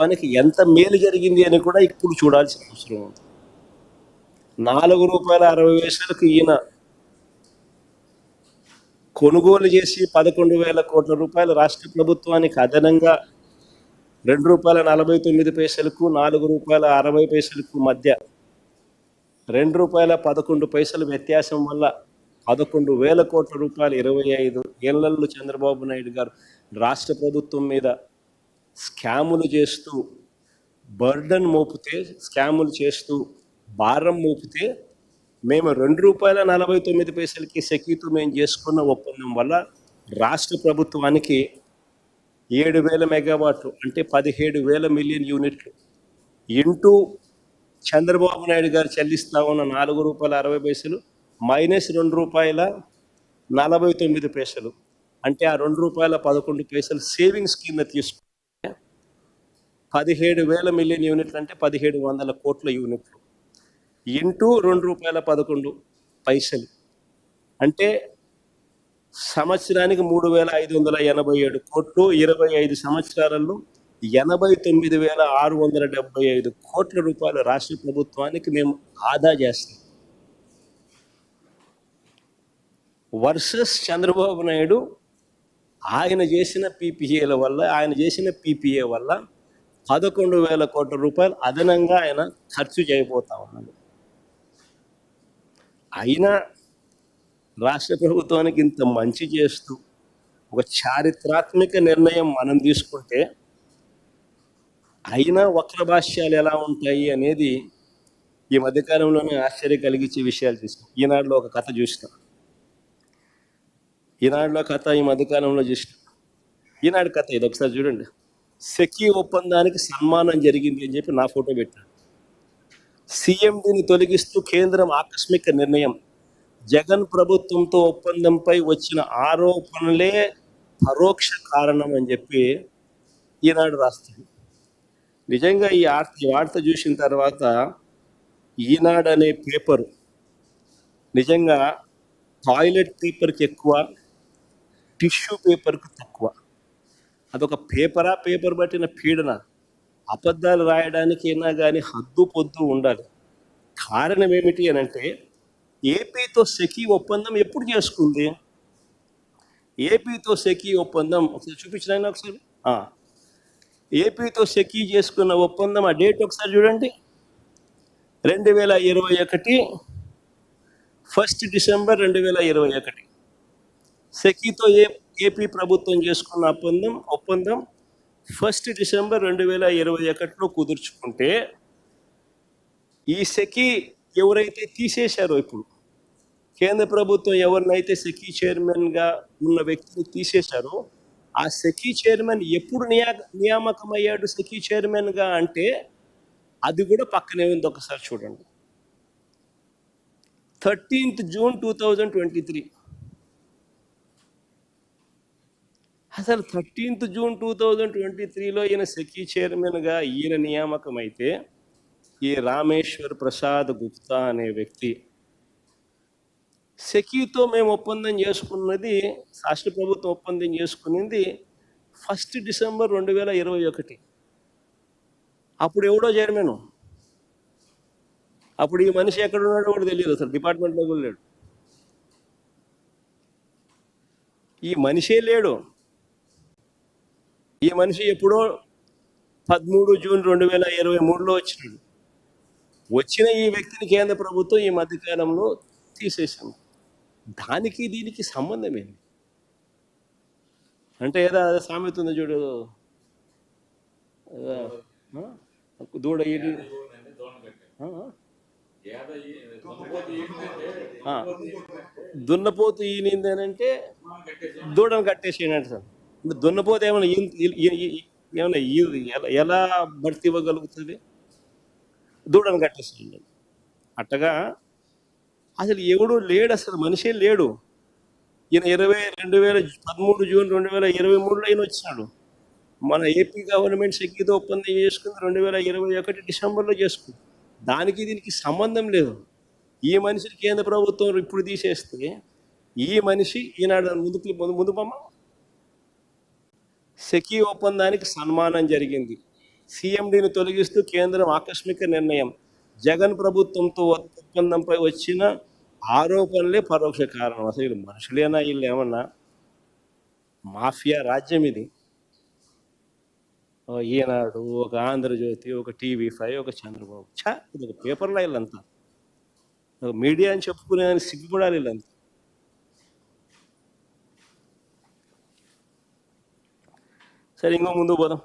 మనకి ఎంత మేలు జరిగింది అని కూడా ఇప్పుడు చూడాల్సిన అవసరం ఉంది. ₹4.60 ఈయన కొనుగోలు చేసి 11,000 కోట్ల రూపాయలు రాష్ట్ర ప్రభుత్వానికి అదనంగా ₹2.49కు ₹4.60 మధ్య ₹2.11 వ్యత్యాసం వల్ల 11,000 కోట్ల రూపాయలు 25 ఏళ్లలో చంద్రబాబు నాయుడు గారు రాష్ట్ర ప్రభుత్వం మీద స్కాములు చేస్తూ బర్డన్ మోపితే, స్కాములు చేస్తూ భారం మోపితే మేము ₹2.49కి సెకీతో మేము చేసుకున్న ఒప్పందం వల్ల రాష్ట్ర ప్రభుత్వానికి 7,000 మెగావాట్లు అంటే 17,000 మిలియన్ యూనిట్లు ఇంటూ చంద్రబాబు నాయుడు గారు చెల్లిస్తా ఉన్న ₹4.60 మైనస్ ₹2.49 అంటే ఆ ₹2.11 సేవింగ్స్ కింద తీసుకుంటే 17,000 మిలియన్ యూనిట్లు అంటే 1,700 కోట్ల యూనిట్లు ఇంటూ ₹2.11 అంటే సంవత్సరానికి 3,587 కోట్లు. 25 సంవత్సరాలలో 89,675 కోట్ల రూపాయలు రాష్ట్ర ప్రభుత్వానికి మేము ఆదా చేస్తాం. వర్సెస్ చంద్రబాబు నాయుడు ఆయన చేసిన పీపీఏ వల్ల 11,000 కోట్ల రూపాయలు అదనంగా ఆయన ఖర్చు చేయబోతా ఉన్నాడు. అయినా రాష్ట్ర ప్రభుత్వానికి ఇంత మంచి చేస్తూ ఒక చారిత్రాత్మక నిర్ణయం మనం తీసుకుంటే అయినా వక్రభాష్యాలు ఎలా ఉంటాయి అనేది ఈ మధ్యకాలంలోనే ఆశ్చర్యం కలిగించే విషయాలు చూస్తాం. ఈనాడులో ఒక కథ చూసిన ఈ మధ్యకాలంలో చూసిన ఈనాడు కథ ఇది ఒకసారి చూడండి. సెకీ ఒప్పందానికి సన్మానం జరిగింది అని చెప్పి నా ఫోటో పెట్టాడు. సీఎండీని తొలగిస్తూ కేంద్రం ఆకస్మిక నిర్ణయం. జగన్ ప్రభుత్వంతో ఒప్పందంపై వచ్చిన ఆరోపణలే పరోక్ష కారణం అని చెప్పి ఈనాడు రాస్తుంది. నిజంగా ఈ వార్త చూసిన తర్వాత ఈనాడు అనే పేపరు నిజంగా టాయిలెట్ పేపర్కి ఎక్కువ, టిష్యూ పేపర్కి తక్కువ. అదొక పేపర్ పట్టిన పీడన. అబద్ధాలు రాయడానికి అయినా కానీ హద్దు పొద్దు ఉండాలి. కారణం ఏమిటి అని అంటే ఏపీతో సెకీ ఒప్పందం ఎప్పుడు చేసుకుంది? ఏపీతో సెకీ ఒప్పందం ఒకసారి చూపించిన ఒకసారి. ఏపీతో సెకీ చేసుకున్న ఒప్పందం ఆ డేట్ ఒకసారి చూడండి. 2021 1 డిసెంబర్ 2021 సెకీతో ఏపీ ప్రభుత్వం చేసుకున్న ఒప్పందం 1 డిసెంబర్ 2021లో కుదుర్చుకుంటే ఈ సెకీ ఎవరైతే తీసేశారో, ఇప్పుడు కేంద్ర ప్రభుత్వం ఎవరినైతే సెకీ చైర్మన్గా ఉన్న వ్యక్తిని తీసేశారో ఆ సెకీ చైర్మన్ ఎప్పుడు నియామకమయ్యాడు సెకీ చైర్మన్గా అంటే అది కూడా పక్కనే ఉంది. ఒకసారి చూడండి. 13th June 2023. అసలు 13th జూన్ 2023లో ఈయన సెకీ చైర్మన్గా ఈయన నియామకం అయితే ఈ రామేశ్వర్ ప్రసాద్ గుప్తా అనే వ్యక్తి సెకీతో మేము ఒప్పందం చేసుకున్నది, రాష్ట్ర ప్రభుత్వం ఒప్పందం చేసుకున్నది 1 డిసెంబర్ 2021. అప్పుడు ఎవడో చైర్మన్. అప్పుడు ఈ మనిషి ఎక్కడ ఉన్నాడో కూడా తెలియదు, అసలు డిపార్ట్మెంట్లో కూడా లేడు. ఈ మనిషే లేడు. ఈ మనిషి ఎప్పుడో 13 జూన్ 2023లో వచ్చినాడు. వచ్చిన ఈ వ్యక్తిని కేంద్ర ప్రభుత్వం ఈ మధ్యకాలంలో తీసేసింది. దానికి దీనికి సంబంధం ఏంటి అంటే ఏదో సామెత ఉంది చూడు, దూడ దున్నపోతు ఈనింది అని అంటే దూడను కట్టేసేయండి సార్. దున్నపోతు ఏమైనా ఎలా భర్తీ ఇవ్వగలుగుతుంది? దూడను కట్టేసేయండి. అట్టగా అసలు ఎవడు లేడు, అసలు మనిషే లేడు. ఈయన 2013 జూన్ 2023లో ఈయన వచ్చినాడు. మన ఏపీ గవర్నమెంట్ సెకీతో ఒప్పందం చేసుకుంది 2021 డిసెంబర్లో చేసుకుంది. దానికి దీనికి సంబంధం లేదు. ఈ మనిషిని కేంద్ర ప్రభుత్వం ఇప్పుడు తీసేస్తే ఈ మనిషి ఈనాడు ముందు సెకీ ఒప్పందానికి సన్మానం జరిగింది. సిఎండిని తొలగిస్తూ కేంద్రం ఆకస్మిక నిర్ణయం. జగన్ ప్రభుత్వంతో ఒప్పందంపై వచ్చిన ఆరోపణలే పరోక్ష కారణం. అసలు వీళ్ళు మనుషులేనా? వీళ్ళు ఏమన్నా మాఫియా రాజ్యం ఇది. ఈనాడు, ఒక ఆంధ్రజ్యోతి, ఒక టీవీ5, ఒక చంద్రబాబు. ఇది ఒక పేపర్లో వీళ్ళంతా మీడియా అని చెప్పుకునేదానికి సిగ్గుపడాలి వీళ్ళంతా. సరే, ఇంకో ముందుకు పోదాం.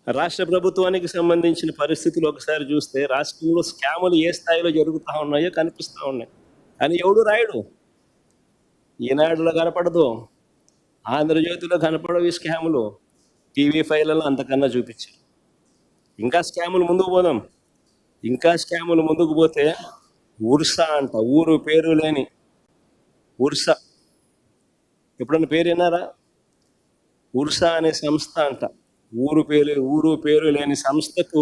రాష్ట్ర ప్రభుత్వానికి సంబంధించిన పరిస్థితులు ఒకసారి చూస్తే రాష్ట్రంలో స్కాములు ఏ స్థాయిలో జరుగుతూ ఉన్నాయో కనిపిస్తూ ఉన్నాయి. కానీ ఎవడు రాయడు. ఈనాడులో కనపడదు, ఆంధ్రజ్యోతిలో కనపడవు ఈ స్కాములు. టీవీ5లలో అంతకన్నా చూపించారు. ఇంకా స్కాములు ముందుకు పోదాం. ఇంకా స్కాములు ముందుకు పోతే ఉర్సా అంట, ఊరు పేరు లేని ఉర్సా. ఎప్పుడన్నా పేరు విన్నారా? ఉర్సా అనే సంస్థ అంట, ఊరు పేరు లేని సంస్థకు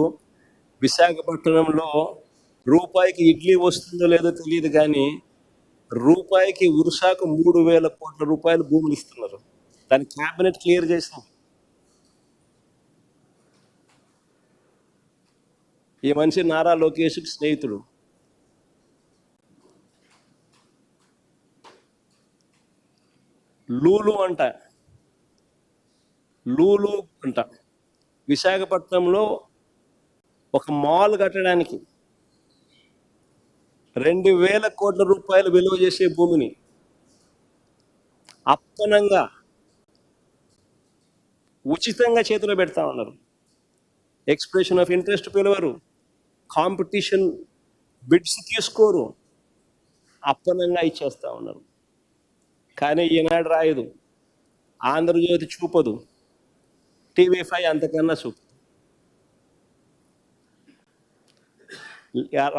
విశాఖపట్నంలో రూపాయికి ఇడ్లీ వస్తుందో లేదో తెలియదు, కానీ రూపాయికి ఉర్సాకు 3,000 కోట్ల రూపాయలు భూములు ఇస్తున్నారు. దాని క్యాబినెట్ క్లియర్ చేసినాం. ఈ మనిషి నారా లోకేష్కి స్నేహితుడు. లూలు అంట విశాఖపట్నంలో ఒక మాల్ కట్టడానికి 2,000 కోట్ల రూపాయలు విలువ చేసే భూమిని అప్పనంగా ఉచితంగా చేతిలో పెడతా ఉన్నారు. ఎక్స్ప్రెషన్ ఆఫ్ ఇంట్రెస్ట్ పిలవరు, కాంపిటీషన్ బిడ్స్ తీసుకోరు, అప్పనంగా ఇచ్చేస్తా ఉన్నారు. కానీ ఈనాడు రాయదు, ఆంధ్రజ్యోతి చూపదు, టీవీ5 అంతకన్నా చూపదు.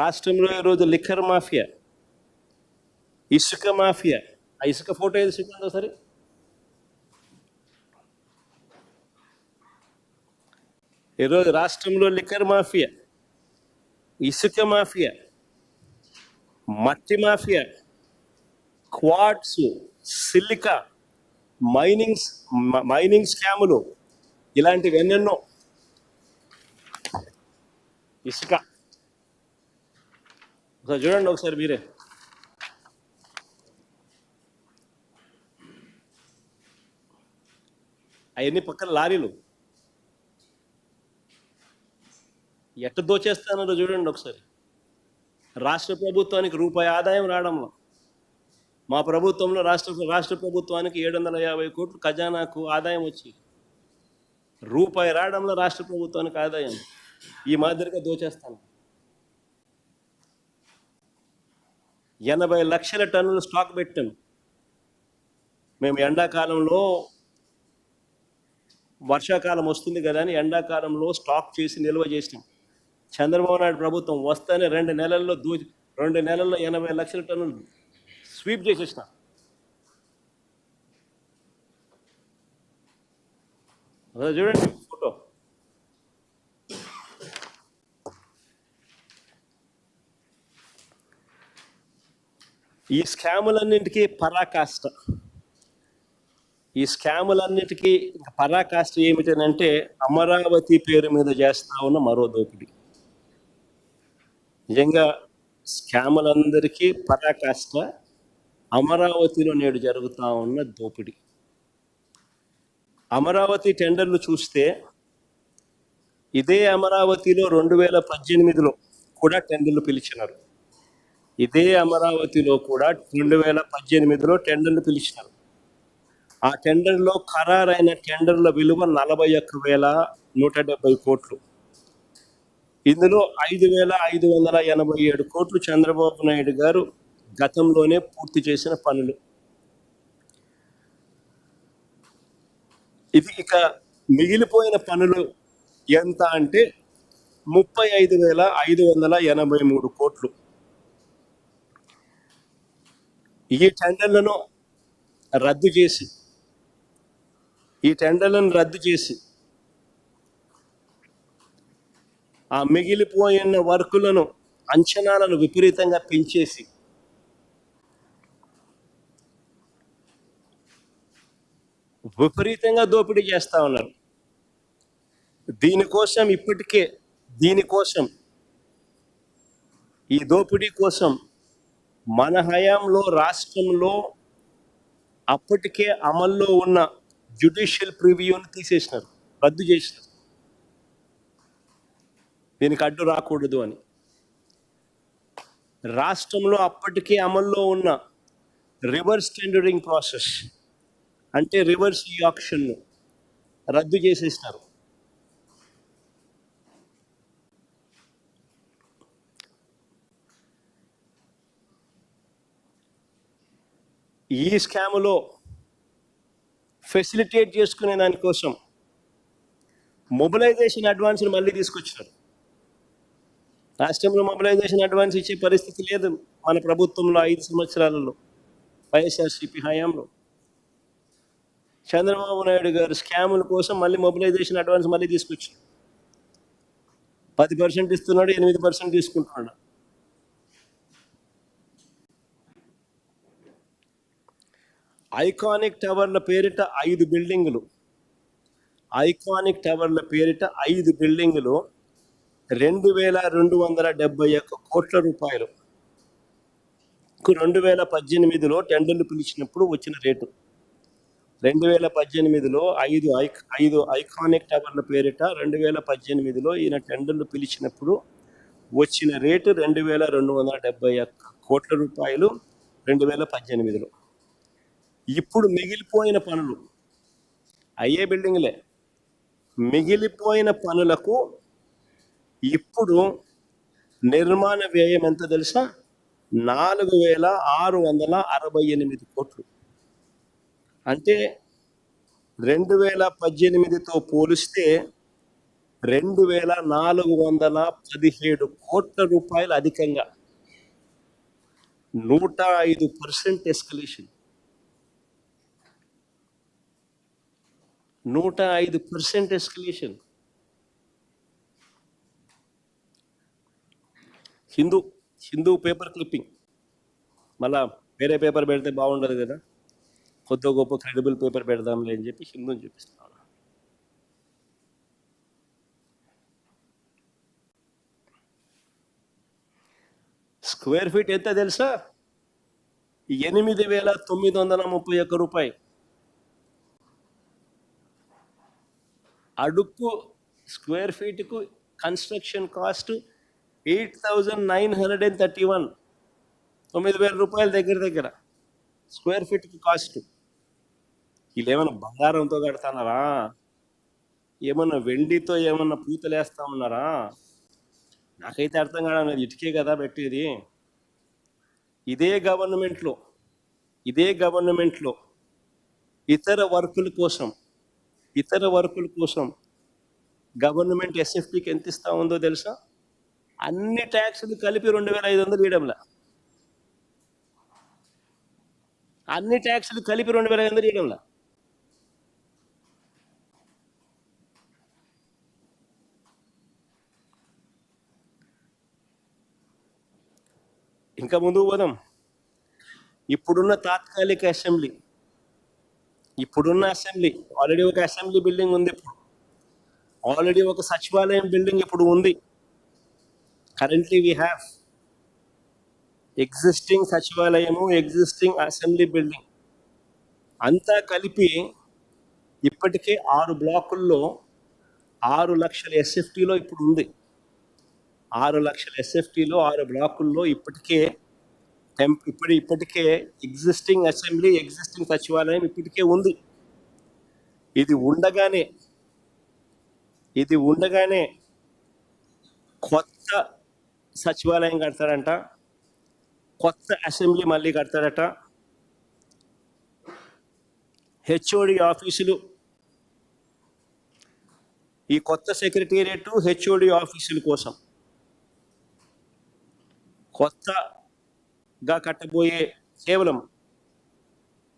రాష్ట్రంలో ఈరోజు లిక్కర్ మాఫియా, ఇసుక మాఫియా. ఆ ఇసుక ఫోటో ఏది చూపిందో సరే. ఈరోజు రాష్ట్రంలో లిక్కర్ మాఫియా, ఇసుక మాఫియా, మట్టి మాఫియా, క్వార్ట్స్, సిలికా, మైనింగ్ స్కాములు, ఇలాంటివి ఎన్నెన్నో. ఇసుక ఒకసారి చూడండి, ఒకసారి మీరే. అవన్నీ పక్కన లారీలు ఎట్ట దోచేస్తానో చూడండి ఒకసారి. రాష్ట్ర ప్రభుత్వానికి రూపాయి ఆదాయం రావడంలో, మా ప్రభుత్వంలో రాష్ట్ర ప్రభుత్వానికి 750 కోట్లు ఖజానాకు ఆదాయం వచ్చి, రూపాయి రావడంలో రాష్ట్ర ప్రభుత్వానికి ఆదాయం ఈ మాదిరిగా దోచేస్తాను. 80 లక్షల టన్నులు స్టాక్ పెట్టాం మేము. ఎండాకాలంలో, వర్షాకాలం వస్తుంది కదా అని ఎండాకాలంలో స్టాక్ చేసి నిల్వ చేసినాం. చంద్రబాబు నాయుడు ప్రభుత్వం వస్తేనే 2 నెలల్లో 80 లక్షల టన్నులు స్వీప్ చేసేసిన. చూడండి ఫోటో. ఈ స్కాములన్నింటికీ పరాకాష్ట ఏమిటనంటే అమరావతి పేరు మీద చేస్తా ఉన్న మరో దోపిడీ. నిజంగా స్కాములందరికీ పరాకాష్ట అమరావతిలో నేడు జరుగుతూ ఉన్న దోపిడీ. అమరావతి టెండర్లు చూస్తే ఇదే అమరావతిలో 2018లో కూడా టెండర్లు పిలిచినారు. ఇదే అమరావతిలో కూడా 2018లో టెండర్లు పిలిచినారు. ఆ టెండర్లో ఖరారైన టెండర్ల విలువ 41,170 కోట్లు. ఇందులో 5,587 కోట్లు చంద్రబాబు నాయుడు గారు గతంలోనే పూర్తి చేసిన పనులు. ఇది ఇక మిగిలిపోయిన పనులు ఎంత అంటే 35,583 కోట్లు. ఈ టెండర్లను రద్దు చేసి ఆ మిగిలిపోయిన వర్కులను, అంచనాలను విపరీతంగా పెంచేసి విపరీతంగా దోపిడీ చేస్తా ఉన్నారు. దీనికోసం దీనికోసం ఈ దోపిడీ కోసం మన హయాంలో రాష్ట్రంలో అప్పటికే అమల్లో ఉన్న జ్యుడిషియల్ ప్రివ్యూని తీసేసినారు, రద్దు చేసినారు. దీనికి అడ్డు రాకూడదు అని రాష్ట్రంలో అప్పటికే అమల్లో ఉన్న రివర్స్ టెండరింగ్ ప్రాసెస్ అంటే రివర్స్ ఈ ఆక్షన్ను రద్దు చేసేసినారు. ఈ స్కాములో ఫెసిలిటేట్ చేసుకునే దానికోసం మొబిలైజేషన్ అడ్వాన్స్ని మళ్ళీ తీసుకొచ్చినారు. రాష్ట్రంలో మొబిలైజేషన్ అడ్వాన్స్ ఇచ్చే పరిస్థితి లేదు మన ప్రభుత్వంలో 5 సంవత్సరాలలో వైఎస్ఆర్సీపీ హయాంలో. చంద్రబాబు నాయుడు గారు స్కాముల కోసం మళ్ళీ మొబిలైజేషన్ అడ్వాన్స్ మళ్ళీ తీసుకొచ్చారు. 10% ఇస్తున్నాడు, 8% తీసుకుంటున్నాడు. ఐకానిక్ టవర్ల పేరిట 5 బిల్డింగులు, ఐకానిక్ టవర్ల పేరిట 5 బిల్డింగులు 2,271 కోట్ల రూపాయలు 2018లో టెండర్లు పిలిచినప్పుడు వచ్చిన రేటు. 2018లో 5 ఐకానిక్ టవర్ల పేరిట 2018లో ఈయన టెండర్లు పిలిచినప్పుడు వచ్చిన రేటు 2,271 కోట్ల రూపాయలు 2018లో. ఇప్పుడు మిగిలిపోయిన పనులు అయ్యే బిల్డింగ్లే, మిగిలిపోయిన పనులకు ఇప్పుడు నిర్మాణ వ్యయం ఎంత తెలుసా? 4,668 కోట్లు. అంటే 2018తో పోలిస్తే 2,417 కోట్ల రూపాయలు అధికంగా, 105% escalation, 105% escalation. Hindu paper clipping, మళ్ళా వేరే పేపర్ పెడితే బాగుండదు కదా, కొత్త గొప్ప క్రెడిబుల్ పేపర్ పెడదాంలే అని చెప్పి హిందూని చూపిస్తున్నాను. స్క్వేర్ ఫీట్ ఎంత తెలుసా? 8,931 రూపాయలు. అడుక్కు స్క్వేర్ ఫీట్కు కన్స్ట్రక్షన్ కాస్ట్ 8,931, 9,000 రూపాయల దగ్గర స్క్వేర్ ఫీట్కి కాస్ట్. వీళ్ళు ఏమన్నా బంగారంతో కడతానారా? ఏమన్నా వెండితో ఏమన్నా పూతలేస్తా ఉన్నారా? నాకైతే అర్థం కాదు. ఇటుకే కదా పెట్టేది. ఇదే గవర్నమెంట్లో ఇతర వర్కుల కోసం గవర్నమెంట్ ఎస్ఎఫ్టీకి ఎంత ఇస్తా ఉందో తెలుసా? అన్ని ట్యాక్సులు కలిపి 2,500 ఇవ్వడంలా, అన్ని ట్యాక్సులు కలిపి 2,500 ఇవ్వడంలా. ఇంకా ముందుకు పోదాం. ఇప్పుడున్న తాత్కాలిక అసెంబ్లీ, ఆల్రెడీ ఒక అసెంబ్లీ బిల్డింగ్ ఉంది, ఇప్పుడు ఆల్రెడీ ఒక సచివాలయం బిల్డింగ్ ఇప్పుడు ఉంది. కరెంట్లీ వీ హ్యావ్ ఎగ్జిస్టింగ్ సచివాలయము, ఎగ్జిస్టింగ్ అసెంబ్లీ బిల్డింగ్ అంతా కలిపి ఇప్పటికే 6 బ్లాకుల్లో 6 లక్షల ఎస్ఎఫ్టీలో ఇప్పుడు ఉంది. 6 లక్షల ఎస్ఎఫ్టీలో 6 బ్లాకుల్లో ఇప్పటికే ఎగ్జిస్టింగ్ అసెంబ్లీ, ఎగ్జిస్టింగ్ సచివాలయం ఇప్పటికే ఉంది. ఇది ఉండగానే కొత్త సచివాలయం కడతాడంట, కొత్త అసెంబ్లీ మళ్ళీ కడతాడట. హెచ్ఓడి ఆఫీసులు, ఈ కొత్త సెక్రటేరియట్ హెచ్ఓడి ఆఫీసుల కోసం కొత్తగా కట్టబోయే, కేవలం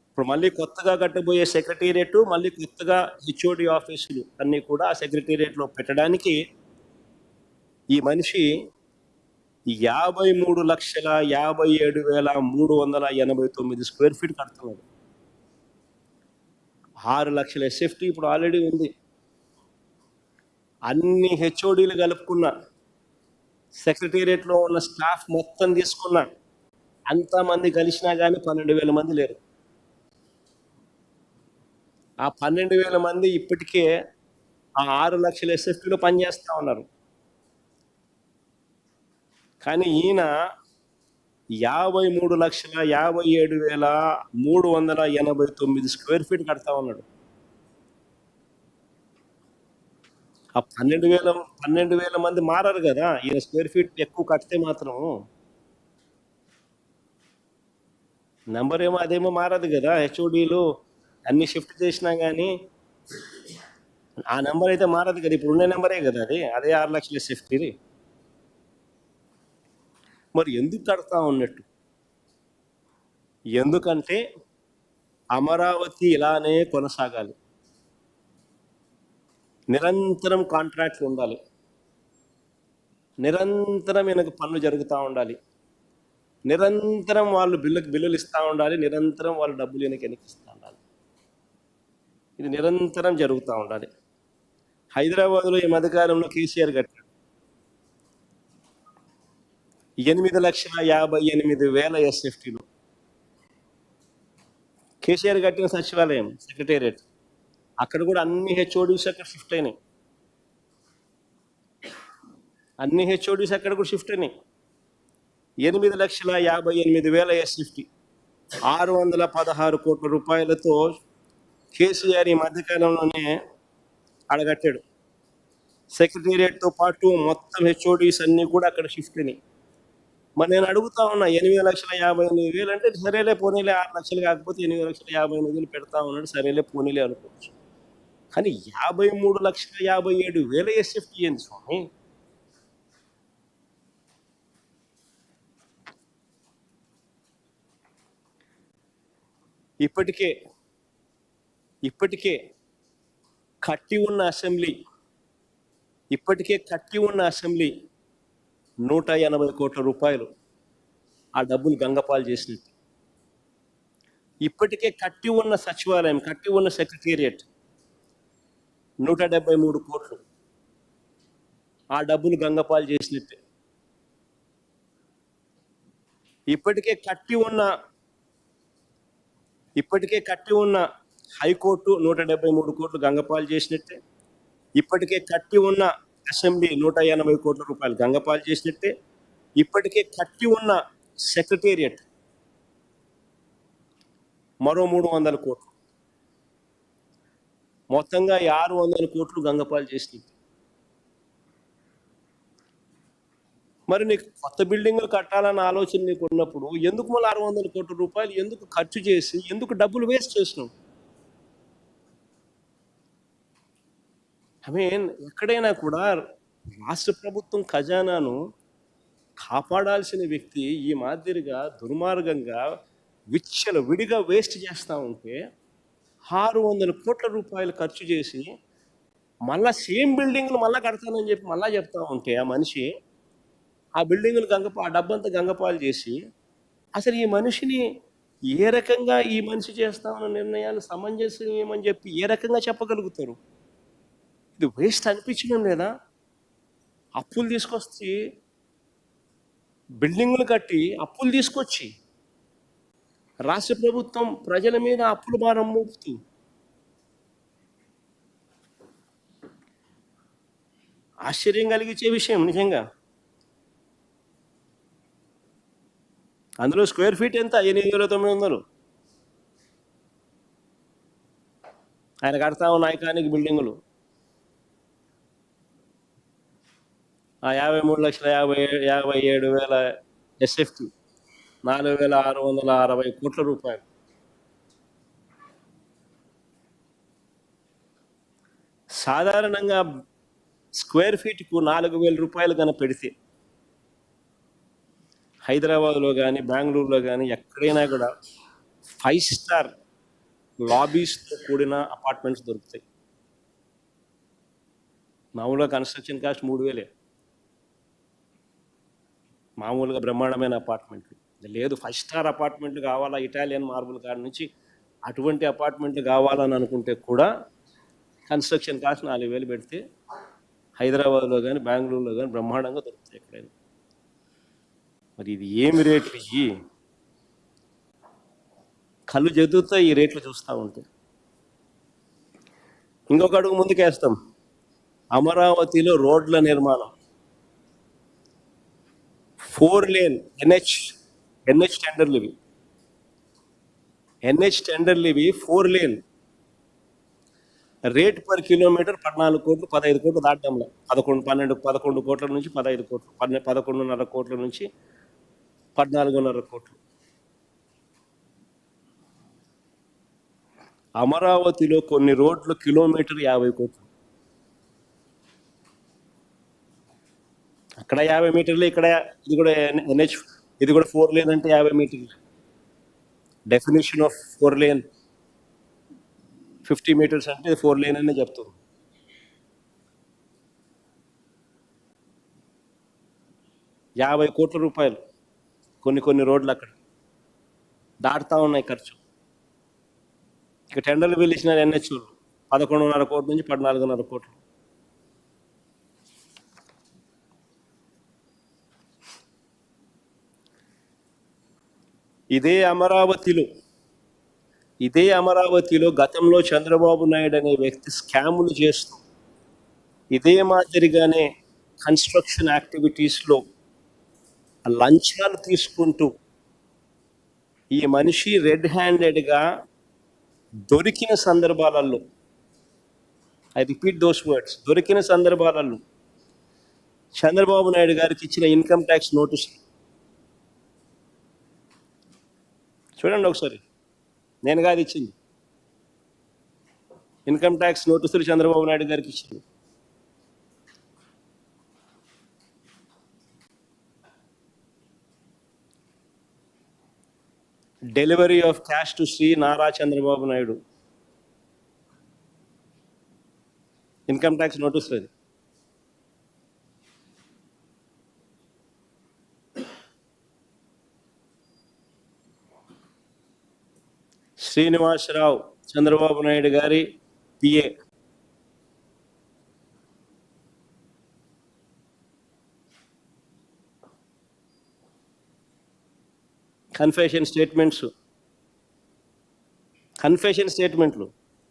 ఇప్పుడు మళ్ళీ కొత్తగా కట్టబోయే సెక్రటేరియట్, మళ్ళీ కొత్తగా హెచ్ఓడి ఆఫీసులు అన్నీ కూడా ఆ సెక్రటేరియట్లో పెట్టడానికి ఈ మనిషి 53,57,389 స్క్వేర్ ఫీట్ కడుతున్నాడు. 6 లక్షల ఎస్ఎఫ్టీ ఇప్పుడు ఆల్రెడీ ఉంది. అన్ని హెచ్ఓడీలు కలుపుకున్నా, సెక్రటేరియట్లో ఉన్న స్టాఫ్ మొత్తం తీసుకున్నా, అంతమంది కలిసినా కానీ 12,000 మంది లేరు. ఆ 12,000 మంది ఇప్పటికే ఆ 6 లక్షల ఎస్ఎఫ్టీలో పనిచేస్తూ ఉన్నారు. కానీ ఈయన 53,57,389 స్క్వేర్ ఫీట్ కడతా ఉన్నాడు. ఆ 12,000 మంది మారారు కదా, ఈయన స్క్వేర్ ఫీట్ ఎక్కువ కడితే మాత్రం నెంబర్ ఏమో అదేమో మారదు కదా. హెచ్ఓడీలు అన్ని షిఫ్ట్ చేసినా కానీ ఆ నెంబర్ అయితే మారదు కదా. ఇప్పుడు ఉన్న నెంబరే కదా అదే 6 లక్షల ఎస్ఎఫ్టీ. మరి ఎందుకు కడతా ఉన్నట్టు? ఎందుకంటే అమరావతి ఇలానే కొనసాగాలి, నిరంతరం కాంట్రాక్ట్లు ఉండాలి, నిరంతరం ఈయనకు పనులు జరుగుతూ ఉండాలి, నిరంతరం వాళ్ళు బిల్లులు ఇస్తూ ఉండాలి, నిరంతరం వాళ్ళు డబ్బులు వెనక్కిస్తూ ఉండాలి. ఇది నిరంతరం జరుగుతూ ఉండాలి. హైదరాబాద్లో ఈ మధ్యకాలంలో కేసీఆర్ కట్టాడు 8,58,000 ఎస్ఎఫ్టీలు. కేసీఆర్ కట్టిన సచివాలయం సెక్రటేరియట్, అక్కడ కూడా అన్ని హెచ్ఓడీస్ అక్కడ షిఫ్ట్ అయినాయి. అన్ని హెచ్ఓడీస్ అక్కడ కూడా షిఫ్ట్ అయినాయి. 8,58,000 ఎస్ఎఫ్టీ, 616 కోట్ల రూపాయలతో కేసీఆర్ ఈ మధ్యకాలంలోనే అడగట్టాడు. సెక్రటేరియట్తో పాటు మొత్తం హెచ్ఓడీస్ అన్నీ కూడా అక్కడ షిఫ్ట్ అయినాయి. మరి నేను అడుగుతా ఉన్నా, 8,58,000 అంటే సరేలే పోనీలే, 6 లక్షలు కాకపోతే 8,58,000 పెడతా ఉన్నాడు, సరేలే పోనీలే అనుకోవచ్చు. కానీ 53,57,000 ఎస్ఎఫ్టీ ఏంది స్వామి? ఇప్పటికే కట్టి ఉన్న అసెంబ్లీ 180 కోట్ల రూపాయలు ఆ డబ్బులు గంగపాలు చేసినట్టు. ఇప్పటికే కట్టి ఉన్న సచివాలయం, కట్టి ఉన్న సెక్రటేరియట్ 173 కోట్లు ఆ డబ్బులు గంగపాలు చేసినట్టే. ఇప్పటికే కట్టి ఉన్న హైకోర్టు 173 కోట్లు గంగపాలు చేసినట్టే. ఇప్పటికే కట్టి ఉన్న అసెంబ్లీ 180 కోట్ల రూపాయలు గంగపాలు చేసినట్టే. ఇప్పటికే కట్టి ఉన్న సెక్రటేరియట్ మరో 300 కోట్లు, మొత్తంగా 600 కోట్లు గంగపాలు చేసినట్టు. మరి నీకు కొత్త బిల్డింగులు కట్టాలన్న ఆలోచన నీకు ఉన్నప్పుడు ఎందుకు మళ్ళీ 600 కోట్ల రూపాయలు ఎందుకు ఖర్చు చేసి ఎందుకు డబ్బులు వేస్ట్ చేసినావు? ఎక్కడైనా కూడా రాష్ట్ర ప్రభుత్వం ఖజానాను కాపాడాల్సిన వ్యక్తి ఈ మాదిరిగా దుర్మార్గంగా విడిగా వేస్ట్ చేస్తూ ఉంటే 600 కోట్ల రూపాయలు ఖర్చు చేసి మళ్ళా సేమ్ బిల్డింగ్లు మళ్ళీ కడతానని చెప్పి మళ్ళా చెప్తా ఉంటే ఆ మనిషి ఆ బిల్డింగులు ఆ డబ్బంతా గంగపాలు చేసి అసలు ఈ మనిషిని ఏ రకంగా ఈ మనిషి చేస్తా ఉన్న నిర్ణయాలు సమంజసం ఏమని చెప్పి ఏ రకంగా చెప్పగలుగుతారు? ఇది వేస్ట్ అనిపించడం లేదా? అప్పులు తీసుకొచ్చి బిల్డింగులు కట్టి అప్పులు తీసుకొచ్చి రాష్ట్ర ప్రభుత్వం ప్రజల మీద అప్పుల భారం మోపుతూ ఆశ్చర్యం కలిగించే విషయం నిజంగా. అందులో స్క్వేర్ ఫీట్ ఎంత? 8,900. ఆయన కడతా ఉన్న ఐకానిక్ బిల్డింగులు ఆ 53,57,000 ఎస్ఎఫ్టీ 4,660 కోట్ల రూపాయలు. సాధారణంగా స్క్వేర్ ఫీట్కు 4,000 రూపాయలు కన్నా పెడితే హైదరాబాద్లో కానీ బెంగళూరులో కానీ ఎక్కడైనా కూడా 5 స్టార్ లాబీస్తో కూడిన అపార్ట్మెంట్స్ దొరుకుతాయి. మామూలుగా కన్స్ట్రక్షన్ కాస్ట్ 3,000, మామూలుగా బ్రహ్మాండమైన అపార్ట్మెంట్లు లేదు. 5 స్టార్ అపార్ట్మెంట్లు కావాలా, ఇటాలియన్ మార్బుల్ కాడ నుంచి అటువంటి అపార్ట్మెంట్లు కావాలని అనుకుంటే కూడా కన్స్ట్రక్షన్ కాస్ట్ 4,000 పెడితే హైదరాబాద్లో కానీ బెంగళూరులో కానీ బ్రహ్మాండంగా దొరుకుతాయి ఎక్కడైనా. మరి ఇది ఏమి రేట్లు ఇవి? కళ్ళు జదుగుతా ఈ రేట్లు చూస్తూ ఉంటే. ఇంకొక అడుగు ముందుకేస్తాం. అమరావతిలో రోడ్ల నిర్మాణం 4 లేన్ ఎన్హెచ్ టెండర్లు ఇవి. ఎన్హెచ్ టెండర్లు ఇవి 4 లేన్. రేట్ పర్ కిలోమీటర్ 14 కోట్లు 15 కోట్లు దాటంలో 11 కోట్ల నుంచి 15 కోట్లు 11.5 కోట్ల నుంచి 14.5 కోట్లు. అమరావతిలో కొన్ని రోడ్లు కిలోమీటర్ 50 కోట్లు. అక్కడ 50 మీటర్లు, ఇక్కడ ఇది కూడా ఎన్హెచ్, ఇది కూడా 4 లేన్ అంటే 50 మీటర్లు. డెఫినేషన్ ఆఫ్ 4 లేన్ 50 మీటర్స్ అంటే 4 లేన్ అనే చెప్తుంది. ₹50 కోట్ల కొన్ని రోడ్లు అక్కడ దాటుతా ఉన్నాయి ఖర్చు. ఇక టెండర్లు పిలిచిన ఎన్హెచ్ 11.5 కోట్ల నుంచి 14.5 కోట్లు. ఇదే అమరావతిలో గతంలో చంద్రబాబు నాయుడు అనే వ్యక్తి స్కాములు చేస్తూ, ఇదే మాదిరిగానే కన్స్ట్రక్షన్ యాక్టివిటీస్లో లంచాలు తీసుకుంటూ ఈ మనిషి రెడ్ హ్యాండెడ్గా దొరికిన సందర్భాలలో, ఐ రిపీట్ దోస్ వర్డ్స్, దొరికిన సందర్భాలలో చంద్రబాబు నాయుడు గారికి ఇచ్చిన ఇన్కమ్ ట్యాక్స్ నోటీస్ చూడండి ఒకసారి. నేను కాదు ఇచ్చింది, ఇన్కమ్ ట్యాక్స్ నోటీసులు చంద్రబాబు నాయుడు గారికి ఇచ్చింది. Delivery of cash to Shri Nara Chandrababu Naidu, income tax నోటీసులు అది. శ్రీనివాసరావు చంద్రబాబు నాయుడు గారి పిఏ, కన్ఫెషన్ స్టేట్మెంట్లు,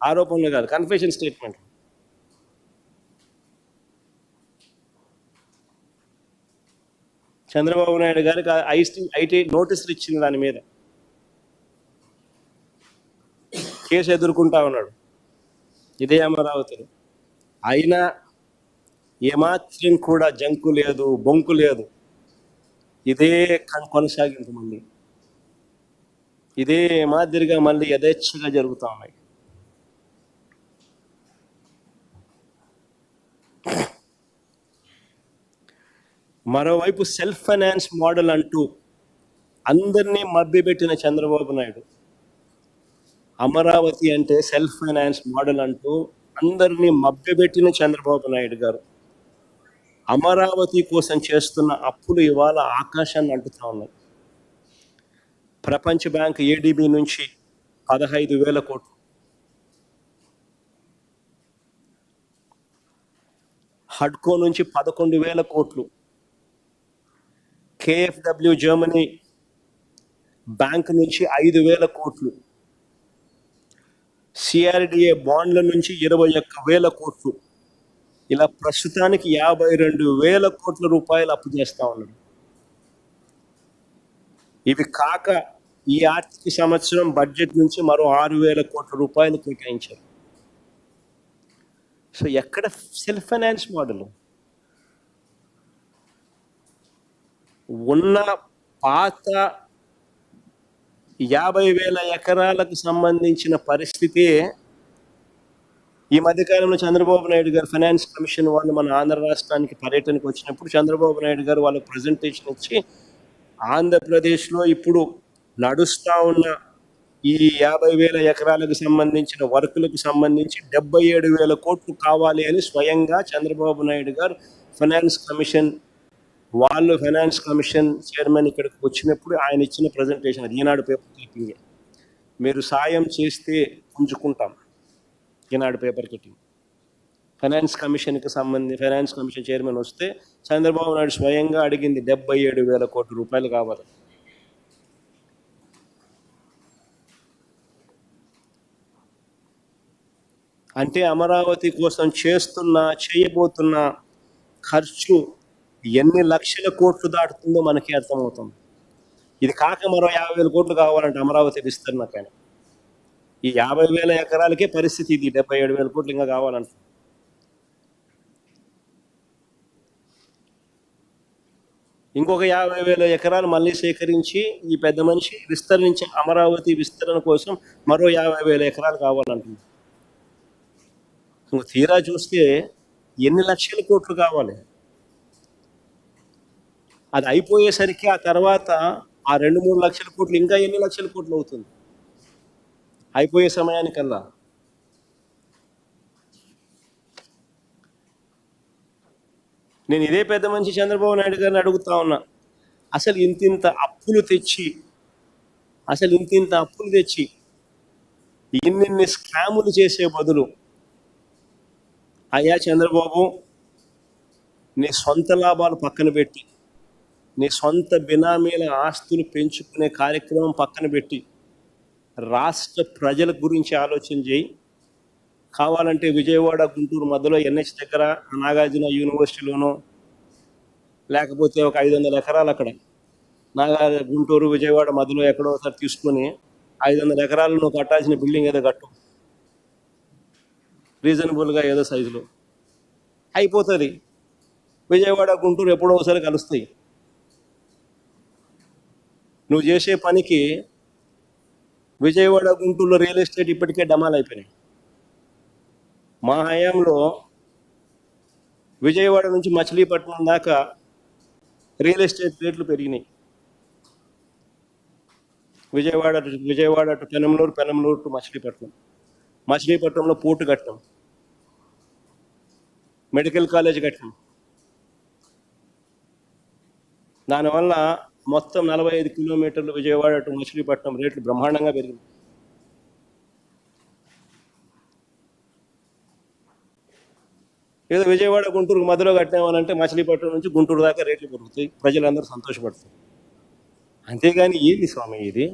ఆరోపణలు కాదు, కన్ఫెషన్ స్టేట్మెంట్లు. చంద్రబాబు నాయుడు గారికి ఐటీ నోటీసులు ఇచ్చింది, దాని మీద కేసు ఎదుర్కొంటా ఉన్నాడు ఇదే అమరావతిలో. అయినా ఏమాత్రం కూడా జంకు లేదు, బొంకు లేదు. ఇదే కొనసాగింపు, మళ్ళీ ఇదే మాదిరిగా మళ్ళీ యథేచ్ఛగా జరుగుతూ ఉన్నాయి. మరోవైపు సెల్ఫ్ ఫైనాన్స్ మోడల్ అంటూ అందరినీ మభ్యపెట్టిన చంద్రబాబు నాయుడు, అమరావతి అంటే సెల్ఫ్ ఫైనాన్స్ మోడల్ అంటూ అందరినీ మభ్యపెట్టిన చంద్రబాబు నాయుడు గారు అమరావతి కోసం చేస్తున్న అప్పులు ఇవాళ ఆకాశాన్ని అంటుతా ఉన్నాయి. ప్రపంచ బ్యాంక్ ఏడీబీ నుంచి 15,000 కోట్లు, హడ్కో నుంచి 11,000 కోట్లు, కేఎఫ్డబ్ల్యూ జర్మనీ బ్యాంక్ నుంచి 5,000 కోట్లు, సిఆర్డిఏ బాండ్ల నుంచి 21,000 కోట్లు, ఇలా ప్రస్తుతానికి 52,000 కోట్ల రూపాయలు అప్పు చేస్తా ఉన్నాడు. ఇవి కాక ఈ ఆర్థిక సంవత్సరం బడ్జెట్ నుంచి మరో 6,000 కోట్ల రూపాయలు కేటాయించారు. సో ఎక్కడ సెల్ఫ్ ఫైనాన్స్ మోడల్? ఉన్న పాత 50,000 ఎకరాలకు సంబంధించిన పరిస్థితి ఈ మధ్యకాలంలో చంద్రబాబు నాయుడు గారు ఫైనాన్స్ కమిషన్ వాళ్ళు మన ఆంధ్ర రాష్ట్రానికి పర్యటనకు వచ్చినప్పుడు చంద్రబాబు నాయుడు గారు వాళ్ళకి ప్రజెంటేషన్ ఇచ్చి, ఆంధ్రప్రదేశ్లో ఇప్పుడు నడుస్తూ ఉన్న ఈ 50,000 ఎకరాలకు సంబంధించిన వర్కులకు సంబంధించి 77,000 కోట్లు కావాలి అని స్వయంగా చంద్రబాబు నాయుడు గారు ఫైనాన్స్ కమిషన్ చైర్మన్ ఇక్కడికి వచ్చినప్పుడు ఆయన ఇచ్చిన ప్రజెంటేషన్ అది. ఈనాడు పేపర్ క్లిప్పింగ్, మీరు సాయం చేస్తే పుంజుకుంటాం, Eenadu paper cutting. Finance commission chairman వస్తే చంద్రబాబు నాయుడు స్వయంగా అడిగింది 77,000 కోట్ల రూపాయలు కావాలి. అంటే అమరావతి కోసం చేయబోతున్న ఖర్చు ఎన్ని లక్షల కోట్లు దాటుతుందో మనకి అర్థమవుతుంది. ఇది కాక మరో 50,000 కోట్లు కావాలంటే అమరావతి విస్తరణ. కానీ ఈ 50,000 ఎకరాలకే పరిస్థితి ఇది. 77,000 కోట్లు ఇంకా కావాలంట. ఇంకొక 50,000 ఎకరాలు మళ్ళీ సేకరించి ఈ పెద్ద మనిషి అమరావతి విస్తరణ కోసం మరో 50,000 ఎకరాలు కావాలంటుంది. తీరా చూస్తే ఎన్ని లక్షల కోట్లు కావాలి. అది అయిపోయేసరికి ఆ తర్వాత ఆ 2-3 లక్షల కోట్లు ఇంకా ఎన్ని లక్షల కోట్లు అవుతుంది అయిపోయే సమయానికల్లా. నేను ఇదే పెద్ద మనిషి చంద్రబాబు నాయుడు గారిని అడుగుతా ఉన్నా, అసలు ఇంతింత అప్పులు తెచ్చి ఇన్నిన్ని స్కాములు చేసే బదులు, అయ్యా చంద్రబాబు, నీ సొంత లాభాలు పక్కన పెట్టి, నీ సొంత బినామీల ఆస్తులు పెంచుకునే కార్యక్రమం పక్కన పెట్టి రాష్ట్ర ప్రజల గురించి ఆలోచన చేయి. కావాలంటే విజయవాడ గుంటూరు మధ్యలో NH దగ్గర నాగార్జున యూనివర్సిటీలోనో, లేకపోతే ఒక 500 ఎకరాలు అక్కడ గుంటూరు విజయవాడ మధ్యలో ఎక్కడో ఒకసారి తీసుకొని 500 ఎకరాలను కట్టాల్సిన బిల్డింగ్ ఏదో కట్టు, రీజనబుల్గా ఏదో సైజులో అయిపోతుంది. విజయవాడ గుంటూరు ఎప్పుడో ఒకసారి కలుస్తాయి. నువ్వు చేసే పనికి విజయవాడ గుంటూరులో రియల్ ఎస్టేట్ ఇప్పటికే డమాల్ అయిపోయినాయి. మా హయాంలో విజయవాడ నుంచి మచిలీపట్నం దాకా రియల్ ఎస్టేట్ రేట్లు పెరిగినాయి. విజయవాడ టు పెనమలూరు టు మచిలీపట్నంలో పోర్టు కట్టాం, మెడికల్ కాలేజ్ కట్టాం. దానివల్ల మొత్తం 45 కిలోమీటర్లు విజయవాడ టు మచిలీపట్నం రేట్లు బ్రహ్మాండంగా పెరిగింది. ఏదో విజయవాడ గుంటూరుకు మధ్యలో కట్టామనంటే మచిలీపట్నం నుంచి గుంటూరు దాకా రేట్లు పెరుగుతాయి, ప్రజలందరూ సంతోషపడతారు. అంతేగాని ఏంది స్వామి ఇది?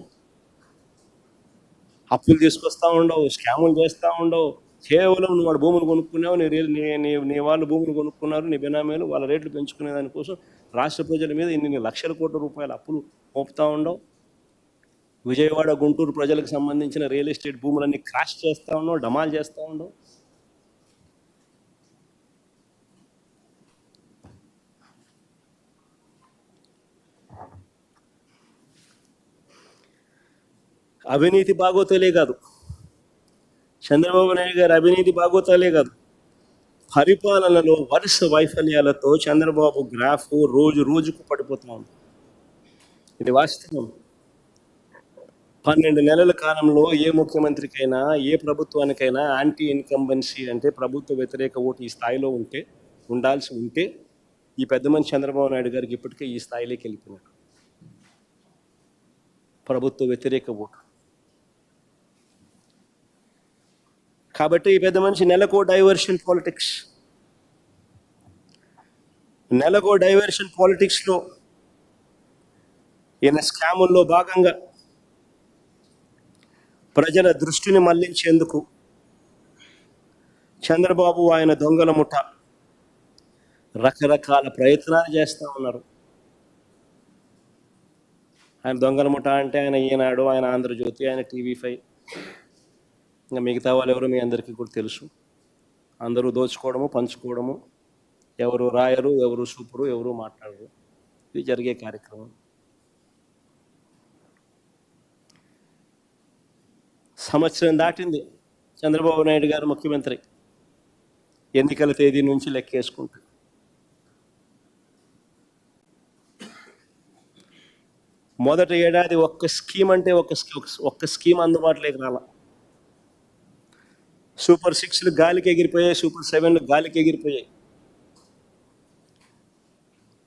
అప్పులు తీసుకొస్తా ఉండవు, స్కాములు చేస్తూ ఉండవు. కేవలం నువ్వు వాడు భూములు కొనుక్కున్నావు, నీ వాళ్ళు భూములు కొనుక్కున్నారు, నీ బినామీలు వాళ్ళ రేట్లు పెంచుకునే దానికోసం రాష్ట్ర ప్రజల మీద ఇన్ని లక్షల కోట్ల రూపాయల అప్పులు మోపుతూ ఉండవు. విజయవాడ గుంటూరు ప్రజలకు సంబంధించిన రియల్ ఎస్టేట్ భూములన్నీ క్రాష్ చేస్తూ ఉండవు, డమాల్ చేస్తూ ఉండవు. అవినీతి బాగోతలే కాదు, చంద్రబాబు నాయుడు గారి అవినీతి బాగోతాలే కాదు, పరిపాలనలో వరుస వైఫల్యాలతో చంద్రబాబు గ్రాఫ్ రోజుకు పడిపోతూ ఉంది. ఇది వాస్తవం. 12 నెలల కాలంలో ఏ ముఖ్యమంత్రికైనా, ఏ ప్రభుత్వానికైనా యాంటీ ఇన్కంబెన్సీ అంటే ప్రభుత్వ వ్యతిరేక ఓటు ఈ స్థాయిలో ఉండాల్సి ఉంటే ఈ పెద్ద మనిషి చంద్రబాబు నాయుడు గారికి ఇప్పటికే ఈ స్థాయిలోకి వెళ్ళిపోయినాడు. ప్రభుత్వ వ్యతిరేక ఓటు. కాబట్టి ఈ పెద్ద మనిషి నెలకో డైవర్షన్ పాలిటిక్స్లో ఈయన స్కాముల్లో భాగంగా ప్రజల దృష్టిని మళ్లించేందుకు చంద్రబాబు ఆయన దొంగల ముఠ రకరకాల ప్రయత్నాలు చేస్తూ ఉన్నారు. ఆయన దొంగల ముఠ అంటే ఆయన ఈనాడు, ఆయన ఆంధ్రజ్యోతి, ఆయన TV5, ఇంకా మిగతా వాళ్ళు ఎవరు మీ అందరికీ కూడా తెలుసు. అందరూ దోచుకోవడము, పంచుకోవడము, ఎవరు రాయరు, ఎవరు సూపరు, ఎవరు మాట్లాడరు. ఇది జరిగే కార్యక్రమం. సంవత్సరం దాటింది చంద్రబాబు నాయుడు గారు ముఖ్యమంత్రి, ఎన్నికల తేదీ నుంచి లెక్కేసుకుంటూ. మొదటి ఏడాది ఒక్క స్కీమ్ అందుబాటులోకి రాలా. సూపర్ 6లు గాలికి ఎగిరిపోయాయి, సూపర్ 7లు గాలికి ఎగిరిపోయాయి.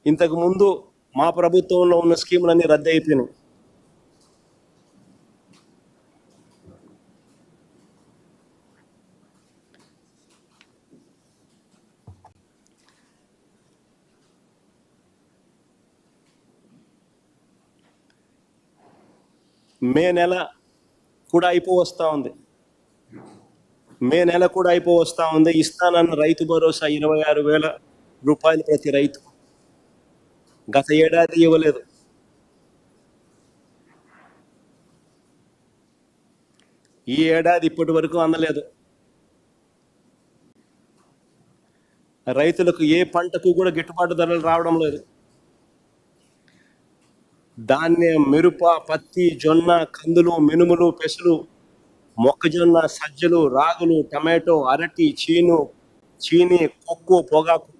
ఇంతకు ముందు మా ప్రభుత్వంలో ఉన్న స్కీములన్నీ రద్దు అయిపోయినాయి. మే నెల కూడా అయిపోవస్తూ ఉంది. ఇస్తానన్న రైతు భరోసా 26,000 రూపాయలు ప్రతి రైతు. గత ఏడాది ఇవ్వలేదు. ఈ ఏడాది ఇప్పటి వరకు అందలేదు. రైతులకు ఏ పంటకు కూడా గిట్టుబాటు ధరలు రావడం లేదు. ధాన్యం, మిరప, పత్తి, జొన్న, కందులు, మినుములు, పెసలు, మొక్కజొన్న, సజ్జలు, రాగులు, టమాటో, అరటి, చీని, కొక్కు, పొగాకు,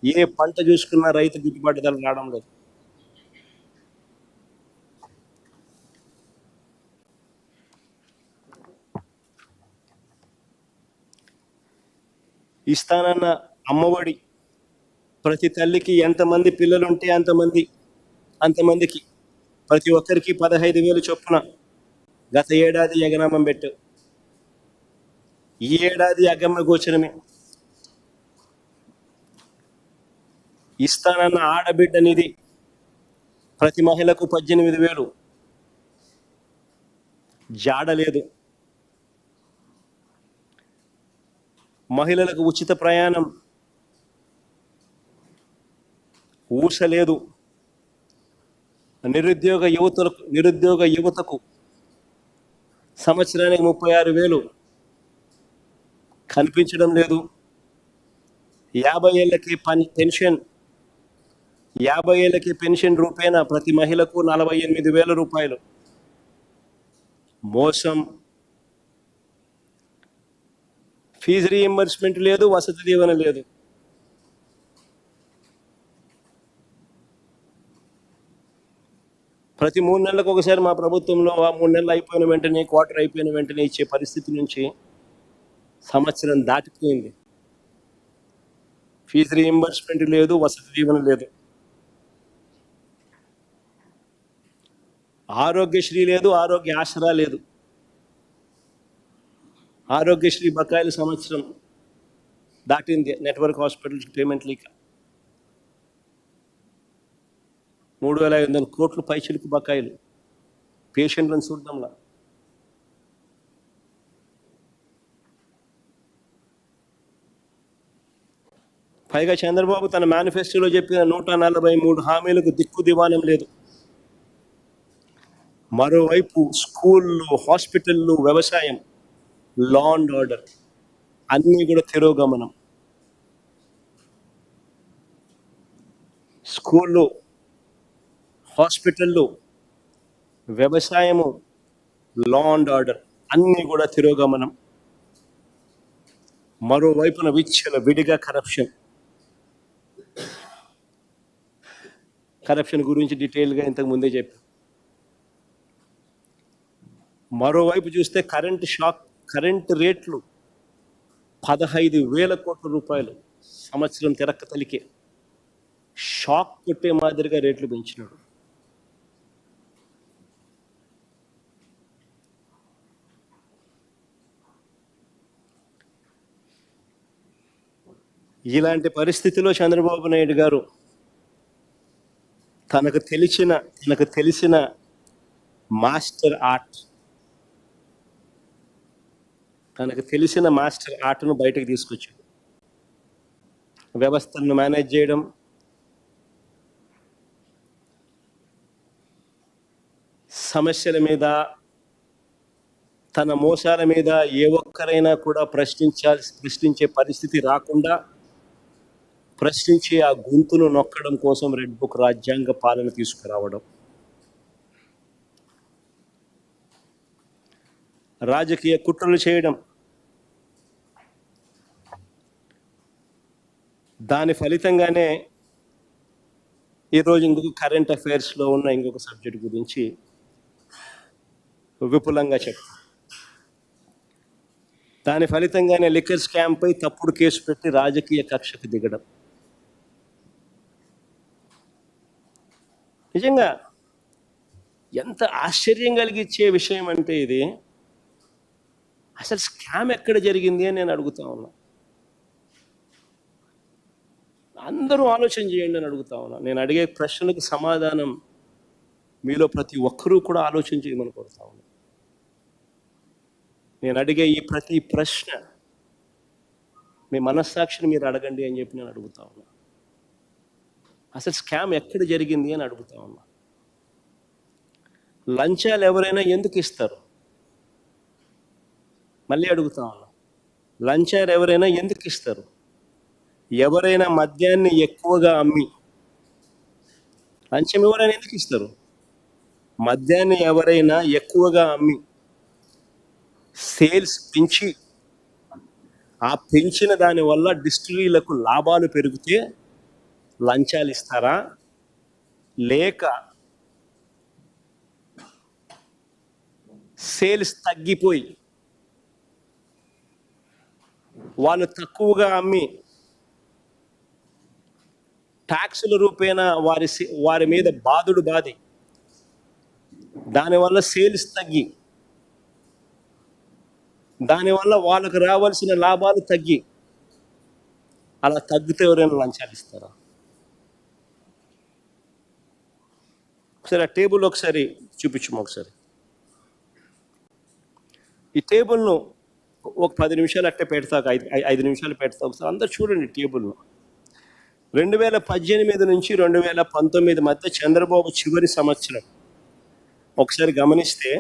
ఏ పంట చూసుకున్నా రైతు గిట్టుబాటు ధరలు రావడం లేదు. ఇస్తానన్న అమ్మఒడి ప్రతి తల్లికి ఎంతమంది పిల్లలుంటే అంతమందికి ప్రతి ఒక్కరికి 15,000 చొప్పున గత ఏడాది ఎగనామం పెట్టావు. ఈ ఏడాది అగమ్య గోచరమే. ఇస్తానన్న ఆడబిడ్డ నిధి ప్రతి మహిళకు 18,000 జాడలేదు. మహిళలకు ఉచిత ప్రయాణం ఊసలేదు. నిరుద్యోగ యువతకు సంవత్సరానికి 36,000 కనిపించడం లేదు. 50 ఏళ్ళకి పెన్షన్ రూపేణా ప్రతి మహిళకు 48,000 రూపాయలు. మోసం. ఫీజు రీఎంబర్స్మెంట్ లేదు, వసతి దీవెన లేదు. ప్రతి 3 నెలలకు ఒకసారి మా ప్రభుత్వంలో 3 నెలలు అయిపోయిన వెంటనే, క్వార్టర్ అయిపోయిన వెంటనే ఇచ్చే పరిస్థితి నుంచి సంవత్సరం దాటిపోయింది. ఫీజు రీఎంబర్స్మెంట్ లేదు, వసతి దీవెన లేదు. ఆరోగ్యశ్రీ లేదు, ఆరోగ్య ఆసరా లేదు. ఆరోగ్యశ్రీ బకాయిలు సంవత్సరం దాటింది. నెట్వర్క్ హాస్పిటల్స్ పేమెంట్ లీక్ 3,500 కోట్లు పైచిలుకు బకాయిలు. పేషెంట్లను చూద్దాంలా. పైగా చంద్రబాబు తన మేనిఫెస్టోలో చెప్పిన 143 హామీలకు దిక్కు దివానం లేదు. మరోవైపు స్కూళ్ళు, హాస్పిటళ్ళు, వ్యవసాయం, లా అండ్ ఆర్డర్ అన్నీ కూడా తిరోగమనం. స్కూళ్ళు, హాస్పిటళ్ళు, వ్యవసాయము, లా అండ్ ఆర్డర్ అన్నీ కూడా తిరోగమనం. మరోవైపున విడిగా కరప్షన్ గురించి డీటెయిల్గా ఇంతకు ముందే చెప్పాను. మరోవైపు చూస్తే కరెంటు రేట్లు 15,000 కోట్ల రూపాయలు సంవత్సరం తెరక్క తలికే. షాక్ కొట్టే మాదిరిగా రేట్లు పెంచినాడు. ఇలాంటి పరిస్థితిలో చంద్రబాబు నాయుడు గారు తనకు తెలిసిన మాస్టర్ ఆర్ట్ను బయటకు తీసుకొచ్చాడు. వ్యవస్థలను మేనేజ్ చేయడం, సమస్యల మీద, తన మోసాల మీద ఏ ఒక్కరైనా కూడా ప్రశ్నించే పరిస్థితి రాకుండా ప్రశ్నించి ఆ గొంతును నొక్కడం కోసం రెడ్ బుక్ రాజ్యాంగ పాలన తీసుకురావడం, రాజకీయ కుట్రలు చేయడం, దాని ఫలితంగానే ఈరోజు ఇంకొక కరెంట్ అఫైర్స్లో ఉన్న ఇంకొక సబ్జెక్ట్ గురించి విపులంగా చెప్తాను. దాని ఫలితంగానే లిక్కర్ స్కామ్పై తప్పుడు కేసు పెట్టి రాజకీయ కక్షకు దిగడం. నిజంగా ఎంత ఆశ్చర్యం కలిగించే విషయం అంటే ఇది. అసలు స్కామ్ ఎక్కడ జరిగింది అని నేను అడుగుతా ఉన్నా. అందరూ ఆలోచన చేయండి అని అడుగుతా ఉన్నా. నేను అడిగే ప్రశ్నలకు సమాధానం మీలో ప్రతి ఒక్కరూ కూడా ఆలోచన చేయమని కోరుతా ఉన్నాను. నేను అడిగే ఈ ప్రతి ప్రశ్న మీ మనస్సాక్షిని మీరు అడగండి అని చెప్పి నేను అడుగుతా ఉన్నా. అసలు స్కామ్ ఎక్కడ జరిగింది అని అడుగుతా ఉన్నా. లంచాలు ఎవరైనా ఎందుకు ఇస్తారు? మళ్ళీ అడుగుతా ఉన్నా, లంచాలు ఎవరైనా ఎందుకు ఇస్తారు? ఎవరైనా మద్యాన్ని ఎక్కువగా అమ్మి, లంచం ఎవరైనా ఎందుకు ఇస్తారు? మద్యాన్ని ఎవరైనా ఎక్కువగా అమ్మి సేల్స్ పెంచి, ఆ పెంచిన దాని వల్ల డిస్టిలరీలకు లాభాలు పెరిగితే లంచాలు ఇస్తారా? లేక సేల్స్ తగ్గిపోయి వాళ్ళు తక్కువగా అమ్మి ట్యాక్సుల రూపేణా వారి మీద బాధి దానివల్ల సేల్స్ తగ్గి, దానివల్ల వాళ్ళకు రావాల్సిన లాభాలు తగ్గి, అలా తగ్గితే ఎవరైనా లంచాలు ఇస్తారా? ఒకసారి ఆ టేబుల్ ఒకసారి చూపించము. ఒకసారి ఈ టేబుల్ను ఒక 10 నిమిషాలు అట్టే పెడతాక 5 నిమిషాలు పెడతా. ఒకసారి అందరు చూడండి టేబుల్ను. 2018 నుంచి 2019 మధ్య చంద్రబాబు చివరి సంవత్సరం ఒకసారి గమనిస్తే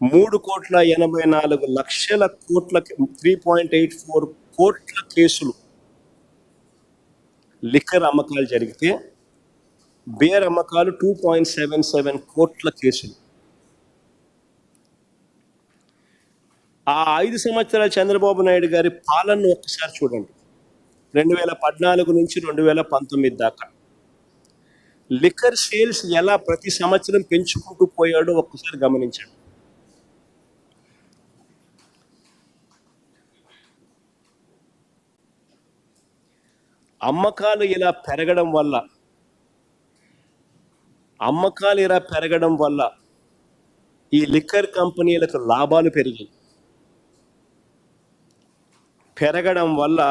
3,84,00,00,000 కోట్ల 3.84 కోట్ల కేసులు లిక్కర్ అమ్మకాలు జరిగితే బేర్ అమ్మకాలు 2.77 కోట్ల కేసులు. ఆ 5 సంవత్సరాల చంద్రబాబు నాయుడు గారి పాలనను ఒక్కసారి చూడండి. 2014 నుంచి 2019 దాకా లిక్కర్ సేల్స్ ఎలా ప్రతి సంవత్సరం పెంచుకుంటూ పోయాడో ఒక్కసారి గమనించండి. అమ్మకాలు ఇలా పెరగడం వల్ల ఈ లిక్కర్ కంపెనీలకు లాభాలు పెరగడం వల్ల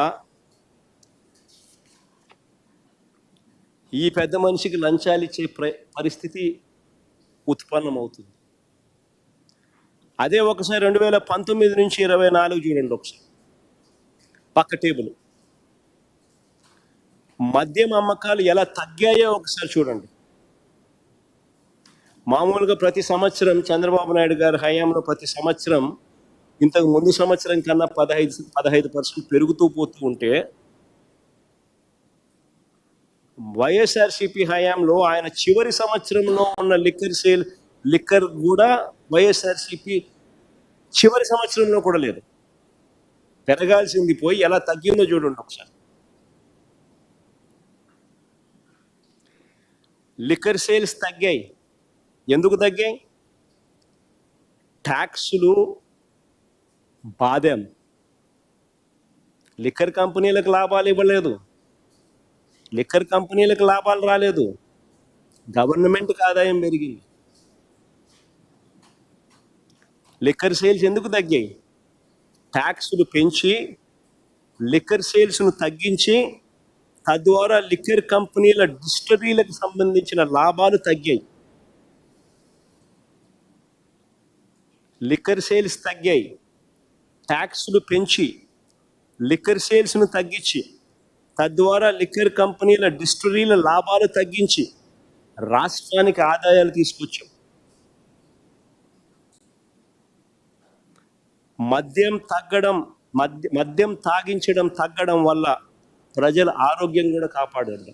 ఈ పెద్ద మనిషికి లంచాలు ఇచ్చే పరిస్థితి ఉత్పన్నమవుతుంది. అదే ఒకసారి 2019 నుంచి 24 చూడండి. ఒకసారి పక్క టేబుల్ మద్యం అమ్మకాలు ఎలా తగ్గాయో ఒకసారి చూడండి. మామూలుగా ప్రతి సంవత్సరం చంద్రబాబు నాయుడు గారి హయాంలో ప్రతి సంవత్సరం ఇంతకు ముందు సంవత్సరం కన్నా 15% పెరుగుతూ పోతూ ఉంటే, వైఎస్ఆర్సీపీ హయాంలో ఆయన చివరి సంవత్సరంలో ఉన్న లిక్కర్ కూడా వైఎస్ఆర్సీపీ చివరి సంవత్సరంలో కూడా లేదు. పెరగాల్సింది పోయి ఎలా తగ్గిందో చూడండి ఒకసారి. లిక్కర్ సేల్స్ తగ్గాయి. ఎందుకు తగ్గాయి? ట్యాక్సులు బాధం. లిక్కర్ కంపెనీలకు లాభాలు ఇవ్వలేదు, లిక్కర్ కంపెనీలకు లాభాలు రాలేదు, గవర్నమెంట్కి ఆదాయం పెరిగింది. లిక్కర్ సేల్స్ ఎందుకు తగ్గాయి? ట్యాక్సులు పెంచి లిక్కర్ సేల్స్ను తగ్గించి తద్వారా లిక్కర్ కంపెనీల డిస్టిలరీలకు సంబంధించిన లాభాలు తగ్గాయి. లిక్కర్ సేల్స్ తగ్గాయి, ట్యాక్సులు పెంచి లిక్కర్ సేల్స్ను తగ్గించి తద్వారా లిక్కర్ కంపెనీల డిస్టిలరీల లాభాలు తగ్గించి రాష్ట్రానికి ఆదాయాలు తీసుకొచ్చాం. మద్యం తాగించడం తగ్గడం వల్ల ప్రజల ఆరోగ్యం కూడా కాపాడారు.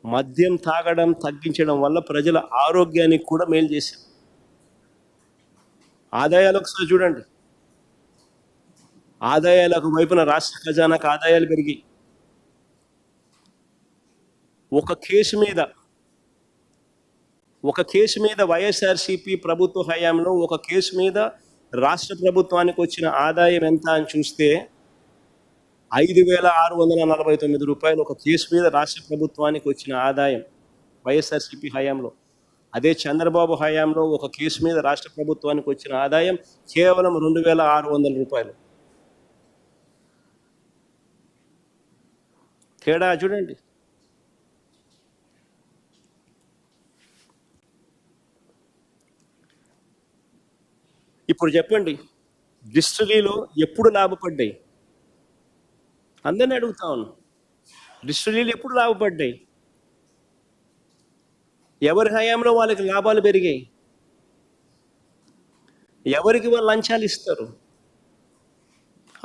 మద్యం తాగడం తగ్గించడం వల్ల ప్రజల ఆరోగ్యానికి కూడా మేలు చేశాం. ఆదాయాలు ఒకసారి చూడండి. ఆదాయాలకు వైపున రాష్ట్ర ఖజానాకు ఆదాయాలు పెరిగి ఒక కేసు మీద వైఎస్ఆర్సీపీ ప్రభుత్వ హయాంలో ఒక కేసు మీద రాష్ట్ర ప్రభుత్వానికి వచ్చిన ఆదాయం ఎంత అని చూస్తే 5,649 రూపాయలు ఒక కేసు మీద రాష్ట్ర ప్రభుత్వానికి వచ్చిన ఆదాయం వైఎస్ఆర్సీపీ హయాంలో. అదే చంద్రబాబు హయాంలో ఒక కేసు మీద రాష్ట్ర ప్రభుత్వానికి వచ్చిన ఆదాయం కేవలం 2,600 రూపాయలు. తేడా చూడండి. ఇప్పుడు చెప్పండి, డిస్టిలరీలో ఎప్పుడు లాభపడ్డాయి? అందరిని అడుగుతా ఉన్నాను, డిస్టిలరీలు ఎప్పుడు లాభపడ్డాయి? ఎవరి హయాంలో వాళ్ళకి లాభాలు పెరిగాయి? ఎవరికి వాళ్ళు లంచాలు ఇస్తారు?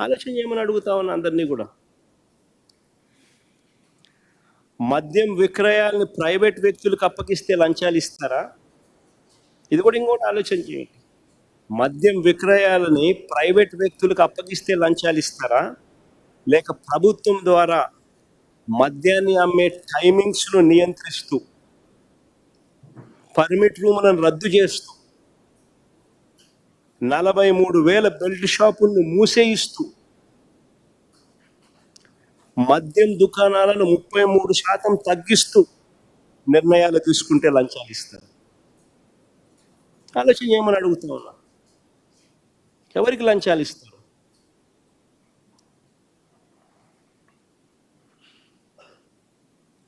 ఆలోచన చేయమని అడుగుతా ఉన్నా అందరినీ కూడా. మద్యం విక్రయాలను ప్రైవేట్ వ్యక్తులకు అప్పగిస్తే లంచాలు ఇస్తారా? ఇది కూడా ఇంకోటి ఆలోచన చేయండి. మద్యం విక్రయాలని ప్రైవేట్ వ్యక్తులకు అప్పగిస్తే లంచాలు ఇస్తారా, లేక ప్రభుత్వం ద్వారా మద్యాన్ని అమ్మే టైమింగ్స్ను నియంత్రిస్తూ, పర్మిట్ రూములను రద్దు చేస్తూ, 43,000 బెల్ట్ షాపులను మూసేయిస్తూ, మద్యం దుకాణాలను 33% తగ్గిస్తూ నిర్ణయాలు తీసుకుంటే లంచాలు ఇస్తారు? ఆలోచన చేయమని అడుగుతా ఉన్నా. ఎవరికి లంచాలు ఇస్తారు?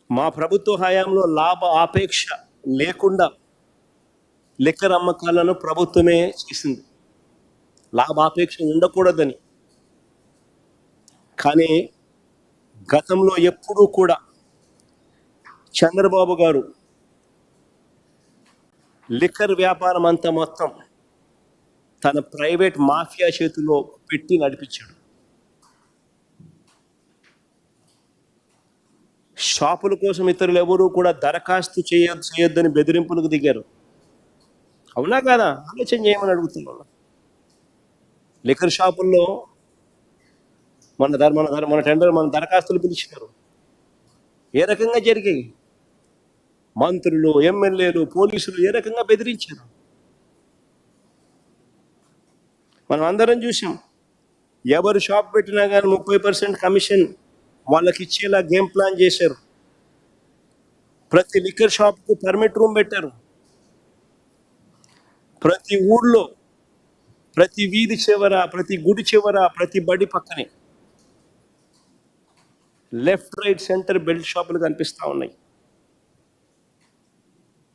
మా ప్రభుత్వ హయాంలో లాభ ఆపేక్ష లేకుండా లిక్కర్ అమ్మకాలను ప్రభుత్వమే చేసింది, లాభాపేక్ష ఉండకూడదని. కానీ గతంలో ఎప్పుడూ కూడా చంద్రబాబు గారు లిక్కర్ వ్యాపారం అంతా మొత్తం తన ప్రైవేట్ మాఫియా చేతిలో పెట్టి నడిపించాడు. షాపుల కోసం ఇతరులు ఎవరూ కూడా దరఖాస్తు చేయొద్దని బెదిరింపులకు దిగారు. అవునా కాదా? ఆలోచన చేయమని అడుగుతున్నాను. లిక్కర్ షాపుల్లో మన టెండర్ మన దరఖాస్తులు పిలిచినారు. ఏ రకంగా జరిగాయి? మంత్రులు, ఎమ్మెల్యేలు, పోలీసులు ఏ రకంగా బెదిరించారు? మనం అందరం చూసాం. ఎవరు షాప్ పెట్టినా కానీ 30% కమిషన్ వాళ్ళకి ఇచ్చేలా గేమ్ ప్లాన్ చేశారు. ప్రతి లిక్కర్ షాప్కు పర్మిట్ రూమ్ పెట్టారు. ప్రతి ఊళ్ళో, ప్రతి వీధి చివర, ప్రతి గుడి చివర, ప్రతి బడి పక్కనే లెఫ్ట్, రైట్, సెంటర్ బెల్ట్ షాపులు కనిపిస్తూ ఉన్నాయి.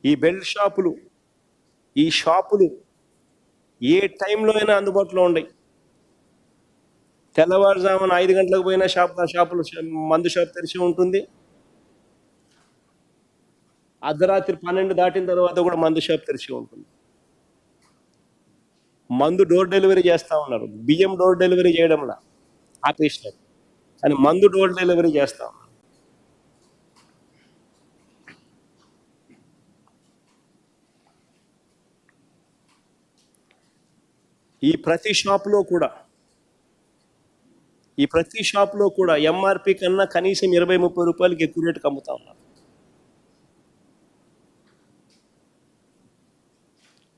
ఈ బెల్ట్ షాపులు, ఈ షాపులు ఏ టైంలో అయినా అందుబాటులో ఉన్నాయి. తెల్లవారుజామున 5 గంటలకు పోయిన షాపులు మందు షాప్ తెరిచి ఉంటుంది. అర్ధరాత్రి 12 దాటిన తర్వాత కూడా మందు షాప్ తెరిచి ఉంటుంది. మందు డోర్ డెలివరీ చేస్తూ ఉన్నారు. బియ్యం డోర్ డెలివరీ చేయడంలా ఆపేసినారు, కానీ మందు డోర్ డెలివరీ చేస్తూ ఉన్నారు. ఈ ప్రతి షాప్లో కూడా ఎంఆర్పి కన్నా కనీసం 20-30 రూపాయలకి ఎక్కువ రేటుకి అమ్ముతా ఉన్నారు.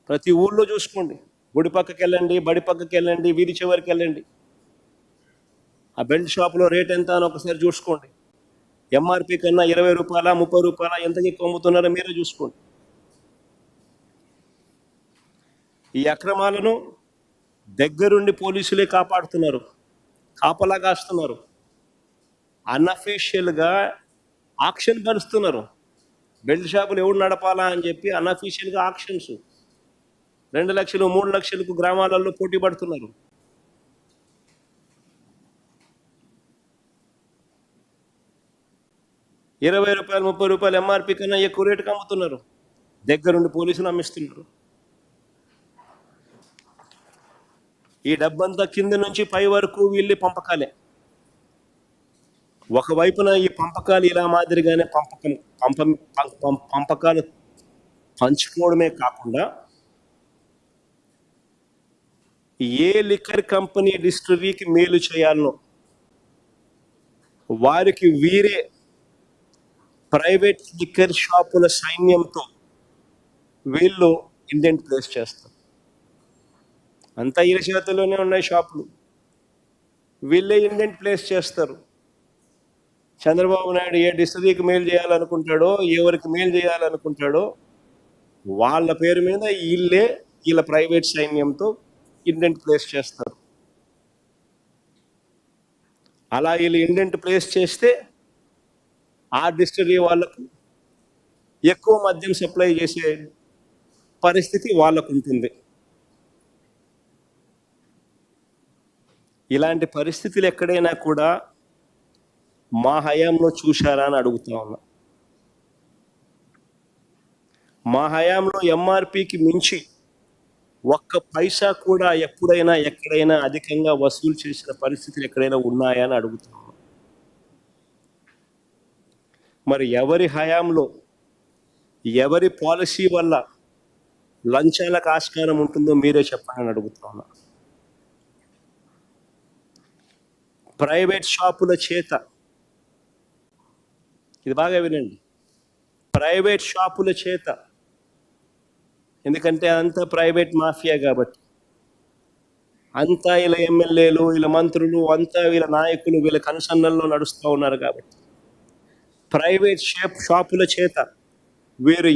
ప్రతి ఊళ్ళో చూసుకోండి, గుడి పక్కకి వెళ్ళండి, బడి పక్కకి వెళ్ళండి, వీధి చివరికి వెళ్ళండి, ఆ బెల్ట్ షాప్లో రేట్ ఎంత అని ఒకసారి చూసుకోండి. ఎంఆర్పి కన్నా 20 రూపాయల, 30 రూపాయల ఎంతకి ఎక్కువ అమ్ముతున్నారో మీరే చూసుకోండి. ఈ అక్రమాలను దగ్గరుండి పోలీసులే కాపాడుతున్నారు, కాపలా కాస్తున్నారు. అన్అఫీషియల్గా ఆక్షన్ కలుస్తున్నారు. బెల్ట్ షాపులు ఎవరు నడపాలా అని చెప్పి అన్అఫీషియల్గా ఆక్షన్స్ 2 లక్షలు 3 లక్షలకు గ్రామాలలో పోటీ పడుతున్నారు. ₹20, ₹30 ఎంఆర్పి కన్నా ఎక్కువ రేటుకి అమ్ముతున్నారు. దగ్గరుండి పోలీసులు అమ్మిస్తున్నారు. ఈ డబ్బంతా కింద నుంచి పై వరకు వీళ్ళే పంపకాలే. ఒకవైపున ఈ పంపకాలు ఇలా మాదిరిగానే పంపకాలు పంచుకోవడమే కాకుండా, ఏ లిక్కర్ కంపెనీ డిస్టిలరీకి మేలు చేయాలనో వారికి వీరే ప్రైవేట్ లిక్కర్ షాపుల సైన్యంతో వీళ్ళు ఇండెంట్ ప్లేస్ చేస్తారు. అంతా వీళ్ళ చేతుల్లోనే ఉన్నాయి షాపులు, వీళ్ళే ఇండెంట్ ప్లేస్ చేస్తారు. చంద్రబాబు నాయుడు ఏ డిస్టిలరీకి మేలు చేయాలనుకుంటాడో, ఎవరికి మేలు చేయాలనుకుంటాడో వాళ్ళ పేరు మీద వీళ్ళ ప్రైవేట్ సైన్యంతో ఇండెంట్ ప్లేస్ చేస్తారు. అలా వీళ్ళు ఇండెంట్ ప్లేస్ చేస్తే ఆ డిస్టిలరీ వాళ్ళకు ఎక్కువ మద్యం సప్లై చేసే పరిస్థితి వాళ్ళకు ఉంటుంది. ఇలాంటి పరిస్థితులు ఎక్కడైనా కూడా మా హయాంలో చూశారా అని అడుగుతా ఉన్నా. మా హయాంలో ఎంఆర్పికి మించి ఒక్క పైసా కూడా ఎప్పుడైనా ఎక్కడైనా అధికంగా వసూలు చేసిన పరిస్థితులు ఎక్కడైనా ఉన్నాయా అని అడుగుతున్నాం. మరి ఎవరి హయాంలో ఎవరి పాలసీ వల్ల లంచాలకు ఆస్కారం ఉంటుందో మీరే చెప్పండి అని అడుగుతున్నా. ప్రైవేట్ షాపుల చేత, ఇది బాగా వినండి, ప్రైవేట్ షాపుల చేత, ఎందుకంటే అంతా ప్రైవేట్ మాఫియా కాబట్టి, అంతా వీళ్ళ ఎమ్మెల్యేలు, వీళ్ళ మంత్రులు, అంతా వీళ్ళ నాయకులు వీళ్ళ కనుసన్నల్లో నడుస్తూ ఉన్నారు కాబట్టి ప్రైవేట్ షాపుల చేత వీరు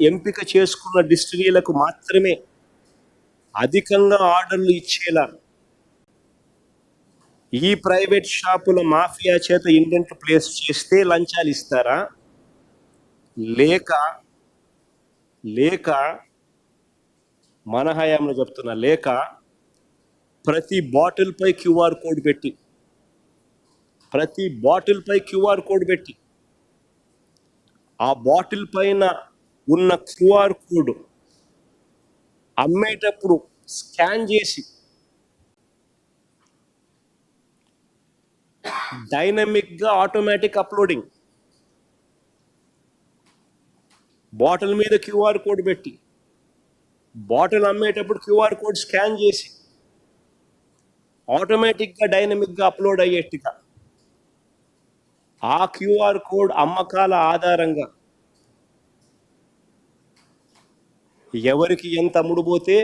ఎంపిక చేసుకున్న డిస్టిలరీలకు మాత్రమే అధికంగా ఆర్డర్లు ఇచ్చేలా ఈ ప్రైవేట్ షాపుల మాఫియా చేత ఇండెంట్ ప్లేస్ చేస్తే లంచాలు ఇస్తారా, లేక మన హయాంలో చెప్తున్నా, లేక ప్రతి బాటిల్పై క్యూఆర్ కోడ్ పెట్టి, ఆ బాటిల్ పైన ఉన్న క్యూఆర్ కోడ్ అమ్మేటప్పుడు స్కాన్ చేసి డైనమిక్గా ఆటోమేటిక్ అప్లోడింగ్, బాటిల్ మీద క్యూఆర్ కోడ్ పెట్టి బాటిల్ అమ్మేటప్పుడు క్యూఆర్ కోడ్ స్కాన్ చేసి ఆటోమేటిక్గా డైనమిక్గా అప్లోడ్ అయ్యేట్టుగా ఆ క్యూఆర్ కోడ్ అమ్మకాల ఆధారంగా ఎవరికి ఎంత అమ్ముడుపోతే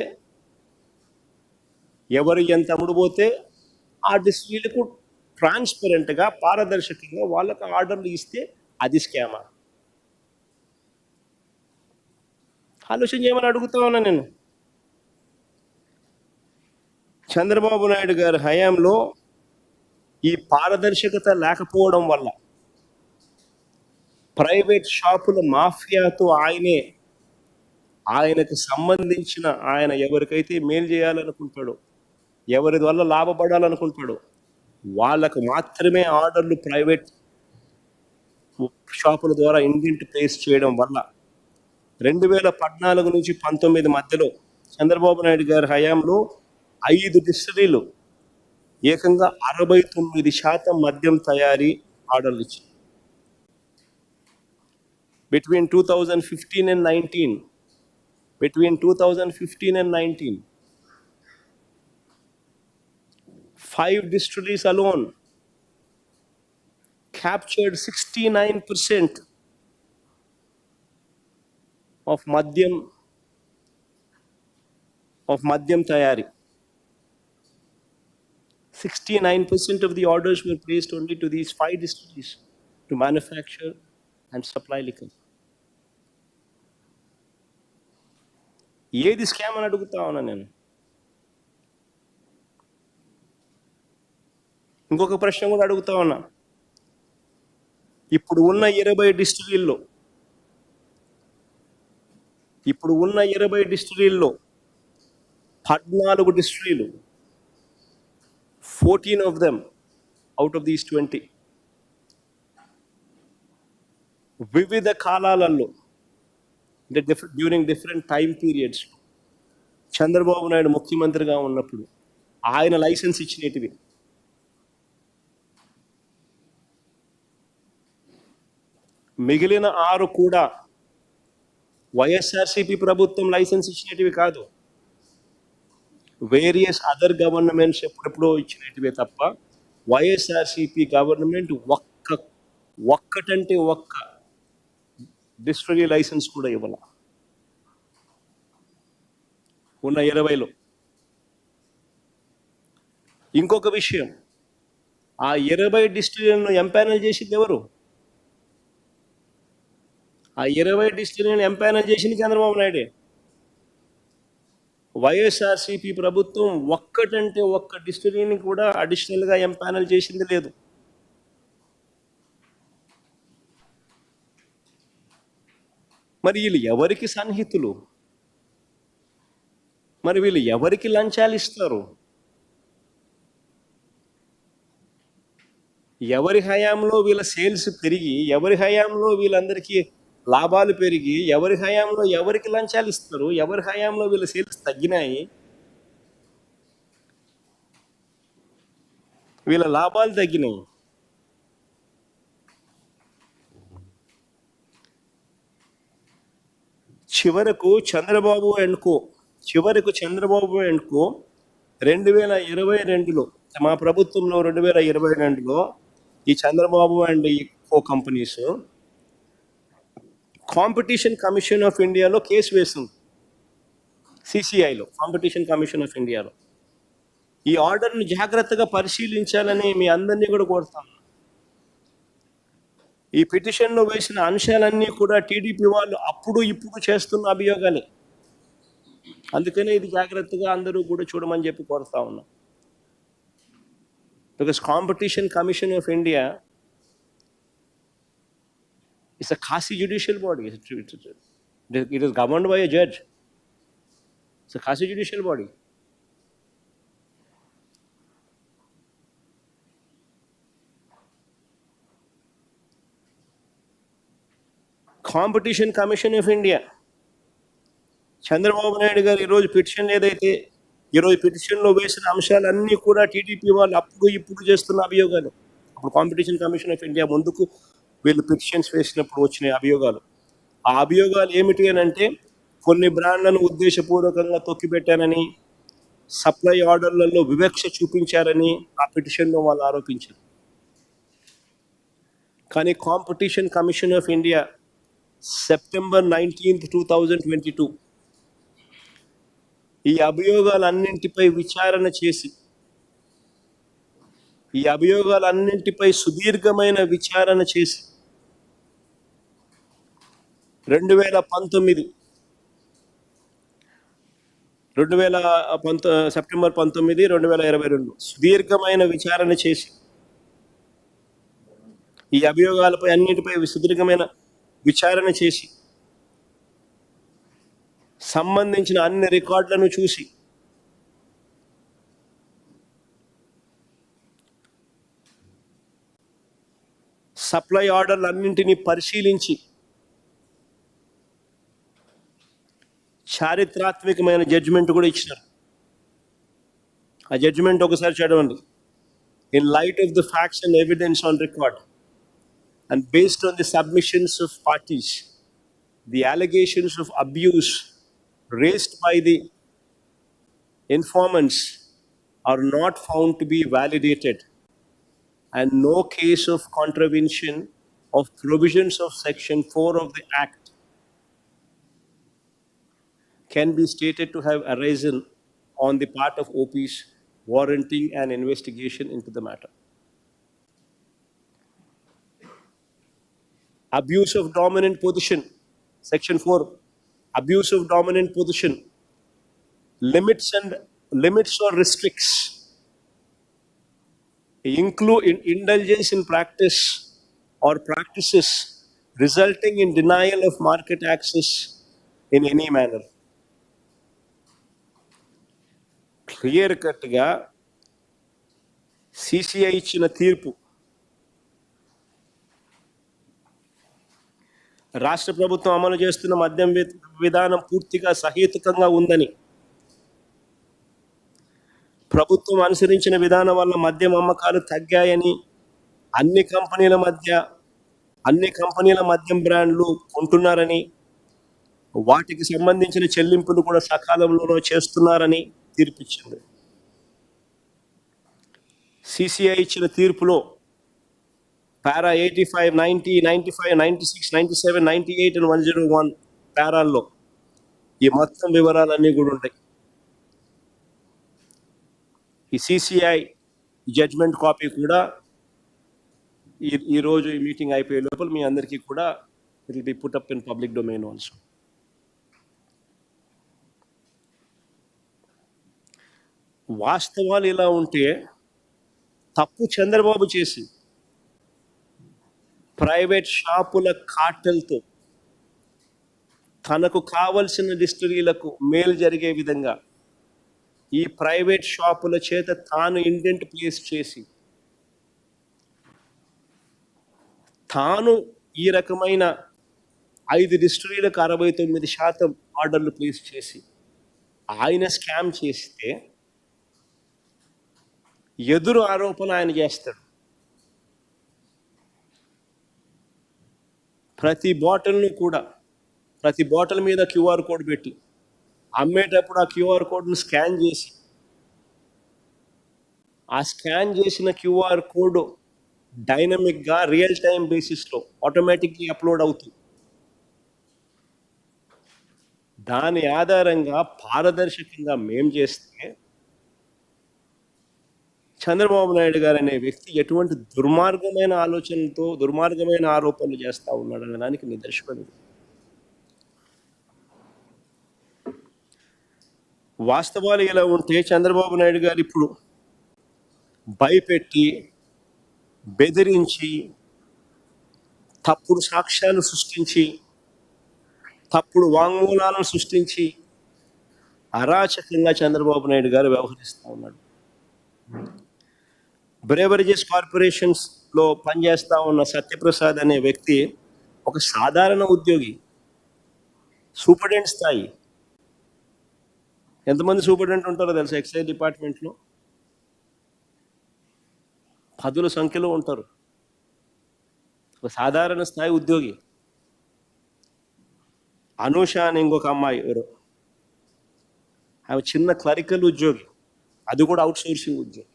ఆ డిస్ట్రిక్ట్లకు ట్రాన్స్పరెంట్గా పారదర్శకంగా వాళ్ళకు ఆర్డర్లు ఇస్తే అది స్కామా? ఆలోచన చేయమని అడుగుతా ఉన్నా నేను. చంద్రబాబు నాయుడు గారి హయాంలో ఈ పారదర్శకత లేకపోవడం వల్ల ప్రైవేట్ షాపుల మాఫియాతో ఆయనకు సంబంధించిన, ఆయన ఎవరికైతే మేలు చేయాలనుకుంటాడో, ఎవరి వల్ల లాభపడాలనుకుంటాడో వాళ్ళకు మాత్రమే ఆర్డర్లు ప్రైవేట్ షాపుల ద్వారా ఇండెంట్ ప్లేస్ చేయడం వల్ల 2014 నుంచి 19 మధ్యలో చంద్రబాబు నాయుడు గారి హయాంలో 5 డిస్టిలరీలు ఏకంగా 69% మద్యం తయారీ ఆర్డర్లు ఇచ్చాయి. Between 2015 and 19, 5 distilleries alone captured 69% of Madhyam Tayari. 69% of the orders were placed only to these 5 distilleries to manufacture and supply liquor. ఏది స్కామ్ అని అడుగుతా ఉన్నా నేను. ఇంకొక ప్రశ్న కూడా అడుగుతా ఉన్నా. ఇప్పుడు ఉన్న 20 డిస్టిలరీల్లో 14 డిస్టిలరీలు, 14 of them out of these 20 వివిధ కాలాలలో, during different time periods, Chandrababu Naidu ముఖ్యమంత్రిగా ఉన్నప్పుడు ఆయన లైసెన్స్ ఇచ్చినటివి. మిగిలిన 6 కూడా వైఎస్ఆర్సీపీ ప్రభుత్వం లైసెన్స్ ఇచ్చినటివి కాదు, వేరియస్ అదర్ గవర్నమెంట్స్ ఎప్పుడెప్పుడో ఇచ్చినటివే తప్ప వైఎస్ఆర్సీపీ గవర్నమెంట్ ఒక్కటంటే ఒక్క డిస్టిలరీ లైసెన్స్ కూడా ఇవ్వాల. ఉన్న 20లో. ఇంకొక విషయం, ఆ 20 డిస్టిలరీలను ఎంపానల్ చేసింది ఎవరు? ఆ 20 డిస్టిలరీలను ఎంపానల్ చేసింది చంద్రబాబు నాయుడే. వైఎస్ఆర్సీపీ ప్రభుత్వం ఒక్కటంటే ఒక్క డిస్టిలరీని కూడా అడిషనల్గా ఎంపానల్ చేసింది లేదు. మరి వీళ్ళు ఎవరికి సన్నిహితులు? మరి వీళ్ళు ఎవరికి లంచాలు ఇస్తారు? ఎవరి హయాంలో వీళ్ళ సేల్స్ పెరిగి, ఎవరి హయాంలో వీళ్ళందరికీ లాభాలు పెరిగి, ఎవరి హయాంలో ఎవరికి లంచాలు ఇస్తారు, ఎవరి హయాంలో వీళ్ళ సేల్స్ తగ్గినాయి, వీళ్ళ లాభాలు తగ్గినాయి. చివరకు చంద్రబాబు అండ్ కో 2022లో మా ప్రభుత్వంలో 2022లో ఈ చంద్రబాబు అండ్ ఈ కో కంపెనీస్ కాంపిటీషన్ కమిషన్ ఆఫ్ ఇండియాలో కేసు వేసింది. సిసిఐలో, కాంపిటీషన్ కమిషన్ ఆఫ్ ఇండియాలో. ఈ ఆర్డర్ను జాగ్రత్తగా పరిశీలించాలని మీ అందరినీ కూడా కోరుతాను. ఈ పిటిషన్లో వేసిన అంశాలన్నీ కూడా టీడీపీ వాళ్ళు అప్పుడు ఇప్పుడు చేస్తున్న అభియోగాలే. అందుకనే ఇది జాగ్రత్తగా అందరూ కూడా చూడమని చెప్పి కోరుతా ఉన్నా. Because competition commission of India is a quasi judicial body. It is governed by a judge. It's a quasi judicial body. Competition commission of India Chandrababu Naidu గారు ఈరోజు పిటిషన్ ఏదైతే ఈరోజు పిటిషన్లో వేసిన అంశాలన్నీ కూడా టీడీపీ వాళ్ళు అప్పుడు ఇప్పుడు చేస్తున్న అభియోగాలు. అప్పుడు కాంపిటీషన్ కమిషన్ ఆఫ్ ఇండియా ముందుకు వీళ్ళు పిటిషన్స్ వేసినప్పుడు వచ్చిన అభియోగాలు. ఆ అభియోగాలు ఏమిటి అని అంటే, కొన్ని బ్రాండ్లను ఉద్దేశపూర్వకంగా తొక్కిపెట్టారని, సప్లై ఆర్డర్లలో వివక్ష చూపించారని ఆ పిటిషన్లో వాళ్ళు ఆరోపించారు. కానీ competition commission of India September 19, 2022 ఈ అభియోగాలన్నింటిపై విచారణ చేసి, ఈ అభియోగాలన్నింటిపై సుదీర్ఘమైన విచారణ చేసి 2019 సెప్టెంబర్ 19, 2022 సుదీర్ఘమైన విచారణ చేసి ఈ అభియోగాలపై అన్నిటిపై సుదీర్ఘమైన విచారణ చేసి సంబంధించిన అన్ని రికార్డులను చూసి సప్లై ఆర్డర్లన్నింటినీ పరిశీలించి చారిత్రాత్మకమైన జడ్జిమెంట్ కూడా ఇచ్చినారు. ఆ జడ్జిమెంట్ ఒకసారి చదవండి. In light of the facts and evidence on record and based on the submissions of parties, the allegations of abuse raised by the informants are not found to be validated, and no case of contravention of provisions of Section 4 of the Act can be stated to have arisen on the part of OPs warranting an investigation into the matter. Abuse of dominant position, Section 4, abuse of dominant position, limits or restricts, include indulgence in practice or practices resulting in denial of market access in any manner. Clear cut ga CCI ఇచ్చిన తీర్పు రాష్ట్ర ప్రభుత్వం అమలు చేస్తున్న మద్యం విధానం పూర్తిగా సహేతుకంగా ఉందని, ప్రభుత్వం అనుసరించిన విధానం వల్ల మద్యం అమ్మకాలు తగ్గాయని, అన్ని కంపెనీల మద్యం బ్రాండ్లు కొంటున్నారని, వాటికి సంబంధించిన చెల్లింపులు కూడా సకాలంలో చేస్తున్నారని తీర్పిచ్చింది. సిసిఐ ఇచ్చిన తీర్పులో పారా 85, 90, 95, 96, 97, 98 and 101 పారాల్లో ఈ మొత్తం వివరాలన్నీ కూడా ఉంటాయి. ఈ సిసిఐ జడ్జ్మెంట్ కాపీ కూడా ఈరోజు ఈ మీటింగ్ అయిపోయే లోపల మీ అందరికీ కూడా it will be put up in public domain also. వాస్తవాలు ఇలా ఉంటే తప్పు చంద్రబాబు చేసి ప్రైవేట్ షాపుల కార్టెల్తో తనకు కావలసిన డిస్టిలరీలకు మేలు జరిగే విధంగా ఈ ప్రైవేట్ షాపుల చేత తాను ఇండెంట్ ప్లేస్ చేసి తాను ఈ రకమైన 5 డిస్టిలరీలకు 69% ఆర్డర్లు ప్లేస్ చేసి ఆయన స్కామ్ చేస్తే ఎదురు ఆరోపణ ఆయన చేస్తాడు. ప్రతి బాటిల్ మీద క్యూఆర్ కోడ్ పెట్టి అమ్మేటప్పుడు ఆ క్యూఆర్ కోడ్ను స్కాన్ చేసి ఆ స్కాన్ చేసిన క్యూఆర్ కోడ్ డైనమిక్గా రియల్ టైం బేసిస్లో ఆటోమేటిక్లీ అప్లోడ్ అవుతుంది. దాని ఆధారంగా పారదర్శకంగా మేం చేస్తే చంద్రబాబు నాయుడు గారు అనే వ్యక్తి ఎటువంటి దుర్మార్గమైన ఆలోచనలతో దుర్మార్గమైన ఆరోపణలు చేస్తూ ఉన్నాడు అనే దానికి నిదర్శనం. వాస్తవాలు ఇలా ఉంటే చంద్రబాబు నాయుడు గారు ఇప్పుడు భయపెట్టి బెదిరించి తప్పుడు సాక్ష్యాలు సృష్టించి తప్పుడు వాంగ్మూలాలను సృష్టించి అరాచకంగా చంద్రబాబు నాయుడు గారు వ్యవహరిస్తూ ఉన్నాడు. బ్రేవరేజెస్ కార్పొరేషన్స్లో పనిచేస్తూ ఉన్న సత్యప్రసాద్ అనే వ్యక్తి ఒక సాధారణ ఉద్యోగి, సూపరింటెండెంట్ స్థాయి. ఎంతమంది సూపరింటెండెంట్ ఉంటారో తెలుసా ఎక్సైజ్ డిపార్ట్మెంట్లో? 10ల సంఖ్యలో ఉంటారు. ఒక సాధారణ స్థాయి ఉద్యోగి. అనూష అని ఇంకొక అమ్మాయి ఎవరు, ఆమె చిన్న క్లరికల్ ఉద్యోగి, అది కూడా అవుట్ సోర్సింగ్ ఉద్యోగి.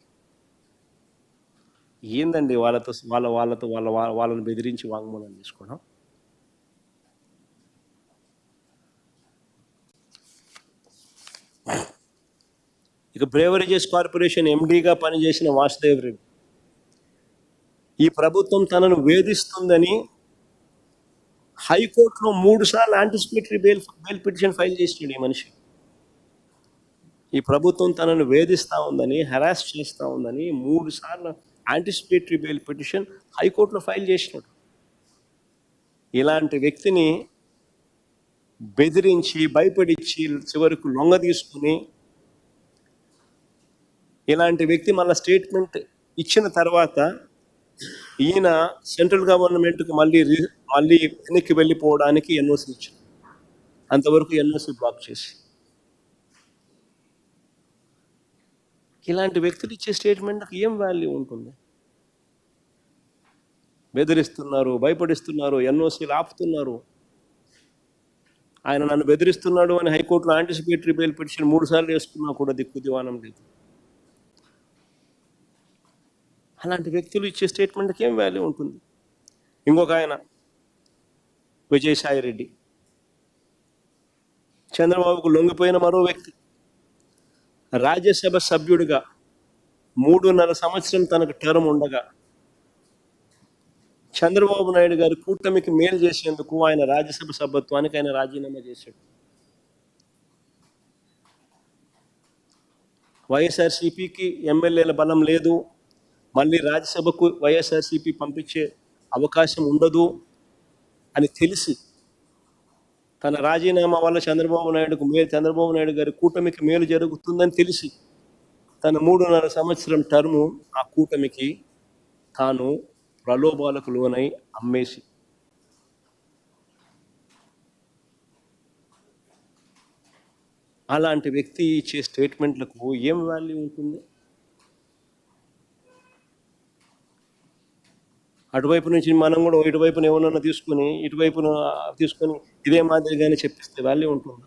ఏందండి వాళ్ళని బెదిరించి వాంగ్మూలం తీసుకోవడం? ఇక బ్రేవరేజెస్ కార్పొరేషన్ ఎండీగా పనిచేసిన వాసుదేవ్ రెడ్డి ఈ ప్రభుత్వం తనను వేధిస్తుందని హైకోర్టులో 3 సార్లు యాంటిసిపేటరీ బెయిల్ పిటిషన్ ఫైల్ చేసినాడు ఈ మనిషి. ఈ ప్రభుత్వం తనను వేధిస్తూ ఉందని, హెరాస్ చేస్తూ ఉందని 3 సార్లు యాంటిసిపేటరీ బెయిల్ పిటిషన్ హైకోర్టులో ఫైల్ చేసినాడు. ఇలాంటి వ్యక్తిని బెదిరించి భయపడిచ్చి చివరకు లొంగ తీసుకుని ఇలాంటి వ్యక్తి మళ్ళీ స్టేట్మెంట్ ఇచ్చిన తర్వాత ఈయన సెంట్రల్ గవర్నమెంట్కి మళ్ళీ వెనక్కి వెళ్ళిపోవడానికి ఎన్ఓసి ఇచ్చారు. అంతవరకు ఎన్ఓసి బ్లాక్ చేసి ఇలాంటి వ్యక్తులు ఇచ్చే స్టేట్మెంట్కి ఏం వాల్యూ ఉంటుంది? బెదిరిస్తున్నారు, భయపడిస్తున్నారు, ఎన్ఓసీలు ఆపుతున్నారు. ఆయన నన్ను బెదిరిస్తున్నాడు అని హైకోర్టులో యాంటిసిపేటరీ బెయిల్ పిటిషన్ 3 సార్లు వేసుకున్నా కూడా దిక్కు దివానం లేదు. అలాంటి వ్యక్తులు ఇచ్చే స్టేట్మెంట్కి ఏం వాల్యూ ఉంటుంది? ఇంకొక ఆయన విజయసాయి రెడ్డి, చంద్రబాబుకు లొంగిపోయిన మరో వ్యక్తి. రాజ్యసభ సభ్యుడిగా 3.5 సంవత్సరం తనకు టర్మ్ ఉండగా చంద్రబాబు నాయుడు గారు కూటమికి మేలు చేసేందుకు ఆయన రాజ్యసభ సభ్యత్వానికి ఆయన రాజీనామా చేశాడు. వైఎస్ఆర్సీపీకి ఎమ్మెల్యేల బలం లేదు, మళ్ళీ రాజ్యసభకు వైఎస్ఆర్సీపీ పంపించే అవకాశం ఉండదు అని తెలిసి తన రాజీనామా వల్ల చంద్రబాబు నాయుడు గారి కూటమికి మేలు జరుగుతుందని తెలిసి తన 3.5 సంవత్సరం టర్ము ఆ కూటమికి తాను ప్రలోభాలకు లోనై అమ్మేసి అలాంటి వ్యక్తి ఇచ్చే స్టేట్మెంట్లకు ఏం వాల్యూ ఉంటుంది? అటువైపు నుంచి మనం కూడా ఇటువైపున ఏమన్నా తీసుకొని ఇటువైపున తీసుకొని ఇదే మాదిరిగానే చెప్పిస్తే వాల్యూ ఉంటుంది?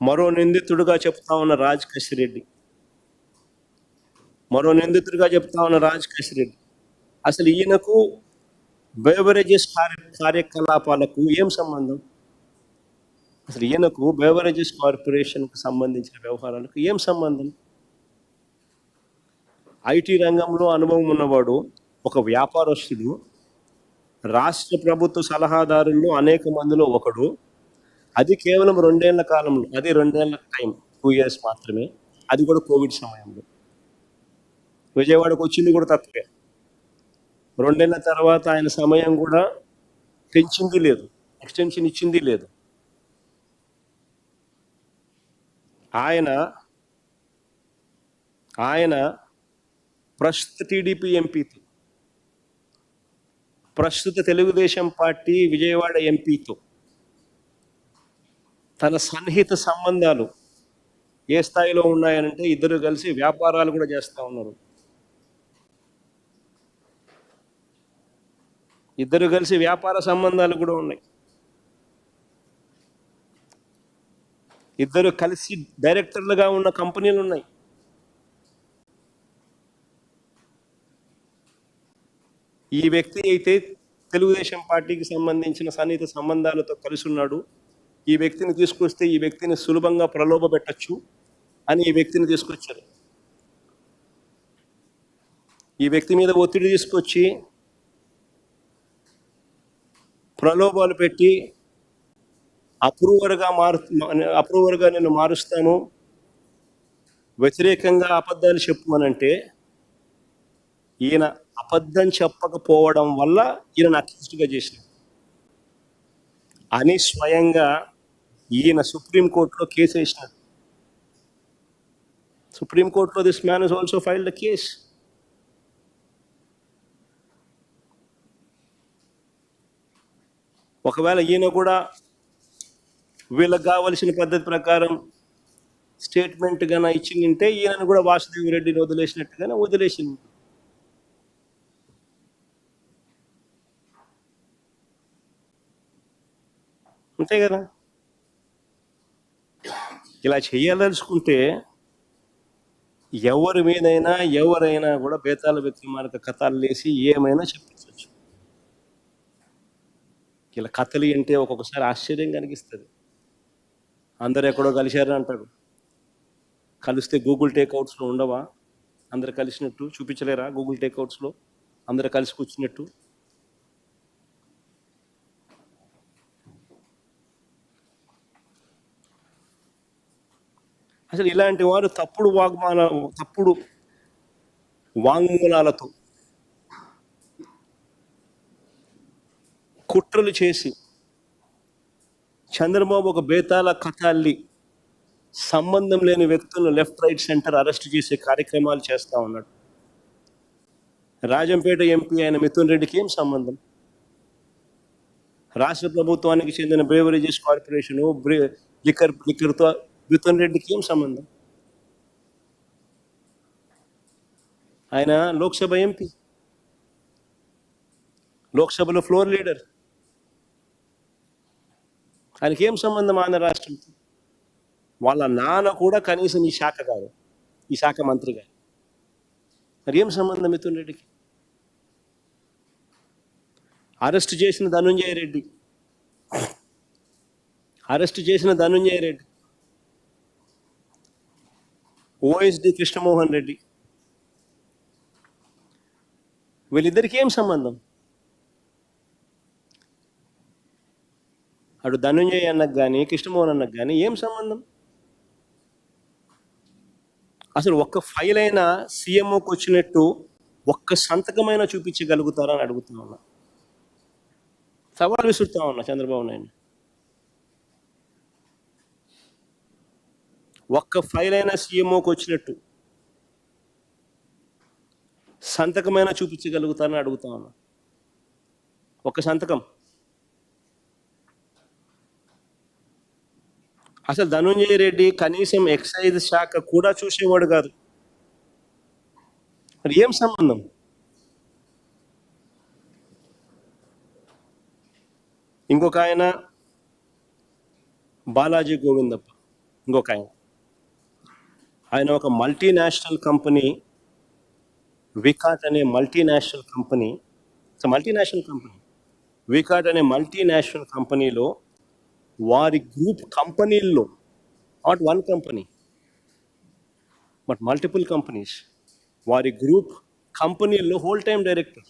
మరో నిందితుడిగా చెప్తా ఉన్న రాజ్ కసిరెడ్డి అసలు ఈయనకు బెవరేజెస్ కార్యకలాపాలకు ఏం సంబంధం? అసలు ఈయనకు బెవరేజెస్ కార్పొరేషన్కు సంబంధించిన వ్యవహారాలకు ఏం సంబంధం? ఐటీ రంగంలో అనుభవం ఉన్నవాడు, ఒక వ్యాపారస్తుడు, రాష్ట్ర ప్రభుత్వ సలహాదారుల్లో అనేక మందిలో ఒకడు. అది కేవలం 2 ఏళ్ల కాలంలో, అది 2 ఏళ్ల టైం, 2 years మాత్రమే, అది కూడా కోవిడ్ సమయంలో. విజయవాడకు వచ్చింది కూడా తక్కువే. 2 ఏళ్ల తర్వాత ఆయన సమయం కూడా పెంచింది లేదు, ఎక్స్టెన్షన్ ఇచ్చింది లేదు. ఆయన ప్రస్తుత టీడీపీ ఎంపీతో, ప్రస్తుత తెలుగుదేశం పార్టీ విజయవాడ ఎంపీతో తన సన్నిహిత సంబంధాలు ఏ స్థాయిలో ఉన్నాయనంటే ఇద్దరు కలిసి వ్యాపారాలు కూడా చేస్తూ ఉన్నారు. ఇద్దరు కలిసి వ్యాపార సంబంధాలు కూడా ఉన్నాయి. ఇద్దరు కలిసి డైరెక్టర్లుగా ఉన్న కంపెనీలు ఉన్నాయి. ఈ వ్యక్తి అయితే తెలుగుదేశం పార్టీకి సంబంధించిన సన్నిహిత సంబంధాలతో కలిసి ఉన్నాడు. ఈ వ్యక్తిని తీసుకొస్తే ఈ వ్యక్తిని సులభంగా ప్రలోభ పెట్టచ్చు అని ఈ వ్యక్తిని తీసుకొచ్చారు. ఈ వ్యక్తి మీద ఒత్తిడి తీసుకొచ్చి ప్రలోభాలు పెట్టి అప్రూవర్గా నేను మారుస్తాను, వ్యతిరేకంగా అబద్ధాలు చెప్పు అనంటే ఈయన అబద్ధం చెప్పకపోవడం వల్ల ఈయన అక్యూజ్డ్గా చేసినాడు అని స్వయంగా ఈయన సుప్రీంకోర్టులో కేసు వేసినాడు. సుప్రీంకోర్టులో this man is also filed the case. ఒకవేళ ఈయన కూడా వీళ్ళకి కావలసిన పద్ధతి ప్రకారం స్టేట్మెంట్ గాన ఇచ్చిందంటే ఈయనను కూడా వాసుదేవ్ రెడ్డిని వదిలేసినట్టుగానే వదిలేసింది. అంతే కదా. ఇలా చేయాలనుకుంటే ఎవరి మీదైనా ఎవరైనా కూడా బేతాళ విక్రమార్క కథలు వేసి ఏమైనా చెప్పించవచ్చు. ఇలా కథలు అంటే ఒక్కొక్కసారి ఆశ్చర్యం కనిపిస్తుంది. అందరు ఎక్కడో కలిశారని అంటారు. కలిస్తే గూగుల్ టేక్అవుట్స్లో ఉండవా? అందరు కలిసినట్టు చూపించలేరా? గూగుల్ టేక్అవుట్స్లో అందరు కలిసి కూర్చున్నట్టు. అసలు ఇలాంటి వారు తప్పుడు వాంగ్మూలాలతో కుట్రలు చేసి చంద్రబాబు ఒక బేతాళ కథల్లి సంబంధం లేని వ్యక్తులను లెఫ్ట్ రైట్ సెంటర్ అరెస్ట్ చేసే కార్యక్రమాలు చేస్తూ ఉన్నాడు. రాజంపేట ఎంపీ అయిన మిథున్ రెడ్డికి ఏం సంబంధం? రాష్ట్ర ప్రభుత్వానికి చెందిన బ్రేవరేజెస్ కార్పొరేషను లిక్కర్తో మిథున్ రెడ్డికి ఏం సంబంధం? ఆయన లోక్సభ ఎంపీ, లోక్సభలో ఫ్లోర్ లీడర్. ఆయనకి ఏం సంబంధం ఆంధ్ర రాష్ట్రంతో? వాళ్ళ నాన్న కూడా కనీసం ఈ శాఖ కాదు, ఈ శాఖ మంత్రి గారు. మరి ఏం సంబంధం మిథున్ రెడ్డికి? అరెస్ట్ చేసిన ధనుంజయ రెడ్డి, ఓఎస్డి కృష్ణమోహన్ రెడ్డి, వీళ్ళిద్దరికి ఏం సంబంధం? అటు ధనుంజయ్ అన్నకు కానీ కృష్ణమోహన్ అన్నకు కానీ ఏం సంబంధం? అసలు ఒక్క ఫైల్ అయినా సీఎంఓకి వచ్చినట్టు ఒక్క సంతకమైనా చూపించగలుగుతారని అడుగుతా ఉన్నా, సవాల్ విసురుతా ఉన్నా చంద్రబాబు నాయుడు. ఒక్క ఫైల్ అయినా సీఎంఓకి వచ్చినట్టు సంతకమైనా చూపించగలుగుతారని అడుగుతా ఉన్నా. ఒక్క సంతకం. అసలు ధనుంజయ రెడ్డి కనీసం ఎక్సైజ్ శాఖ కూడా చూసేవాడు కాదు. మరి ఏం సంబంధం? ఇంకొక ఆయన బాలాజీ గోవిందప్ప, ఇంకొక ఆయన ఒక మల్టీనేషనల్ కంపెనీ, వికాట్ అనే మల్టీనేషనల్ కంపెనీ, వికాట్ అనే మల్టీనేషనల్ కంపెనీలో వారి గ్రూప్ కంపెనీల్లో, not one company but multiple companies, వారి గ్రూప్ కంపెనీల్లో హోల్ టైం డైరెక్టర్.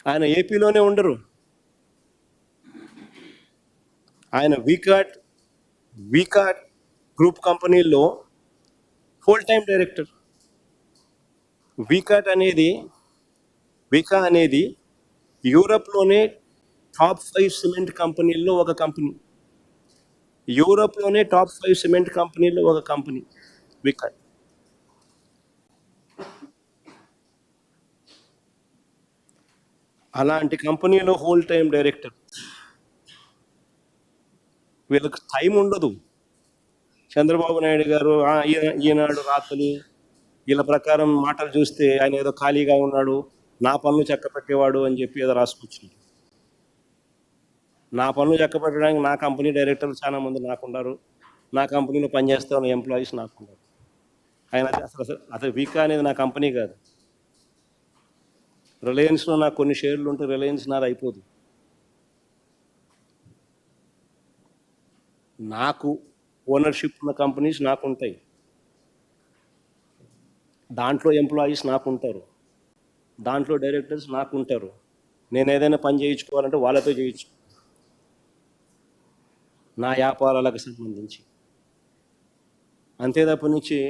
ఆయన ఏపీలోనే ఉండరు. ఆయన వికాట్ గ్రూప్ కంపెనీల్లో హోల్ టైం డైరెక్టర్. వికా అనేది యూరప్లోనే టాప్ 5 సిమెంట్ కంపెనీల్లో ఒక కంపెనీ. యూరోప్లోనే టాప్ 5 సిమెంట్ కంపెనీలో ఒక కంపెనీ వికాయ్. అలాంటి కంపెనీలో హోల్ టైం డైరెక్టర్. వీళ్ళకి టైం ఉండదు. చంద్రబాబు నాయుడు గారు ఈనాడు రాత్రులు వీళ్ళ ప్రకారం మాటలు చూస్తే ఆయన ఏదో ఖాళీగా ఉన్నాడు, నా పనులు చక్కపెట్టేవాడు అని చెప్పి ఏదో రాసుకొచ్చింది. నా పనులు చక్కపెట్టడానికి నా కంపెనీ డైరెక్టర్లు చాలా మంది నాకున్నారు, నా కంపెనీలో పనిచేస్తా ఉన్న ఎంప్లాయీస్ నాకున్నారు. ఆయన అసలు వీకా అనేది నా కంపెనీ కాదు. రిలయన్స్లో నాకు కొన్ని షేర్లు ఉంటే రిలయన్స్ నాది అయిపోదు. నాకు ఓనర్షిప్ ఉన్న కంపెనీస్ నాకు ఉంటాయి, దాంట్లో ఎంప్లాయీస్ నాకు ఉంటారు, దాంట్లో డైరెక్టర్స్ నాకు ఉంటారు. నేను ఏదైనా పని చేయించుకోవాలంటే వాళ్ళతో చేయించు, నా వ్యాపారాలకు సంబంధించి. అంతే తప్ప నుంచి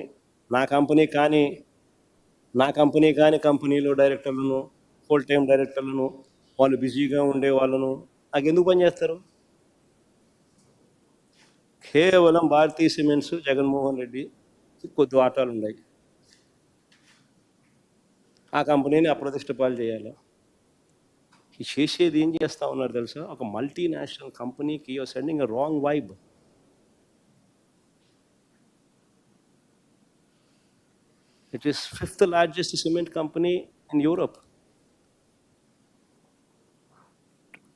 నా కంపెనీ కానీ కంపెనీలో డైరెక్టర్లను, ఫుల్ టైం డైరెక్టర్లను, వాళ్ళు బిజీగా ఉండే వాళ్ళను నాకు ఎందుకు పనిచేస్తారు? కేవలం భారతీయ సిమెంట్స్, జగన్మోహన్ రెడ్డి కొద్ది వాటాలు ఉన్నాయి, ఆ కంపెనీని అప్రతిష్ట పాలు చేయాలి. చేసేది ఏం చేస్తూ ఉన్నారు తెలుసా? ఒక మల్టీనేషనల్ కంపెనీకి you are sending a wrong vibe. It is 5th largest cement company in Europe.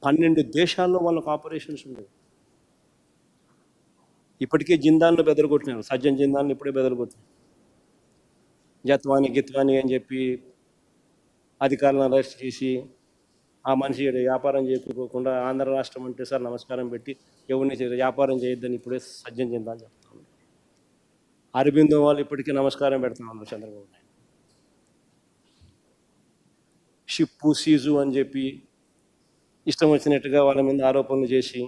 12 దేశాల్లో వాళ్ళకు ఆపరేషన్స్ ఉండేవి. ఇప్పటికే జిందాన్లు బెదరగొట్టినారు, సజ్జన్ జిందాన్లు ఇప్పుడే బెదరగొట్టినారు. గిత్వాని అని చెప్పి అధికారులను అరెస్ట్ చేసి ఆ మనిషి వ్యాపారం చేయకపోకుండా ఆంధ్ర రాష్ట్రం అంటే సార్ నమస్కారం పెట్టి ఎవరిని వ్యాపారం చేయొద్దని ఇప్పుడే సజ్జన్ జిందాన్ చెప్తా ఉన్నారు. అరబిందో వాళ్ళు ఇప్పటికీ నమస్కారం పెడతా ఉన్నారు చంద్రబాబు నాయుడు. షిప్పు సీజు అని చెప్పి ఇష్టం వచ్చినట్టుగా వాళ్ళ మీద ఆరోపణలు చేసి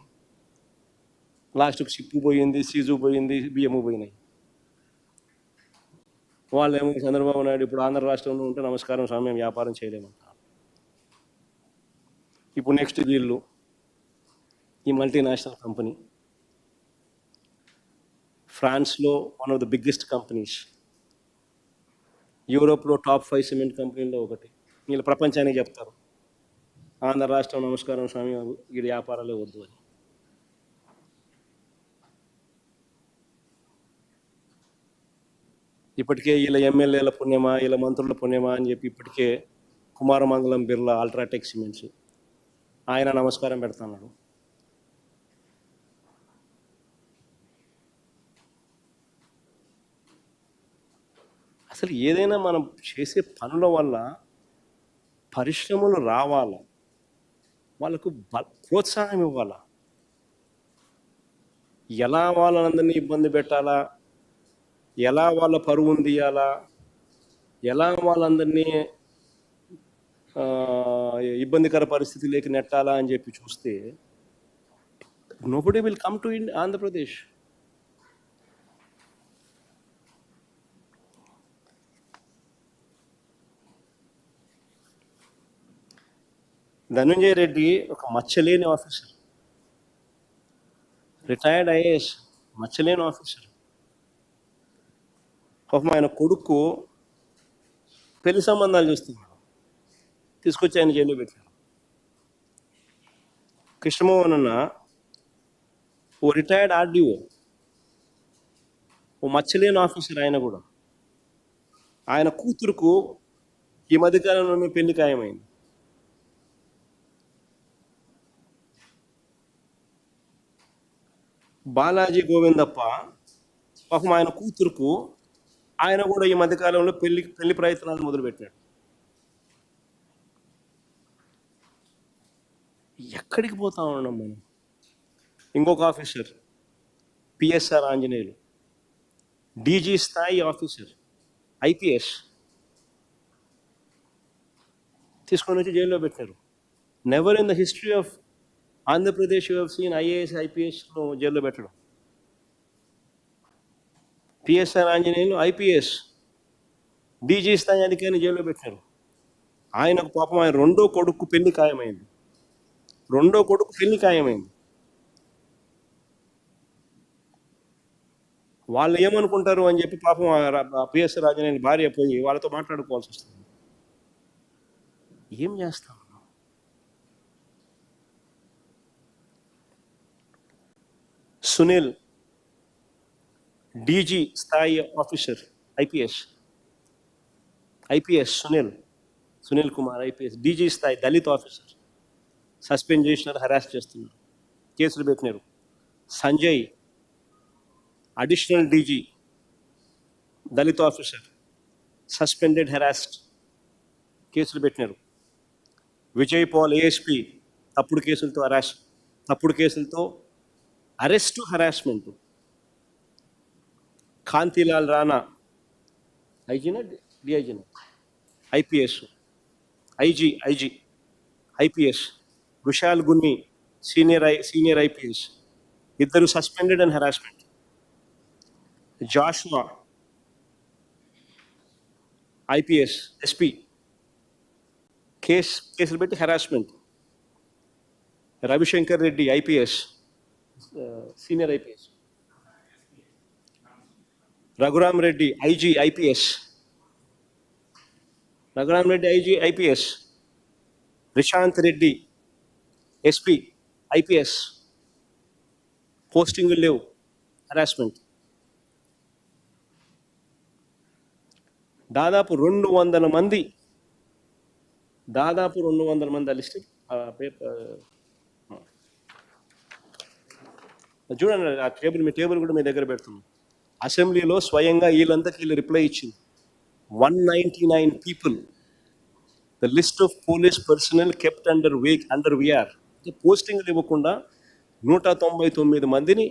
లాస్ట్కు షిప్పు పోయింది, సీజు పోయింది, బియ్యము పోయినాయి. వాళ్ళేమో చంద్రబాబు నాయుడు ఇప్పుడు ఆంధ్ర రాష్ట్రంలో ఉంటే నమస్కారం స్వామి మేము వ్యాపారం చేయలేమంటారు. ఇప్పుడు నెక్స్ట్ వీళ్ళు ఈ మల్టీనేషనల్ కంపెనీ ఫ్రాన్స్లో one of the biggest companies, యూరోప్లో టాప్ 5 సిమెంట్ కంపెనీల్లో ఒకటి. వీళ్ళు ప్రపంచానికి చెప్తారు ఆంధ్ర రాష్ట్రం నమస్కారం స్వామి వీడి వ్యాపారాలే వద్దు అని. ఇప్పటికే వీళ్ళ ఎమ్మెల్యేల పుణ్యమా, వీళ్ళ మంత్రుల పుణ్యమా అని చెప్పి ఇప్పటికే కుమారమంగళం బిర్లా అల్ట్రాటెక్ సిమెంట్స్ ఆయన నమస్కారం పెడుతున్నాడు. అసలు ఏదైనా మనం చేసే పనుల వల్ల పరిశ్రమలు రావాలా, వాళ్ళకు ప్రోత్సాహం ఇవ్వాలా. ఎలా వాళ్ళందరినీ ఇబ్బంది పెట్టాలా, ఎలా వాళ్ళ పరువును తీయాలా, ఎలా వాళ్ళందరినీ ఇబ్బందికర పరిస్థితిలోకి నెట్టాలా అని చెప్పి చూస్తే nobody will come to Andhra Pradesh. Dhananjaya Reddy ఒక మచ్చలేని ఆఫీసర్, రిటైర్డ్ ఐఏఎస్, మచ్చలేని ఆఫీసర్. పాపం ఆయన కొడుకు పెళ్లి సంబంధాలు చూస్తున్నాడు, తీసుకొచ్చి ఆయన జైల్లో పెట్టారు. కృష్ణమోహన్ అన్న ఓ రిటైర్డ్ ఆర్డీఓ, ఓ మచ్చలేని ఆఫీసర్. ఆయన కూడా ఆయన కూతురుకు ఈ మధ్యకాలంలోనే పెళ్లి ఖాయమైంది. బాలాజీ గోవిందప్ప పాపం ఆయన కూతురుకు ఆయన కూడా ఈ మధ్యకాలంలో పెళ్లి ప్రయత్నాలు మొదలుపెట్టాడు. ఎక్కడికి పోతా ఉన్నాం మనం? ఇంకొక ఆఫీసర్ పిఎస్ఆర్ ఆంజనేయులు, డీజీ స్థాయి ఆఫీసర్, ఐపీఎస్, తీసుకొని వచ్చి జైల్లో పెట్టారు. Never in the history of Andhra Pradesh you have seen IAS ఐపీఎస్ను జైల్లో పెట్టడం. పిఎస్ఆర్ ఆంజనేయులు ఐపీఎస్, డీజీ స్థాయి అధికారిని జైల్లో పెట్టారు. ఆయనకు పాపం ఆయన రెండో కొడుకు పెళ్లి ఖాయమైంది. వాళ్ళు ఏమనుకుంటారు అని చెప్పి పాపం పిఎస్ రాజనేని భార్య పోయి వాళ్ళతో మాట్లాడుకోవాల్సి వస్తుంది. ఏం చేస్తాం? సునీల్ డీజీ స్థాయి officer, IPS Sunil Kumar IPS DG స్థాయి దళిత ఆఫీసర్ సస్పెండ్ చేసినారు, హరాస్ చేస్తున్నారు, కేసులు పెట్టినారు. సంజయ్ అడిషనల్ డీజీ దళిత ఆఫీసర్ సస్పెండెడ్, హెరాస్డ్, కేసులు పెట్టినారు. విజయ్ పాల్ ఏఎస్పీ తప్పుడు కేసులతో అరెస్టు, హెరాస్మెంట్. కాంతిలాల్ రాణా డిఐజీనా IPS, IPS. Vishal Gunni senior IPS, ఇద్దరు suspended and harassment. Joshua IPS SP కేసులు పెట్టి harassment. Ravishankar Reddy IPS senior IPS. Raghuram Reddy IPS. Rishant Reddy SP IPS, పోస్టింగులు లేవు, హెరాస్మెంట్. దాదాపు 200 మంది లిస్ట్. చూడండి ఆ టేబుల్, మీ టేబుల్ కూడా మీ దగ్గర పెడుతున్నాం. అసెంబ్లీలో స్వయంగా వీళ్ళు రిప్లై ఇచ్చింది. 199 people. The list of police personnel kept under VR. పోస్టింగ్లు ఇవ్వకుండా 199 మందిని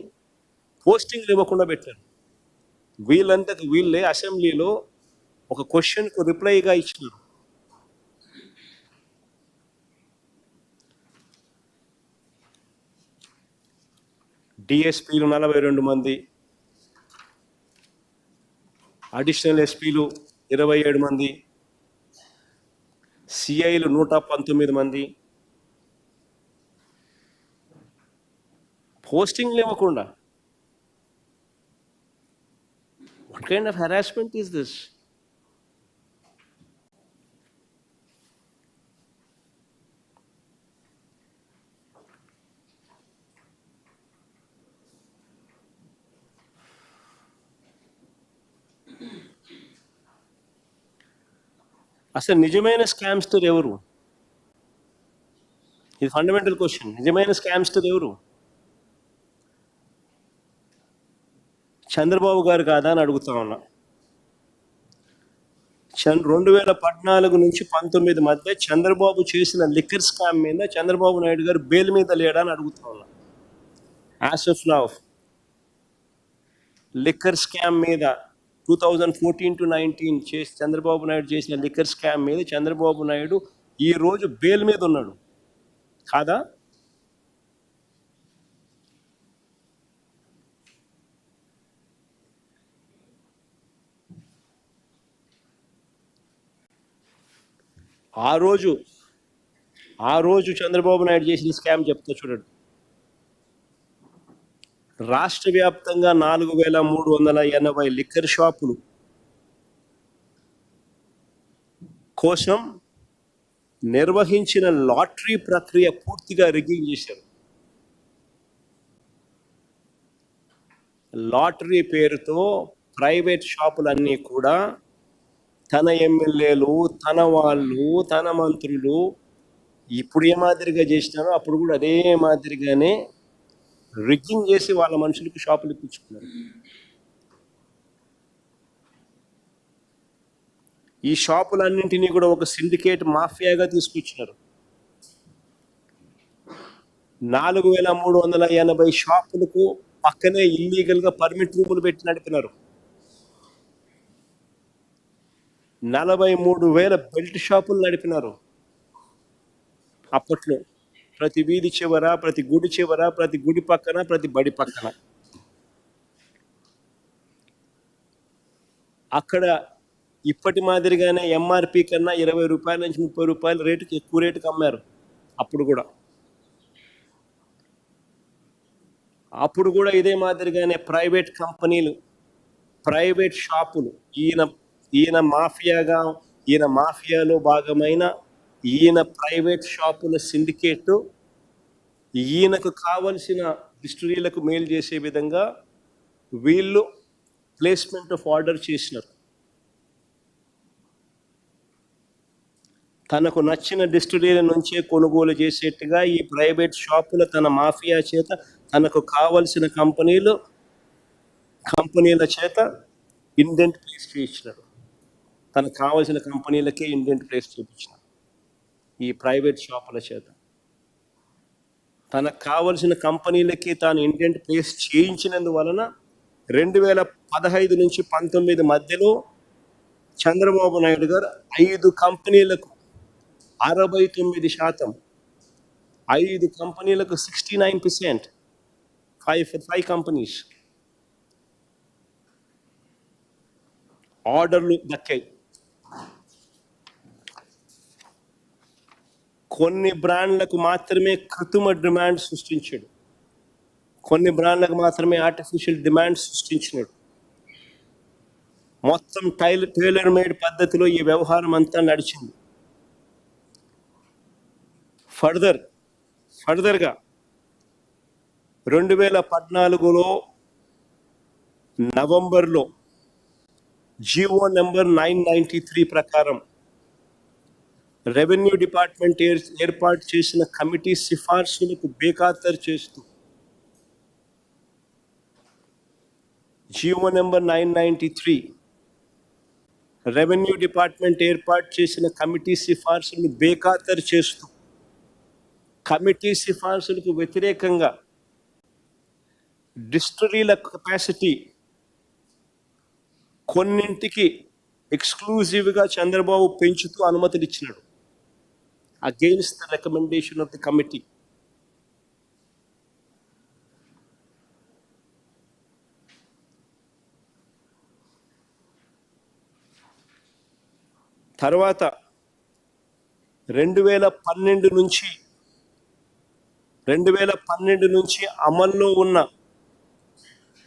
పోస్టింగ్లు ఇవ్వకుండా పెట్టారు. వీళ్ళే అసెంబ్లీలో ఒక క్వశ్చన్కు రిప్లైగా ఇచ్చినారు. డిఎస్పీలు 42 మంది, అడిషనల్ ఎస్పీలు 27 మంది, సిఐలు 119 మంది. పోస్టింగ్లు ఇవ్వకుండా. What kind of harassment is this? అసలు నిజమైన స్కామ్స్టర్ ఎవరు? ఇది ఫండమెంటల్ క్వశ్చన్. నిజమైన స్కామ్స్టర్ ఎవరు? చంద్రబాబు గారు కాదా అని అడుగుతా ఉన్నా. 2014 నుంచి 19 మధ్య చంద్రబాబు చేసిన లిక్కర్ స్కామ్ మీద చంద్రబాబు నాయుడు గారు బెయిల్ మీద లేడా అని అడుగుతా ఉన్నా. As of now liquor scam మీద 2014 to 19 చేసి చంద్రబాబు నాయుడు చేసిన లిక్కర్ స్కామ్ మీద చంద్రబాబు నాయుడు ఈ రోజు బెయిల్ మీద ఉన్నాడు కాదా? ఆ రోజు చంద్రబాబు నాయుడు చేసిన స్కామ్ చెప్తా చూడండి. రాష్ట్ర వ్యాప్తంగా 4380 లిక్కర్ షాపులు కోసం నిర్వహించిన లాటరీ ప్రక్రియ పూర్తిగా రిగ్గింగ్ చేశారు. లాటరీ పేరుతో ప్రైవేట్ షాపులన్నీ కూడా తన ఎమ్మెల్యేలు, తన వాళ్ళు, తన మంత్రులు ఇప్పుడు ఏ మాదిరిగా చేసినారో అప్పుడు కూడా అదే మాదిరిగానే రిగ్గింగ్ చేసి వాళ్ళ మనుషులకు షాపులు ఇప్పించుకున్నారు. ఈ షాపులన్నింటినీ కూడా ఒక సిండికేట్ మాఫియాగా తీసుకొచ్చినారు. 4380 షాపులకు పక్కనే ఇల్లీగల్గా పర్మిట్ రూములు పెట్టి నడిపినారు. 43,000 బెల్ట్ షాపులు నడిపినారు. అప్పట్లో ప్రతి వీధి చివర, ప్రతి గుడి చివర, ప్రతి గుడి పక్కన, ప్రతి బడి పక్కన. అక్కడ ఇప్పటి మాదిరిగానే ఎంఆర్పి కన్నా 20 రూపాయల నుంచి 30 రూపాయల రేటుకి ఎక్కువ రేటుకి అమ్మారు. అప్పుడు కూడా ఇదే మాదిరిగానే ప్రైవేట్ కంపెనీలు ప్రైవేట్ షాపులు, ఈయన మాఫియాలో భాగమైన ఈయన ప్రైవేట్ షాపుల సిండికేట్ ఈయనకు కావలసిన డిస్టిలరీలకు మేలు చేసే విధంగా వీళ్ళు ప్లేస్మెంట్ ఆఫ్ ఆర్డర్ చేసినారు. తనకు నచ్చిన డిస్టిలరీ నుంచే కొనుగోలు చేసేట్టుగా ఈ ప్రైవేట్ షాపుల తన మాఫియా చేత తనకు కావలసిన కంపెనీల చేత ఇండెంట్ ప్లేస్ చేయించినాడు. తనకు కావలసిన కంపెనీలకే ఇండెంట్ ప్లేస్ చూపించినాడు ఈ ప్రైవేట్ షాపుల చేత. తనకు కావలసిన కంపెనీలకి తాను ఇండెంట్ ప్లేస్ చేయించినందువలన 2015 నుంచి 19 మధ్యలో చంద్రబాబు నాయుడు గారు 5 కంపెనీలకు 69%, 5 కంపెనీలకు 69%, 5 కంపెనీస్ ఆర్డర్లు దక్కాయి. కొన్ని బ్రాండ్లకు మాత్రమే కృత్రిమ డిమాండ్ సృష్టించాడు, కొన్ని బ్రాండ్లకు మాత్రమే ఆర్టిఫిషియల్ డిమాండ్ సృష్టించినాడు. మొత్తం టైలర్ మేడ్ పద్ధతిలో ఈ వ్యవహారం అంతా నడిచింది. ఫర్దర్గా 2014లో నవంబర్లో జీవో నెంబర్ 993 ప్రకారం రెవెన్యూ డిపార్ట్మెంట్ ఏర్పాటు చేసిన కమిటీ సిఫార్సులకు బేఖాతరు చేస్తూ జీవో నెంబర్ 993 రెవెన్యూ డిపార్ట్మెంట్ ఏర్పాటు చేసిన కమిటీ సిఫార్సులను బేఖాతరు చేస్తూ కమిటీ సిఫార్సులకు వ్యతిరేకంగా డిస్టిలరీల కెపాసిటీ కొన్నింటికి ఎక్స్క్లూజివ్గా చంద్రబాబు పెంచుతూ అనుమతులు ఇచ్చినాడు against the recommendation of the committee. తర్వాత 2012 నుంచి అమల్లో ఉన్న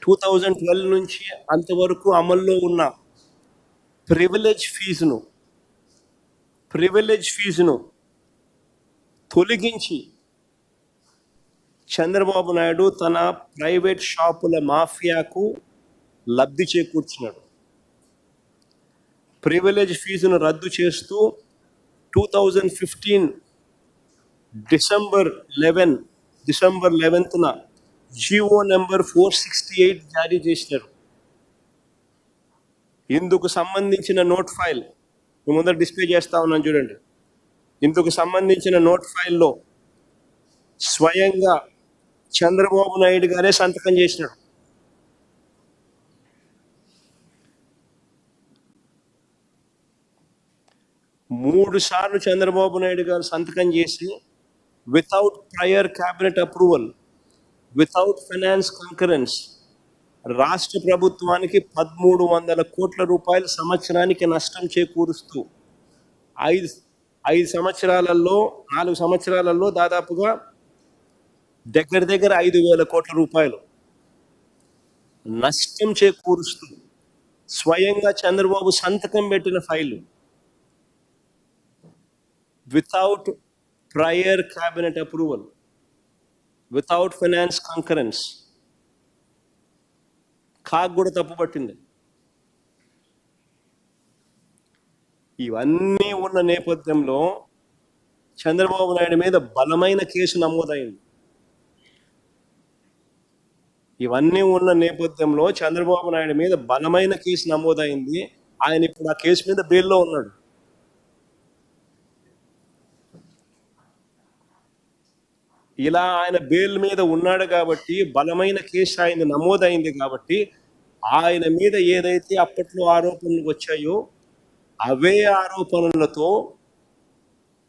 2012 నుంచి అంతవరకు అమల్లో ఉన్న ప్రివిలేజ్ ఫీజును తొలగించి చంద్రబాబు నాయుడు తన ప్రైవేట్ షాపుల మాఫియాకు లబ్ధి చేకూర్చినాడు. ప్రివిలేజ్ ఫీజును రద్దు చేస్తూ 2015 డిసెంబర్ 11న జీవో నెంబర్ 468 జారీ చేసినారు. ఇందుకు సంబంధించిన నోట్ ఫైల్ మీ ముందర డిస్ప్లే చేస్తా ఉన్నాను చూడండి. ఇందుకు సంబంధించిన నోట్ ఫైల్లో స్వయంగా చంద్రబాబు నాయుడు గారే సంతకం చేసినాడు. మూడు సార్లు చంద్రబాబు నాయుడు గారు సంతకం చేసి without prior cabinet approval, without finance concurrence రాష్ట్ర ప్రభుత్వానికి 1300 కోట్ల రూపాయలు సంవత్సరానికి నష్టం చేకూరుస్తూ 4 సంవత్సరాలలో దాదాపుగా దగ్గర 5,000 కోట్ల రూపాయలు నష్టం చేకూరుస్తూ స్వయంగా చంద్రబాబు సంతకం పెట్టిన file without prior cabinet approval, without finance concurrence కూడా తప్పుపట్టింది. ఇవన్నీ ఉన్న నేపథ్యంలో చంద్రబాబు నాయుడు మీద బలమైన కేసు నమోదైంది. ఆయన ఇప్పుడు ఆ కేసు మీద బెయిల్లో ఉన్నాడు. ఇలా ఆయన బెయిల్ మీద ఉన్నాడు కాబట్టి, బలమైన కేసు ఆయన నమోదైంది కాబట్టి, ఆయన మీద ఏదైతే అప్పట్లో ఆరోపణలు వచ్చాయో అవే ఆరోపణలతో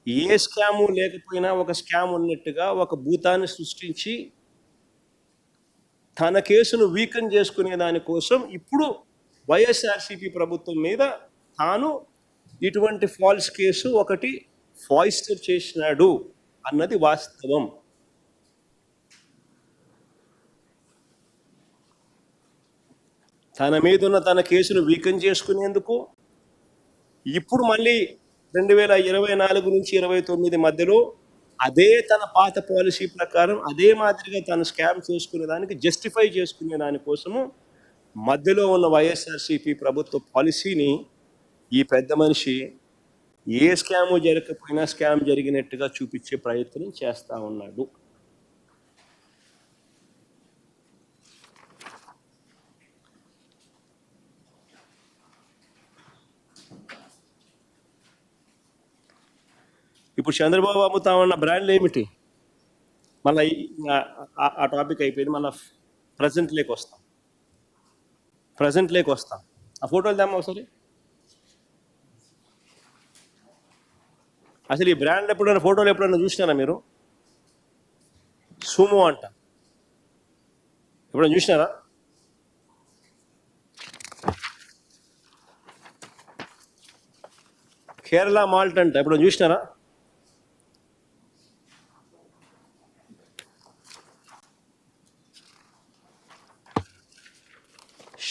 ఏ స్కాము లేకపోయినా ఒక స్కామ్ ఉన్నట్టుగా ఒక భూతాన్ని సృష్టించి తన కేసును వీకన్ చేసుకునే దానికోసం ఇప్పుడు వైఎస్ఆర్సీపీ ప్రభుత్వం మీద తాను ఇటువంటి ఫాల్స్ కేసు ఒకటి ఫాయిస్టర్ చేసినాడు అన్నది వాస్తవం. తన మీద ఉన్న తన కేసును వీకెన్ చేసుకునేందుకు ఇప్పుడు మళ్ళీ 2024 నుంచి 29 మధ్యలో అదే తన పాత పాలసీ ప్రకారం అదే మాదిరిగా తను స్కామ్ చేసుకునే దానికి జస్టిఫై చేసుకునే దానికోసము మధ్యలో ఉన్న వైఎస్ఆర్సీపీ ప్రభుత్వ పాలసీని ఈ పెద్ద మనిషి ఏ స్కాము జరగకపోయినా స్కామ్ జరిగినట్టుగా చూపించే ప్రయత్నం చేస్తూ ఉన్నాడు. ఇప్పుడు చంద్రబాబు అమ్ముతా ఉన్న బ్రాండ్లు ఏమిటి? మళ్ళీ ఆ టాపిక్ అయిపోయింది. మళ్ళీ ప్రజెంట్లోకి వస్తాం. ఆ ఫోటోలు తెమ్మ ఒకసారి. అసలు ఈ బ్రాండ్ ఫోటోలు ఎప్పుడైనా చూసినారా మీరు? సుమో అంట, ఎప్పుడైనా చూసినారా? కేరళ మాల్ట్ అంట, ఎప్పుడైనా చూసినారా?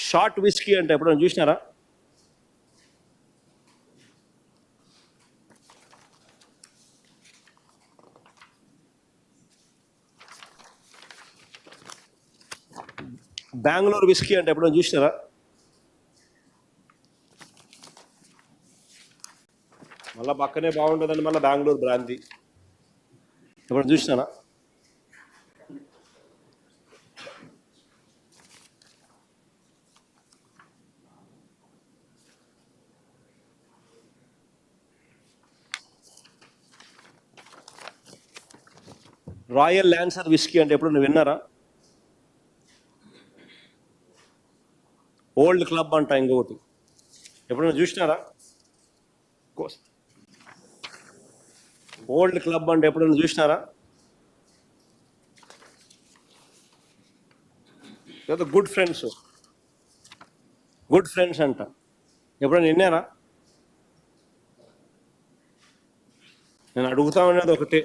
షార్ట్ విస్కీ అంటే ఎప్పుడైనా చూసినారా? బెంగళూరు విస్కీ అంటే ఎప్పుడైనా చూసినారా? మళ్ళీ పక్కనే బాగుంటుందండి, మళ్ళీ బెంగళూరు బ్రాంతి ఎప్పుడైనా చూసినారా? రాయల్ ల్యాన్సర్ విస్కీ అంటే ఎప్పుడైనా విన్నారా? ఓల్డ్ క్లబ్ అంట ఇంకొకటి, ఎప్పుడైనా చూసినారా? ఓల్డ్ క్లబ్ అంటే ఎప్పుడైనా చూసినారా? లేదా గుడ్ ఫ్రెండ్స్ అంట, ఎప్పుడైనా విన్నారా? నేను అడుగుతా ఉన్నది ఒకటే,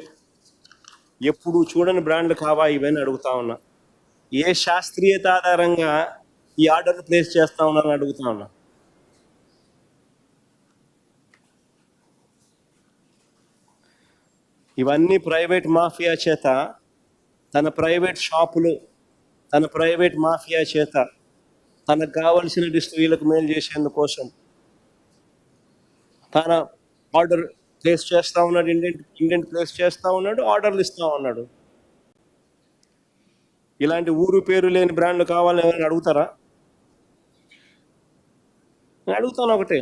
ఎప్పుడు చూడని బ్రాండ్లు కావా ఇవన్నీ అడుగుతా ఉన్నా. ఏ శాస్త్రీయత ఆధారంగా ఈ ఆర్డర్ ప్లేస్ చేస్తా ఉన్నారని అడుగుతా ఉన్నా. ఇవన్నీ ప్రైవేట్ మాఫియా చేత, తన ప్రైవేట్ షాపులు, తన ప్రైవేట్ మాఫియా చేత తనకు కావలసిన స్త్రీలకు మేలు చేసేందుకోసం తన ఆర్డర్ ప్లేస్ చేస్తూ ఉన్నాడు, ఇండెంట్ ప్లేస్ చేస్తూ ఉన్నాడు, ఆర్డర్లు ఇస్తూ ఉన్నాడు. ఇలాంటి ఊరు పేరు లేని బ్రాండ్లు కావాలని ఎవరైనా అడుగుతారా? నేను అడుగుతాను ఒకటే,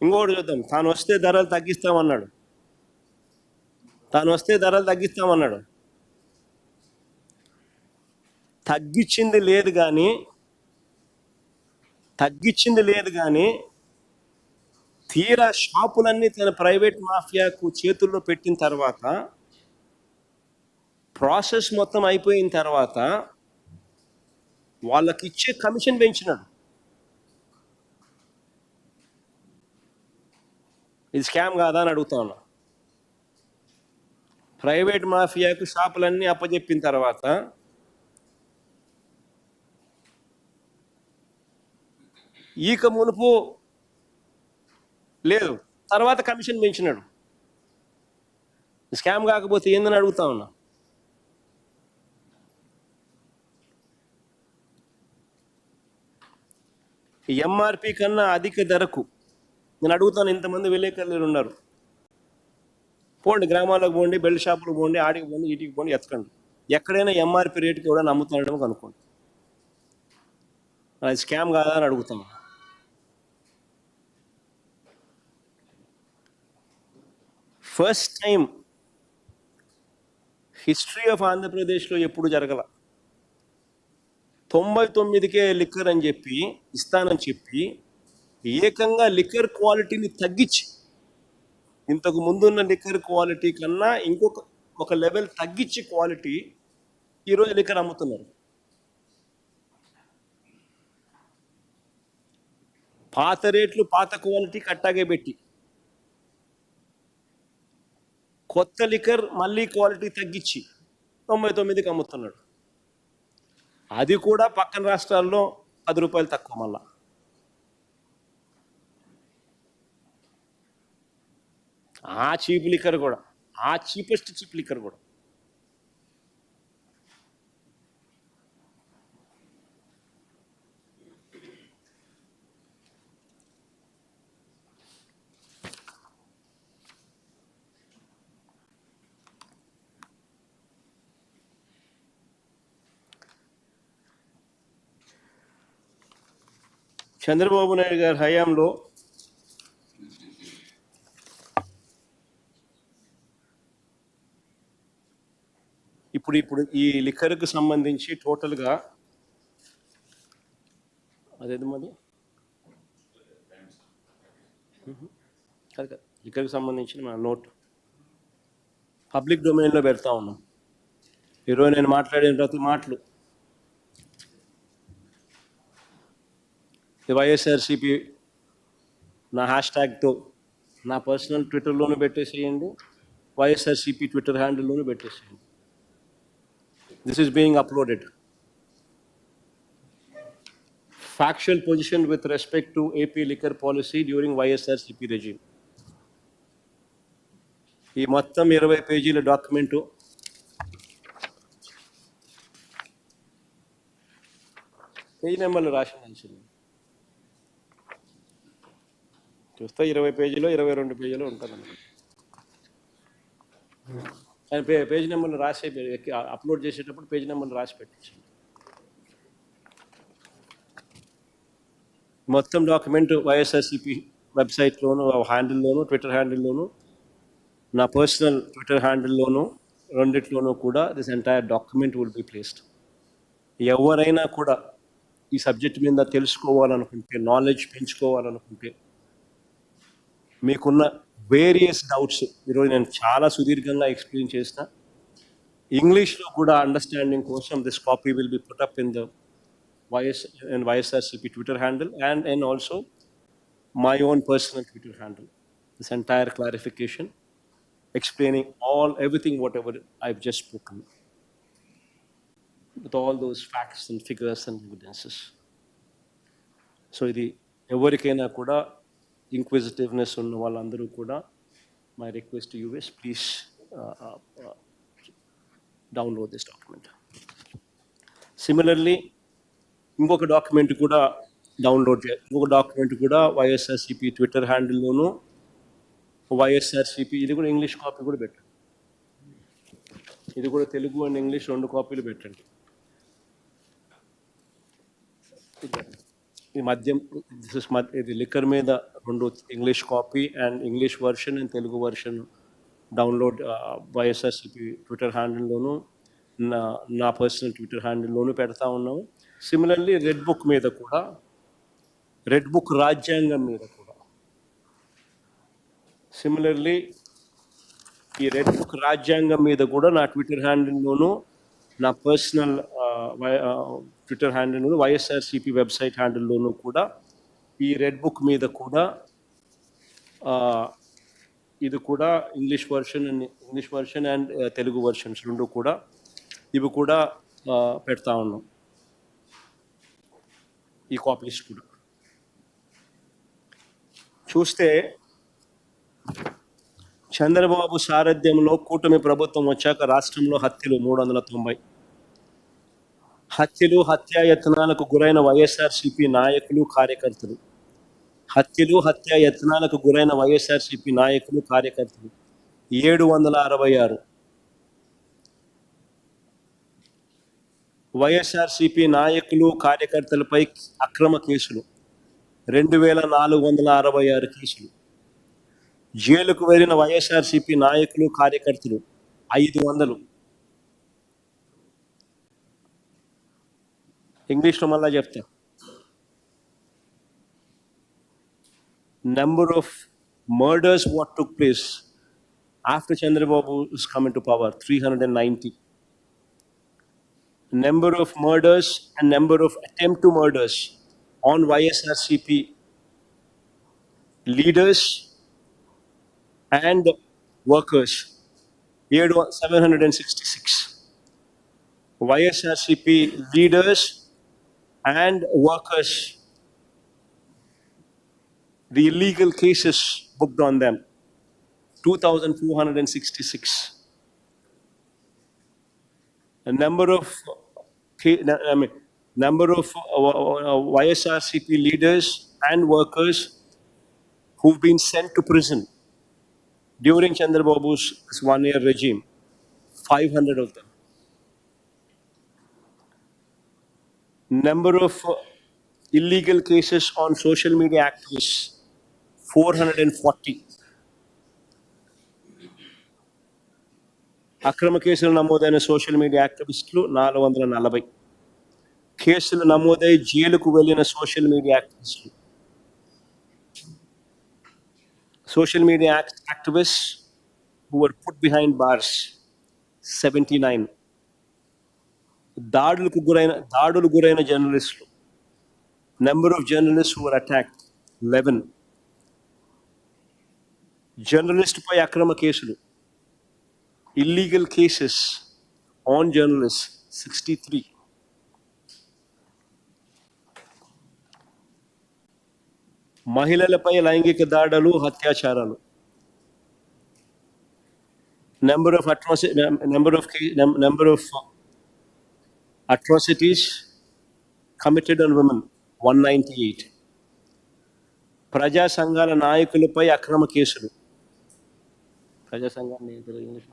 ఇంకోటి చూద్దాం. తాను వస్తే ధరలు తగ్గిస్తామన్నాడు. తగ్గించింది లేదు కానీ తీరా షాపులన్నీ తన ప్రైవేట్ మాఫియాకు చేతుల్లో పెట్టిన తర్వాత, ప్రాసెస్ మొత్తం అయిపోయిన తర్వాత వాళ్ళకి ఇచ్చే కమిషన్ పెంచినాడు. ఇది స్కామ్ కాదా అని అడుగుతా ఉన్నా. ప్రైవేట్ మాఫియాకు షాపులన్నీ అప్పచెప్పిన తర్వాత ఈక మునుపు లేదు, తర్వాత కమిషన్ పెంచినాడు. స్కామ్ కాకపోతే ఏందని అడుగుతా ఉన్నా. ఎంఆర్పి కన్నా అధిక ధరకు నేను అడుగుతాను. ఇంతమంది విలేకరులు ఉన్నారు, పోండి గ్రామాలకు పోండి, బెల్ట్ షాపులకు పోండి, ఆడికి పోండి, ఇటుకి పోండి, ఎత్తకండి. ఎక్కడైనా ఎంఆర్పి రేటుకి ఎవడైనా అమ్ముతాడేమో కనుక్కోండి. అది స్కామ్ కాదా అని అడుగుతాను. ఫస్ట్ టైం హిస్టరీ ఆఫ్ ఆంధ్రప్రదేశ్లో ఎప్పుడు జరగల. 99కే లిక్కర్ అని చెప్పి ఇస్తానని చెప్పి ఏకంగా లిక్కర్ క్వాలిటీని తగ్గించి, ఇంతకు ముందున్న లిక్కర్ క్వాలిటీ కన్నా ఒక లెవెల్ తగ్గించి క్వాలిటీ ఈరోజు లిక్కర్ అమ్ముతున్నారు. పాత రేట్లు పాత క్వాలిటీ కట్టాగే పెట్టి, కొత్త లిక్కర్ మళ్ళీ క్వాలిటీ తగ్గించి 99కి అమ్ముతున్నాడు. అది కూడా పక్కన రాష్ట్రాల్లో 10 రూపాయలు తక్కువ. మళ్ళా ఆ చీప్ లిక్కర్ కూడా, ఆ చీపెస్ట్ చీప్ లిక్కర్ కూడా. చంద్రబాబు నాయుడు గారి హయాంలో ఇప్పుడు ఈ లిక్కర్కు సంబంధించి టోటల్గా అదేది మరి కాదు కాదు, లిక్కర్కి సంబంధించిన మన నోట్ పబ్లిక్ డొమైన్లో పెడతా ఉన్నాం. ఈరోజు నేను మాట్లాడిన ప్రతి మాటలు వైఎస్ఆర్సీపీ నా హ్యాష్ ట్యాగ్తో నా పర్సనల్ ట్విట్టర్లోనూ పెట్టేసేయండి, వైఎస్ఆర్సీపీ ట్విట్టర్ హ్యాండిల్లోనూ పెట్టేసేయండి. This is being uploaded. Factual position with respect to AP liquor policy during YSRCP regime. ఈ మొత్తం 20 పేజీల డాక్యుమెంటు పేజీ నెంబర్లు రాసి చూస్తే 20 పేజీలో 22 పేజీలో ఉంటుంది. ఆయన పేజీ నెంబర్లు రాసి అప్లోడ్ చేసేటప్పుడు పేజీ నెంబర్లు రాసి పెట్టించండి. మొత్తం డాక్యుమెంట్ వైఎస్ఆర్సీపీ వెబ్సైట్లోను, హ్యాండిల్లోను, ట్విట్టర్ హ్యాండిల్లోను, నా పర్సనల్ ట్విట్టర్ హ్యాండిల్లోను, రెండిట్లోనూ కూడా this entire document will be placed. ఎవరైనా కూడా ఈ సబ్జెక్ట్ మీద తెలుసుకోవాలనుకుంటే, నాలెడ్జ్ పెంచుకోవాలనుకుంటే, మీకున్న వేరియస్ డౌట్స్ ఈరోజు నేను చాలా సుదీర్ఘంగా ఎక్స్ప్లెయిన్ చేసిన, ఇంగ్లీష్లో కూడా అండర్స్టాండింగ్ కోసం this copy will be put up in the YSRCP Twitter handle and also my own personal Twitter handle. This entire clarification explaining everything whatever I've just spoken, with all those facts and figures and evidences. So ఇది ఎవరికైనా కూడా inquisitiveness ఉన్న వాళ్ళందరూ కూడా my request to you is please download this document. Similarly, ఇంకొక document కూడా download చేయాలి. ఇంకొక డాక్యుమెంట్ కూడా వైఎస్ఆర్సీపీ ట్విట్టర్ హ్యాండిల్లోనూ, వైఎస్ఆర్సీపీ ఇది కూడా ఇంగ్లీష్ కాపీ కూడా పెట్టండి. ఇది కూడా తెలుగు అండ్ ఇంగ్లీష్ 2 కాపీలు పెట్టండి. ఈ మద్యం ఇది లిక్కర్ మీద 2 English copy and English version and Telugu version download YSRCP Twitter హ్యాండిల్లోనూ, నా పర్సనల్ ట్విట్టర్ హ్యాండిల్లోనూ పెడతా ఉన్నాము. సిమిలర్లీ రెడ్ బుక్ మీద కూడా, రెడ్ బుక్ రాజ్యాంగం మీద కూడా, సిమిలర్లీ ఈ రెడ్ బుక్ రాజ్యాంగం మీద కూడా నా ట్విట్టర్ హ్యాండిల్లోనూ, నా పర్సనల్ ట్విట్టర్ హ్యాండిల్లోనూ, వైఎస్ఆర్సీపీ వెబ్సైట్ హ్యాండిల్లోనూ కూడా ఈ రెడ్ బుక్ మీద కూడా ఇది కూడా English version and Telugu versions 2 కూడా ఇవి కూడా పెడతా ఉన్నాం. ఈ కాపీస్ కూడా చూస్తే చంద్రబాబు సారథ్యంలో కూటమి ప్రభుత్వం వచ్చాక రాష్ట్రంలో హత్యలు 390, హత్యలు హత్యాయత్నాలకు గురైన వైఎస్ఆర్సీపీ నాయకులు కార్యకర్తలు, హత్యలు హత్యాయత్నాలకు గురైన వైఎస్ఆర్సీపీ నాయకులు కార్యకర్తలు 766, వైఎస్ఆర్సీపీ నాయకులు కార్యకర్తలపై అక్రమ కేసులు 2466 కేసులు, జైలుకు వెళ్ళిన వైఎస్ఆర్సీపీ నాయకులు కార్యకర్తలు 500. ఇంగ్లీష్లో మళ్ళా చెప్తా. Number of murders what took place after Chandrababu is come into power 390. Number of murders and number of attempt to murders on YSRCP leaders and workers 766. YSRCP leaders and workers, the illegal cases booked on them, 2,466. A number of YSRCP leaders and workers who've been sent to prison during Chandrababu's 1-year regime, 500 of them. Number of illegal cases on social media activists, 440. అక్రమ కేసులు నమోదైన social media యాక్టివిస్టులు 440. కేసులు నమోదై జైలుకు వెళ్ళిన social media యాక్టివిస్టులు, social media activists who were put behind bars, 79. దాడులు గురైన జర్నలిస్టులు, number of journalists who were attacked, 11. Journalist పై అక్రమ కేసులు, illegal cases on journalists, 63. మహిళలపై లైంగిక దాడులు, అత్యాచారాలు, number of atrocities committed on women, 198. ప్రజా సంఘాల నాయకులపై అక్రమ కేసులు, ప్రజా సంఘాన్ని English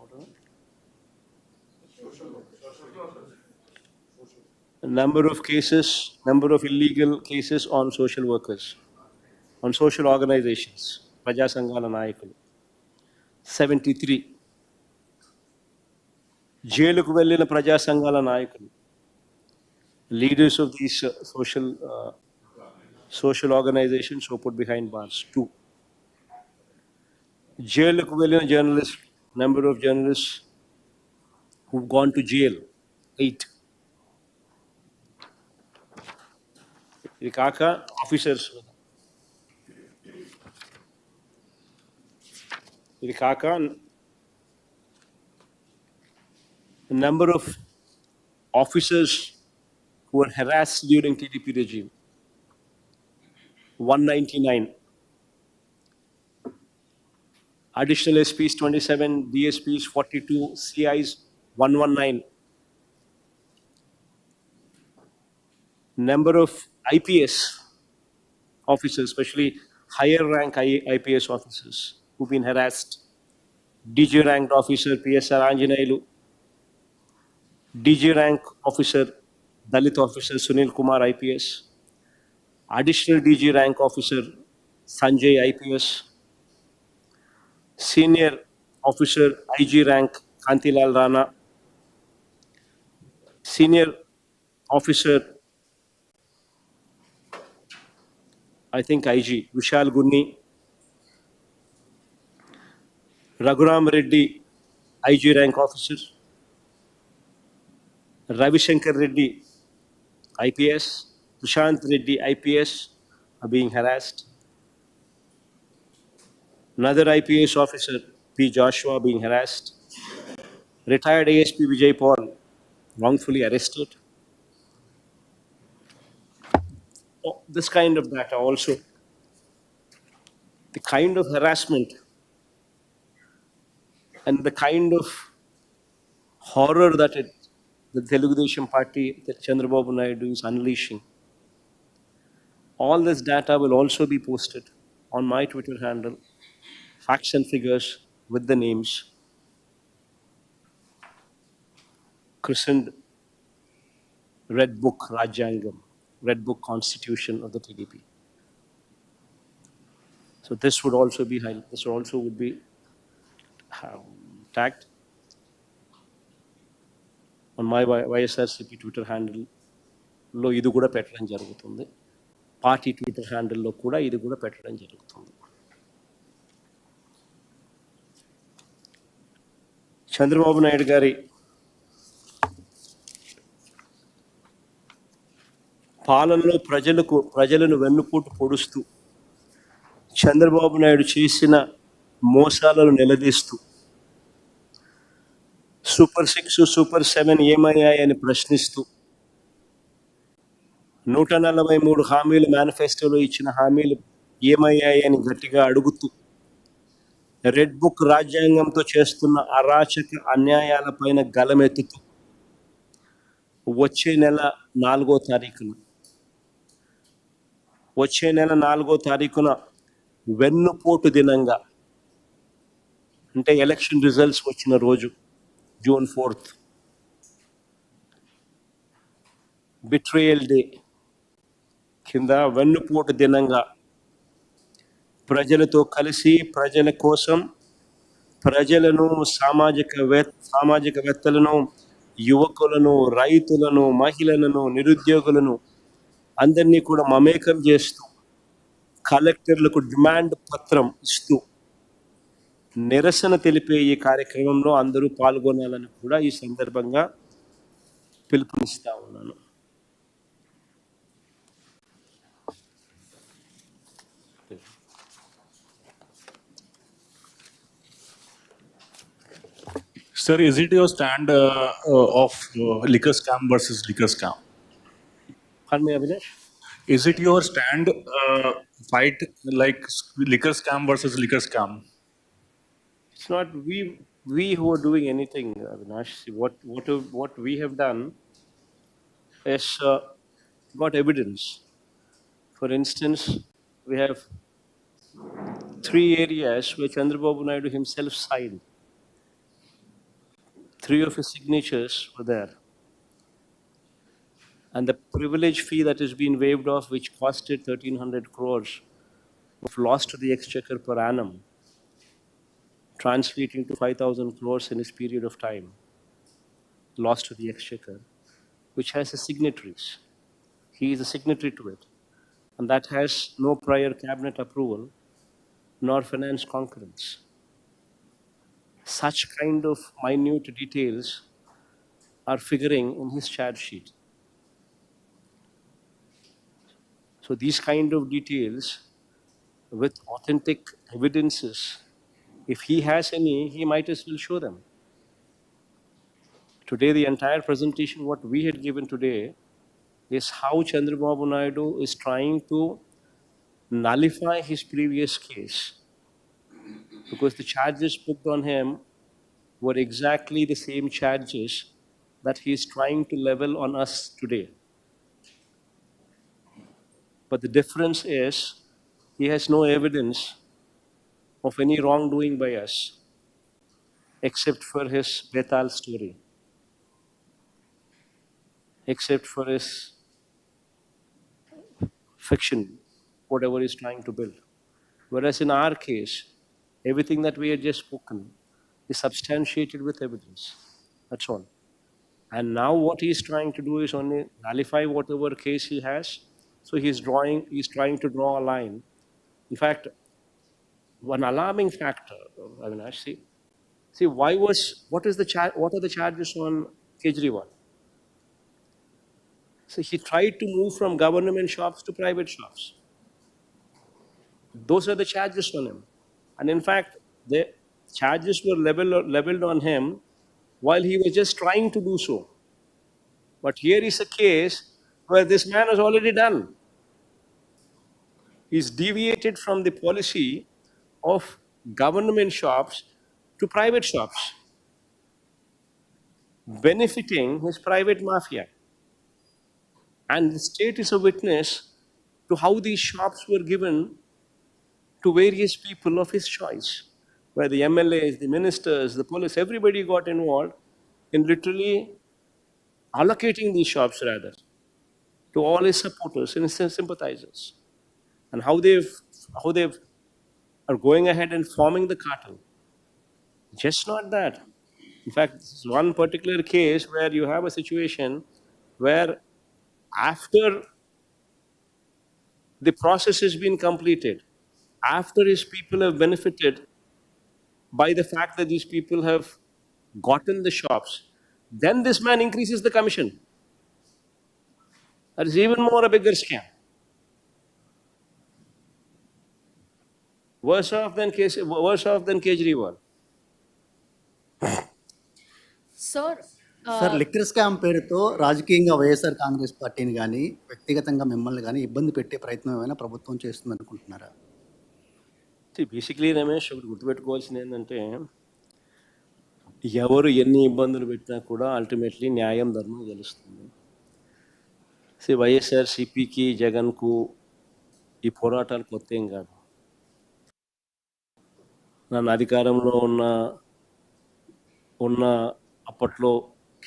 number of illegal cases on social workers, on social organizations, ప్రజా సంఘాల నాయకులు, 73. జైలుకు వెళ్ళిన ప్రజా సంఘాల నాయకులు, leaders of these social organizations who put behind bars, 2. జైలుకు వెళ్ళిన journalists, number of journalists who've gone to jail, 8. ఇది కాక ఆఫీసర్స్, ఇది కాక number of officers who were harassed during TDP regime, 199. Additional SPs 27, DSPs 42, CIs 119. Number of IPS officers, especially higher rank IPS officers who've been harassed, DG ranked officer PSR Anjaneyulu, DG rank officer Dalit officer Sunil Kumar IPS, additional DG rank officer Sanjay IPS, senior officer IG rank Kantilal Rana, senior officer I think IG Vishal Gunni, Raghuram Reddy IG rank officer, Ravi Shankar Reddy IPS, Prashant Reddy IPS are being harassed. Another IPS officer, P. Joshua, being harassed. Retired ASP Vijay Paul, wrongfully arrested. This kind of data also. The kind of harassment and the kind of horror that the Telugu Desam Party, that Chandrababu Naidu is unleashing. All this data will also be posted on my Twitter handle, facts and figures with the names, christened Red Book Rajyangam, Red Book Constitution of the TDP. So this would also be tagged on my YSRCP Twitter handle లో ఇది కూడా పెట్టడం జరుగుతుంది. Party Twitter హ్యాండిల్లో కూడా ఇది కూడా పెట్టడం జరుగుతుంది. చంద్రబాబు నాయుడు గారి పాలనలో ప్రజలను వెన్నుపోటు పొడుస్తూ చంద్రబాబు నాయుడు చేసిన మోసాలను నిలదీస్తూ సూపర్ 6 సూపర్ 7 ఏమయ్యాయని ప్రశ్నిస్తూ 143 హామీలు మేనిఫెస్టోలో ఇచ్చిన హామీలు ఏమయ్యాయని గట్టిగా అడుగుతూ రెడ్ బుక్ రాజ్యాంగంతో చేస్తున్న అరాచక అన్యాయాలపైన గలమెత్తుతూ వచ్చే నెల 4వ తారీఖున వెన్నుపోటు దినంగా, అంటే ఎలక్షన్ రిజల్ట్స్ వచ్చిన రోజు జూన్ 4th, బిట్రేయల్ డే కింద వెన్నుపోటు దినంగా ప్రజలతో కలిసి ప్రజల కోసం ప్రజలను, సామాజికవేత్తలను, యువకులను, రైతులను, మహిళలను, నిరుద్యోగులను అందరినీ కూడా మమేకం చేస్తూ కలెక్టర్లకు డిమాండ్ పత్రం ఇస్తూ నిరసన తెలిపే ఈ కార్యక్రమంలో అందరూ పాల్గొనాలని కూడా ఈ సందర్భంగా పిలుపునిస్తా ఉన్నాను. Sir, is it your stand of liquor scam versus liquor scam? Pardon me, Avinash? Is it your stand fight like liquor scam versus liquor scam? It's not we who are doing anything, Avinash. What we have done is got evidence. For instance, we have 3 areas where Chandrababu Naidu himself signed. 3 of his signatures were there. And the privilege fee that has been waived off, which costed 1,300 crores of loss to the exchequer per annum, translating to 5,000 crores in this period of time, loss to the exchequer, which has the signatories. He is a signatory to it. And that has no prior cabinet approval nor finance concurrence. Such kind of minute details are figuring in his charge sheet. So these kind of details with authentic evidences, if he has any, he might as well show them. Today, the entire presentation, what we had given today, is how Chandrababu Naidu is trying to nullify his previous case, because the charges booked on him were exactly the same charges that he is trying to level on us today. But the difference is he has no evidence of any wrongdoing by us, except for his Betal story, except for his fiction, whatever he's trying to build. Whereas in our case, everything that we had just spoken is substantiated with evidence. That's all. And now what he's trying to do is only nullify whatever case he has. So he's trying to draw a line. In fact, one alarming factor, Avinash, see what are the charges on Kejriwal? So he tried to move from government shops to private shops. Those are the charges on him. And in fact, the charges were leveled on him while he was just trying to do so. But here is a case where this man has already done. He's deviated from the policy of government shops to private shops, benefiting his private mafia. And the state is a witness to how these shops were given to various people of his choice, where the MLAs, the ministers, the police, everybody got involved in literally allocating these shops rather to all his supporters and his sympathizers, and how they are going ahead and forming the cartel. Just not that. In fact, this is one particular case where you have a situation where after the process has been completed, after his people have benefited by the fact that these people have gotten the shops, then this man increases the commission. That is even more a bigger scam. Worse off than Kejriwal. Sir sir liquor scam పేరుతో రాజకీయంగా వైఎస్ఆర్ కాంగ్రెస్ పార్టీని కానీ వ్యక్తిగతంగా మిమ్మల్ని కానీ ఇబ్బంది పెట్టే ప్రయత్నం ఏమైనా ప్రభుత్వం చేస్తుంది అనుకుంటున్నారా? బేసిక్లీ రమేష్ ఒకటి గుర్తుపెట్టుకోవాల్సింది ఏంటంటే ఎవరు ఎన్ని ఇబ్బందులు పెట్టినా కూడా అల్టిమేట్లీ న్యాయం ధర్మం గెలుస్తుంది. వైఎస్ఆర్ సిపికి జగన్కు ఈ పోరాటాలు కొత్త ఏం కాదు. నన్ను అధికారంలో ఉన్న అప్పట్లో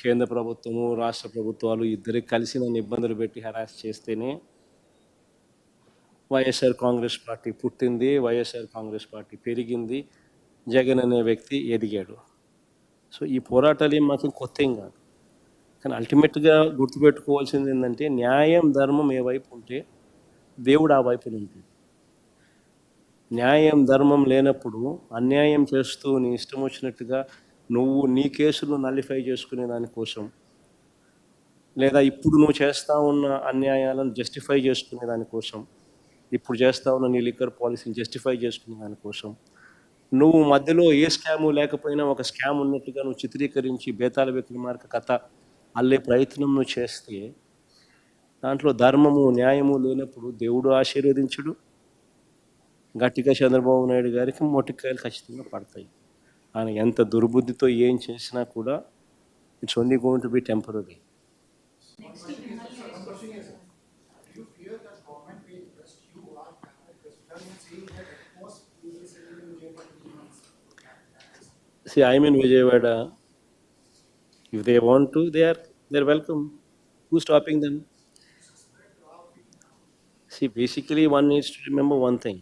కేంద్ర ప్రభుత్వము రాష్ట్ర ప్రభుత్వాలు ఇద్దరికి కలిసి నన్ను ఇబ్బందులు పెట్టి హెరాస్ చేస్తేనే వైఎస్ఆర్ కాంగ్రెస్ పార్టీ పుట్టింది, వైఎస్ఆర్ కాంగ్రెస్ పార్టీ పెరిగింది, జగన్ అనే వ్యక్తి ఎదిగాడు. సో ఈ పోరాటాలు ఏం మాత్రం కొత్త ఏం కాదు. కానీ అల్టిమేట్గా గుర్తుపెట్టుకోవాల్సింది ఏంటంటే న్యాయం ధర్మం ఏ వైపు ఉంటే దేవుడు ఆ వైపున ఉంటుంది. న్యాయం ధర్మం లేనప్పుడు అన్యాయం చేస్తూ నీ ఇష్టం వచ్చినట్టుగా నువ్వు నీ కేసులు నల్లిఫై చేసుకునే దానికోసం, లేదా ఇప్పుడు నువ్వు చేస్తూ ఉన్న అన్యాయాలను జస్టిఫై చేసుకునే దానికోసం, ఇప్పుడు చేస్తూ ఉన్న నీ లిక్కర్ పాలసీని జస్టిఫై చేసుకునే దానికోసం, నువ్వు మధ్యలో ఏ స్కాము లేకపోయినా ఒక స్కామ్ ఉన్నట్టుగా నువ్వు చిత్రీకరించి బేతాళ విక్రమార్క కథ అల్లే ప్రయత్నం నువ్వు చేస్తే దాంట్లో ధర్మము న్యాయము లేనప్పుడు దేవుడు ఆశీర్వదించుడు. గట్టిగా చంద్రబాబు నాయుడు గారికి మొట్టికాయలు ఖచ్చితంగా పడతాయి. ఆయన ఎంత దుర్బుద్ధితో ఏం చేసినా కూడా it's only going to be temporary. See, I'm in Vijayawada. If they want to, they're welcome. Who's stopping them? See, basically one needs to remember one thing.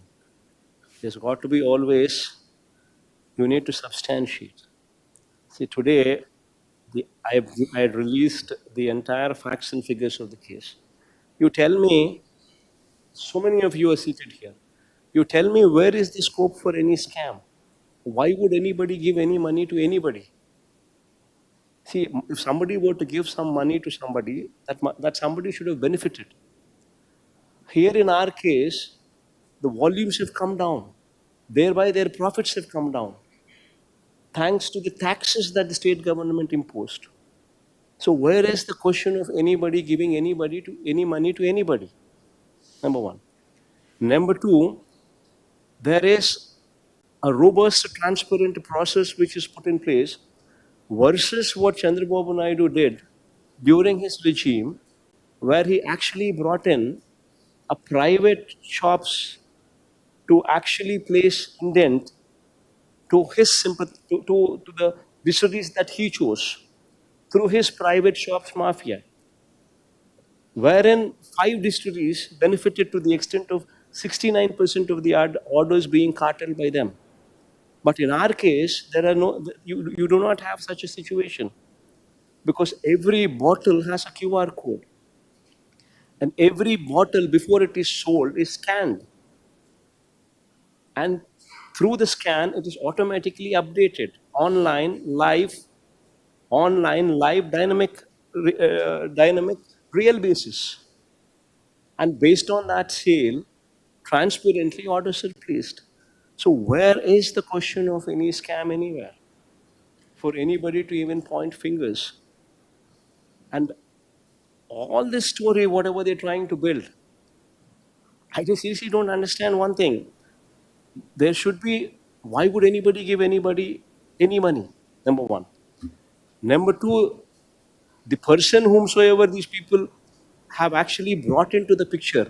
There's got to be always, you need to substantiate. See, today I had released the entire facts and figures of the case. You tell me, so many of you are seated here. You tell me, where is the scope for any scam? Why would anybody give any money to anybody? See, if somebody were to give some money to somebody, that somebody should have benefited. Here in our case, the volumes have come down. Thereby, their profits have come down, thanks to the taxes that the state government imposed. So, where is the question of anybody giving any money to anybody? Number one. Number two, there is a robust, transparent process which is put in place versus what Chandrababu Naidu did during his regime, where he actually brought in a private shops to actually place indent to his sympathy, to the distilleries that he chose through his private shops mafia, wherein 5 distilleries benefited to the extent of 69% of the orders being carteled by them. But in our case, you do not have such a situation, because every bottle has a QR code. And every bottle, before it is sold, is scanned. And through the scan, it is automatically updated online, live, dynamic, real basis. And based on that sale, transparently orders are placed. So where is the question of any scam anywhere for anybody to even point fingers? And all this story, whatever they're trying to build, I just seriously don't understand one thing. There should be, why would anybody give anybody any money? Number one. Number two, the person whomsoever these people have actually brought into the picture,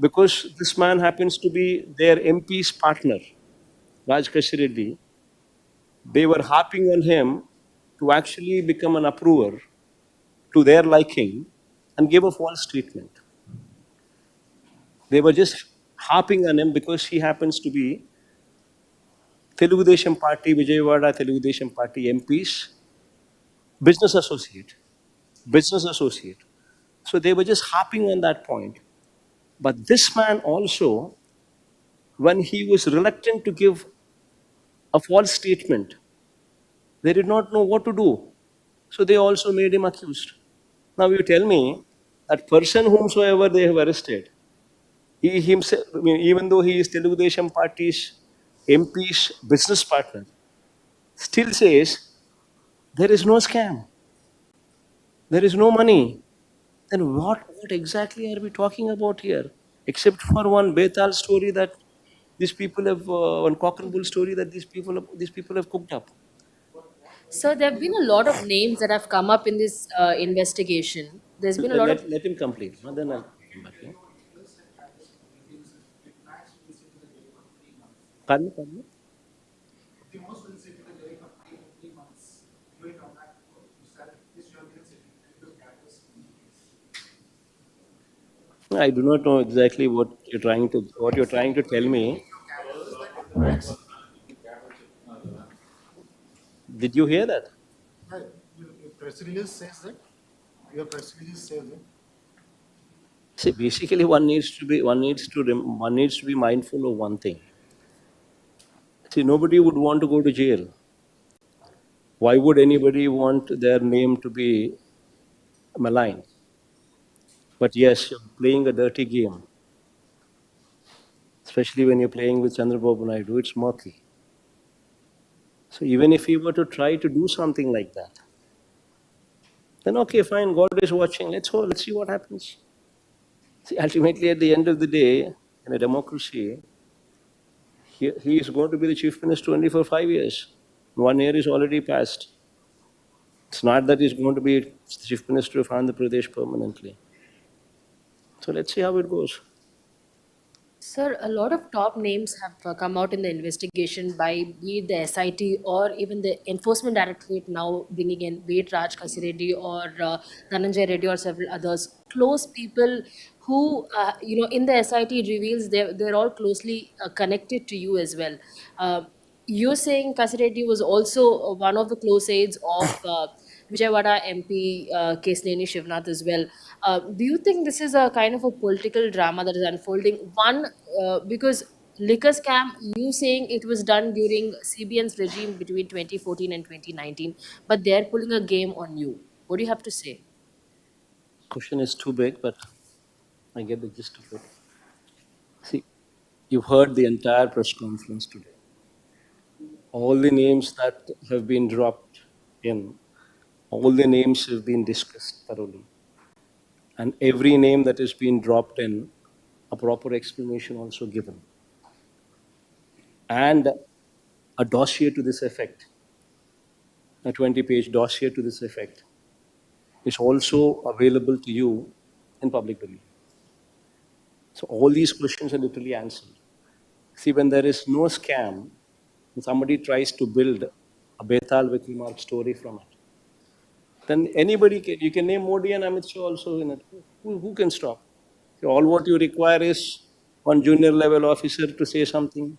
because this man happens to be their MP's partner, Raj Kashi Reddy, they were harping on him to actually become an approver to their liking and give a false statement. They were just harping on him because he happens to be Telugu Desam Party, Vijayawada Telugu Desam Party MP's business associate. So they were just harping on that point. But this man also, when he was reluctant to give a false statement, they did not know what to do. So they also made him accused. Now you tell me, that person whomsoever they have arrested, he himself, even though he is Telugu Desam Party's MP's business partner, still says There is no scam. There is no money. Then what exactly are we talking about here? Except for one Betal story that these people have, one cock and bull story that these people have cooked up. So there have been a lot of names that have come up in this investigation. There's been a lot of Let him complete. Then I'll come back. Yeah? Pardon? I do not know exactly what you're trying to tell me. Did you hear that? Your press release says that. Your press release says that. See, basically, one needs to be mindful of one thing. See, nobody would want to go to jail. Why would anybody want their name to be maligned? But yes, you're playing a dirty game, especially when you're playing with Chandrababu Naidu. It's murky. So even if he were to try to do something like that, then okay, fine. God is watching. Let's see what happens. See, ultimately, at the end of the day, in a democracy, he is going to be the chief minister only for 5 years. 1 year is already passed. It's not that he's going to be chief minister of Andhra Pradesh permanently. So let's see how it goes. Sir, a lot of top names have come out in the investigation by be it the SIT or even the Enforcement Directorate now bringing in be it Raj Kasireddy or Dhananjay Reddy or several others. Close people who, in the SIT reveals they're all closely connected to you as well. You're saying Kasireddy was also one of the close aides of Vijayawada MP Kesneni Shivnath as well. Do you think this is a kind of a political drama that is unfolding? One, because liquor scam, you saying it was done during CBN's regime between 2014 and 2019, but they're pulling a game on you. What do you have to say? Question is too big, but I get the gist of it. See, you've heard the entire press conference today. All the names that have been dropped in, all the names have been discussed thoroughly. And every name that has been dropped in, a proper explanation also given. And a dossier to this effect, a 20-page dossier to this effect, is also available to you in public domain. So all these questions are literally answered. See, when there is no scam, and somebody tries to build a Betal Vikramark story from it, then anybody can, you can name Modi and Amit Shah also in it. Who can stop? So all what you require is one junior level officer to say something,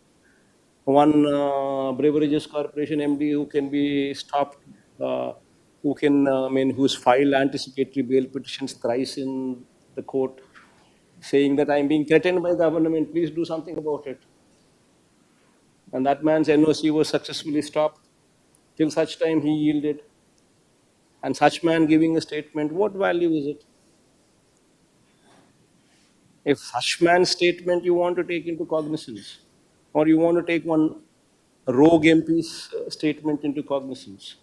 one Beverages Corporation MD who can be stopped, who's filed anticipatory bail petitions thrice in the court, saying that I'm being threatened by government, please do something about it. And that man's NOC was successfully stopped till such time he yielded. And such man giving a statement, what value is it? If such man's statement you want to take into cognizance, or you want to take one rogue MP's statement into cognizance,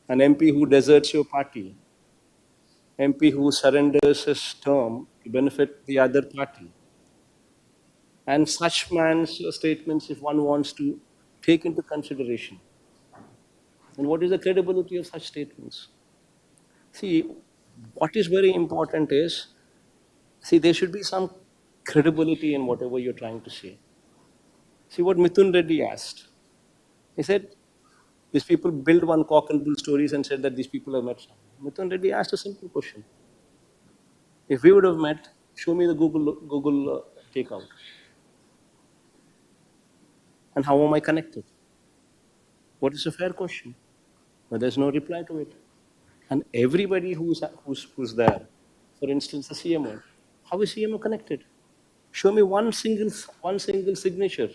an MP who deserts your party, MP who surrenders his term to benefit the other party, and such man's statements, if one wants to take into consideration, then what is the credibility of such statements? See, what is very important is, see, there should be some credibility in whatever you're trying to say. See what Mithun Reddy asked. He said, these people built one cock and bull stories and said that these people have met someone. Mithun Reddy asked a simple question. If we would have met, show me the Google takeout. And how am I connected? What is a fair question? But there's no reply to it. And everybody who's there, for instance, the CMO, how is CMO connected? Show me one single signature.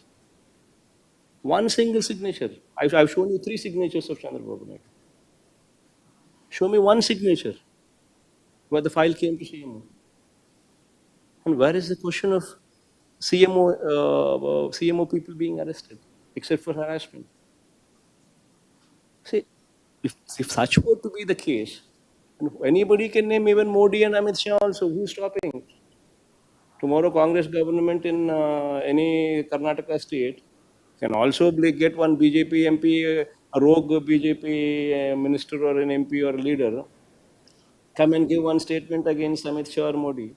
One single signature. I've shown you 3 signatures of Chandrababu Naidu. Show me one signature where the file came to CMO. And where is the question of CMO people being arrested, except for harassment? See, If such were to be the case, anybody can name even Modi and Amit Shah also. Who's stopping? Tomorrow, Congress government in any Karnataka state can also get one BJP MP, a rogue BJP minister or an MP or leader, come and give one statement against Amit Shah or Modi.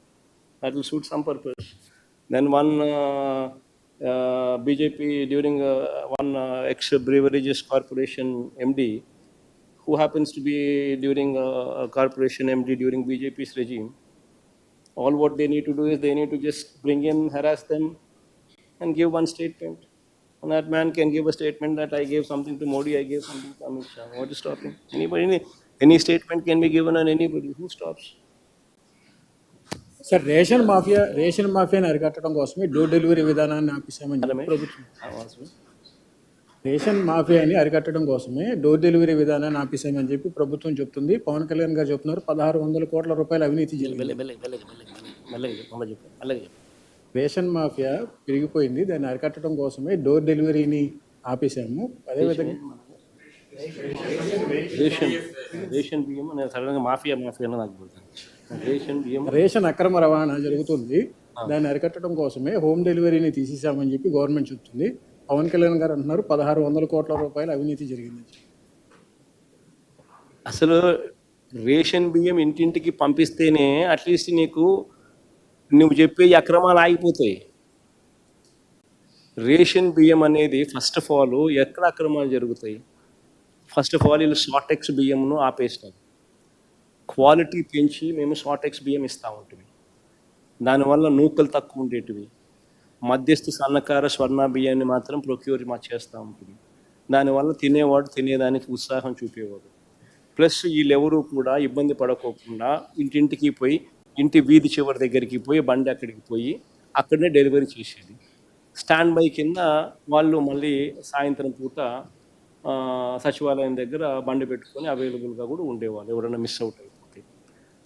That will suit some purpose. Then one BJP during one ex-Beverages Corporation MD, who happens to be during a corporation MD during BJP's regime, all what they need to do is they need to just bring in, harass them, and give one statement. And that man can give a statement that I gave something to Modi, I gave something to Amit Shah. What is stopping? Anybody, any statement can be given on anybody. Who stops? Sir ration మాఫియాని అరికట్టడం కోసమే door delivery విధానాన్ని ఆపేశామని చెప్పి ప్రభుత్వం ration మాఫియాని అరికట్టడం కోసమే door delivery విధానాన్ని ఆపేశామని చెప్పి ప్రభుత్వం చెప్తుంది. పవన్ కళ్యాణ్ గారు చెప్తున్నారు 1600 కోట్ల రూపాయల అవినీతి జరిగింది. రేషన్ మాఫియా పెరిగిపోయింది, దాన్ని అరికట్టడం కోసమే డోర్ డెలివరీని ఆపేశాము. అదేవిధంగా రేషన్ బియ్యం నేను సడన్గా మాఫియా నాకు పోతాను. రేషన్ అక్రమ రవాణా జరుగుతుంది, దాన్ని అరికట్టడం కోసమే హోమ్ డెలివరీని తీసేసామని చెప్పి గవర్నమెంట్ చెప్తుంది. పవన్ కళ్యాణ్ గారు అంటున్నారు 1600 కోట్ల రూపాయల అవినీతి జరిగింది. అసలు రేషన్ బియ్యం ఇంటింటికి పంపిస్తేనే అట్లీస్ట్ నువ్వు చెప్పే అక్రమాలు ఆగిపోతాయి. రేషన్ బియ్యం అనేది ఫస్ట్ ఆఫ్ ఆల్ ఎక్కడ అక్రమాలు జరుగుతాయి? ఫస్ట్ ఆఫ్ ఆల్ వీళ్ళు షార్టెక్స్ బియ్యంను ఆపేస్తారు. క్వాలిటీ పెంచి మేము షార్టెక్స్ బియ్యం ఇస్తూ ఉంటుంది. దానివల్ల నూకలు తక్కువ ఉండేటివి, మధ్యస్థు సన్నకార స్వర్ణ బియ్యాన్ని మాత్రం ప్రొక్యూర్ చేస్తూ ఉంటుంది. దానివల్ల తినేవాడు తినేదానికి ఉత్సాహం చూపేవాడు. ప్లస్ వీళ్ళెవరూ కూడా ఇబ్బంది పడకోకుండా ఇంటింటికి పోయి, ఇంటి వీధి చివరి దగ్గరికి పోయి, బండి అక్కడికి పోయి అక్కడనే డెలివరీ చేసేది. స్టాండ్ బై కింద వాళ్ళు మళ్ళీ సాయంత్రం పూట సచివాలయం దగ్గర బండి పెట్టుకొని అవైలబుల్గా కూడా ఉండేవాళ్ళు ఎవరైనా మిస్ అవుట్ అయిపోతే.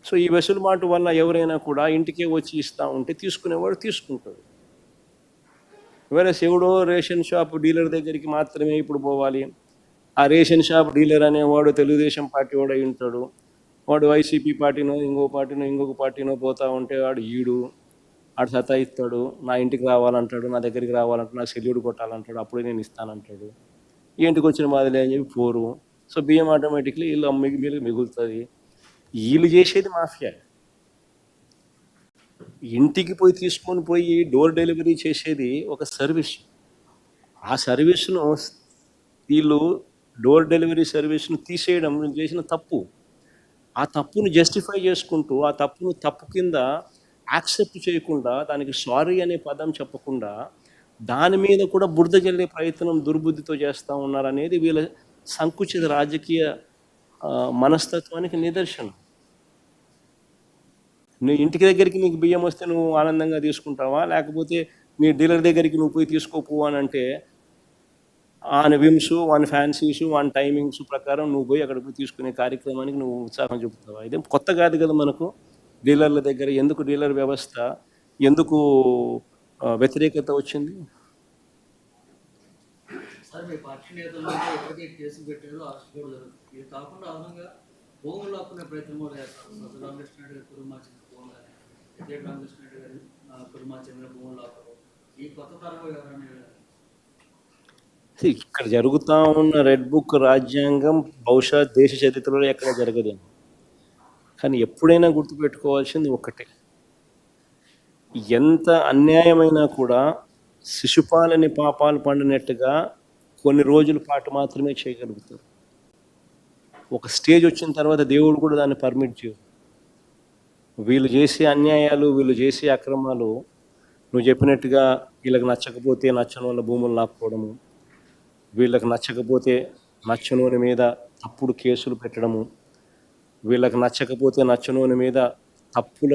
సో ఈ వెసులుబాటు వల్ల ఎవరైనా కూడా ఇంటికే వచ్చి ఇస్తూ ఉంటే తీసుకునేవాడు తీసుకుంటాడు. వేరే ఎవడో రేషన్ షాప్ డీలర్ దగ్గరికి మాత్రమే ఇప్పుడు పోవాలి. ఆ రేషన్ షాప్ డీలర్ అనేవాడు తెలుగుదేశం పార్టీ వాడు అయి ఉంటాడు. వాడు వైసీపీ పార్టీనో ఇంకొక పార్టీనో పోతా ఉంటే ఆడు సతాయిస్తాడు. నా ఇంటికి రావాలంటాడు, నా దగ్గరికి రావాలంటాడు, నాకు సెల్యూడ్ కొట్టాలంటాడు, అప్పుడే నేను ఇస్తానంటాడు. ఇంటికి వచ్చిన బాధలే అని చెప్పి పోరు. సో బియ్యం ఆటోమేటిక్లీ వీళ్ళు మిగులుతుంది. వీళ్ళు చేసేది మాఫియా. ఇంటికి పోయి తీసుకొని పోయి డోర్ డెలివరీ చేసేది ఒక సర్వీస్. ఆ సర్వీస్ను వీళ్ళు డోర్ డెలివరీ సర్వీస్ను తీసేయడం చేసిన తప్పు. ఆ తప్పును జస్టిఫై చేసుకుంటూ, ఆ తప్పును తప్పు కింద యాక్సెప్ట్ చేయకుండా, దానికి సారీ అనే పదం చెప్పకుండా దాని మీద కూడా బురద జల్లే ప్రయత్నం దుర్బుద్ధితో చేస్తూ ఉన్నారనేది వీళ్ళ సంకుచిత రాజకీయ మనస్తత్వానికి నిదర్శనం. నీ ఇంటికి దగ్గరికి నీకు బియ్యం వస్తే నువ్వు ఆనందంగా తీసుకుంటావా? లేకపోతే నీ డీలర్ దగ్గరికి నువ్వు పోయి తీసుకోపో అని అంటే వాని విమ్స్, వాని ఫ్యాన్సీస్, వాని టైమింగ్స్ ప్రకారం నువ్వు పోయి అక్కడ పోయి తీసుకునే కార్యక్రమానికి నువ్వు ఉత్సాహం చూపుతావా? ఇదేం కొత్త కాదు కదా మనకు. డీలర్ల దగ్గర ఎందుకు డీలర్ వ్యవస్థ, ఎందుకు వ్యతిరేకత వచ్చింది? సార్ మీ పార్టీ నేతలు ఇప్పటికే కేసులు పెట్టారు, అరెస్ట్ కూడా జరుగుతుంది. ఇది కాకుండా అదనంగా భూములు లాక్కునే ప్రయత్నం కూడా చేస్తారు. సజ్జల రామకృష్ణారెడ్డి గారు కుటుంబా చెందిన భూములు కానీ, విజయ రామకృష్ణారెడ్డి గారు కుటుంబా చెందిన భూములు లాక్కరు. ఈ కొత్త తరహా ఎవరైనా ఇక్కడ జరుగుతూ ఉన్న రెడ్ బుక్ రాజ్యాంగం బహుశా దేశ చరిత్రలో ఎక్కడ జరగదేమో. కానీ ఎప్పుడైనా గుర్తుపెట్టుకోవాల్సింది ఒకటే, ఎంత అన్యాయమైనా కూడా శిశుపాలని పాపాలు పండినట్టుగా కొన్ని రోజుల పాటు మాత్రమే చేయగలుగుతారు. ఒక స్టేజ్ వచ్చిన తర్వాత దేవుడు కూడా దాన్ని పర్మిట్ చేయరు. వీళ్ళు చేసే అన్యాయాలు, వీళ్ళు చేసే అక్రమాలు నువ్వు చెప్పినట్టుగా వీళ్ళకి నచ్చకపోతే నచ్చని వాళ్ళ భూములు లాక్కోవడము, వీళ్ళకి నచ్చకపోతే నచ్చనోని మీద తప్పుడు కేసులు పెట్టడము, వీళ్ళకి నచ్చకపోతే నచ్చనోని మీద తప్పుల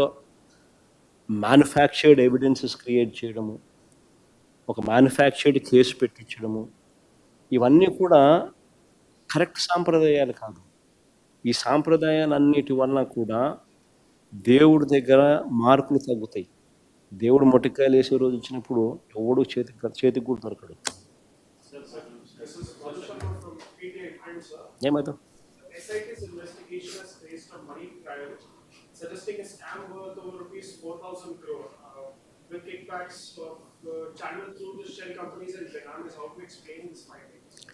మ్యానుఫ్యాక్చర్డ్ ఎవిడెన్సెస్ క్రియేట్ చేయడము, ఒక మ్యానుఫ్యాక్చర్డ్ కేసు పెట్టించడము, ఇవన్నీ కూడా కరెక్ట్ సాంప్రదాయాలు కాదు. ఈ సాంప్రదాయాలన్నిటి వలన కూడా దేవుడి దగ్గర మార్కులు తగ్గుతాయి. దేవుడు మొట్టికాయలు వేసే రోజు వచ్చినప్పుడు ఎవడు చేతికి కూడా దొరకడు. ఏమవుతావు? SIT's investigation has traced a money trail, suggesting a scam worth over rupees 4,000 crore, with kickbacks channeled through the shell companies and Binamis. How to explain this findings?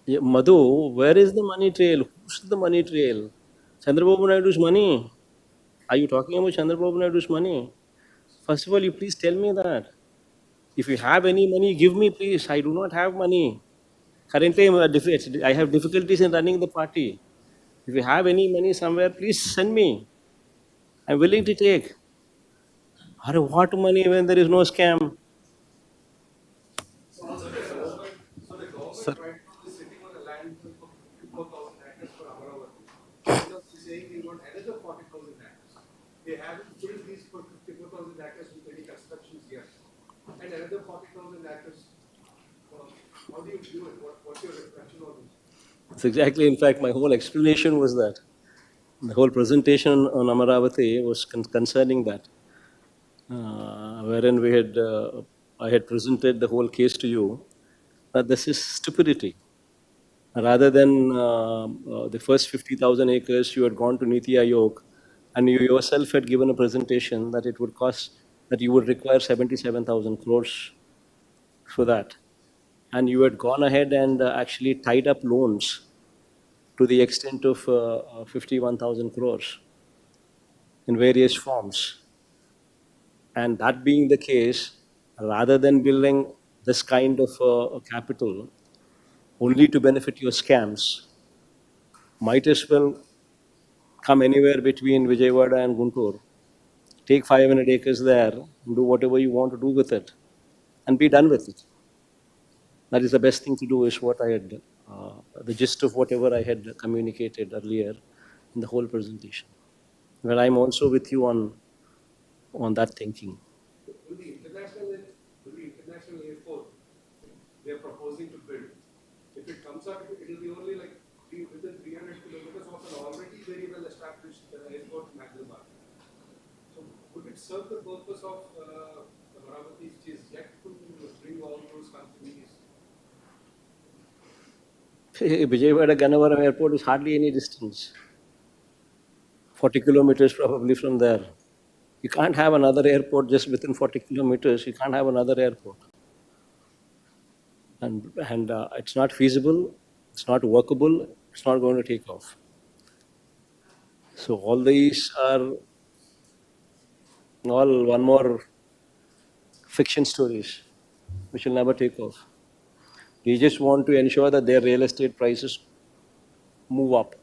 Yeah, Madhu, where is the money trail? Who's the money trail? Chandrababu Naidu's money. Are you talking about Chandrababu Naidu's money? First of all, you please tell me that. If you have any money, give me, please. I do not have money. Currently, I have difficulties in running the party. If you have any money somewhere, please send me. I'm willing to take. Are what money when there is no scam? So the government right now is sitting on a land for 54,000 acres for Amaravati. Instead of saying they want another 40,000 acres. They haven't filled these 54,000 acres with any constructions yet. And another 40,000 acres. How do you view it? What's your reflection on this? It's exactly, in fact, my whole explanation was that. The whole presentation on Amaravati was concerning that, wherein I had presented the whole case to you, that this is stupidity. Rather than the first 50,000 acres, you had gone to Niti Aayog, and you yourself had given a presentation that it would cost, that you would require 77,000 crores for that. And you had gone ahead and actually tied up loans to the extent of 51,000 crores in various forms. And that being the case, rather than building this kind of capital only to benefit your scams, might as well come anywhere between Vijayawada and Guntur, take 500 acres there, and do whatever you want to do with it, and be done with it. That is the best thing to do, is what I had, the gist of whatever I had communicated earlier in the whole presentation. Well, I'm also with you on that thinking. Will the international airport they are proposing to build, if it comes up, it will be only like within 300 kilometers of an already very well established airport in Hyderabad. So would it serve the purpose of Amaravati, which is yet to bring all those companies? Vijayawada Gannavaram Airport is hardly any distance. 40 kilometers probably from there. You can't have another airport just within 40 kilometers. You can't have another airport. And it's not feasible, it's not workable, it's not going to take off. So all these are all one more fiction stories which will never take off. We just want to ensure that their real estate prices move up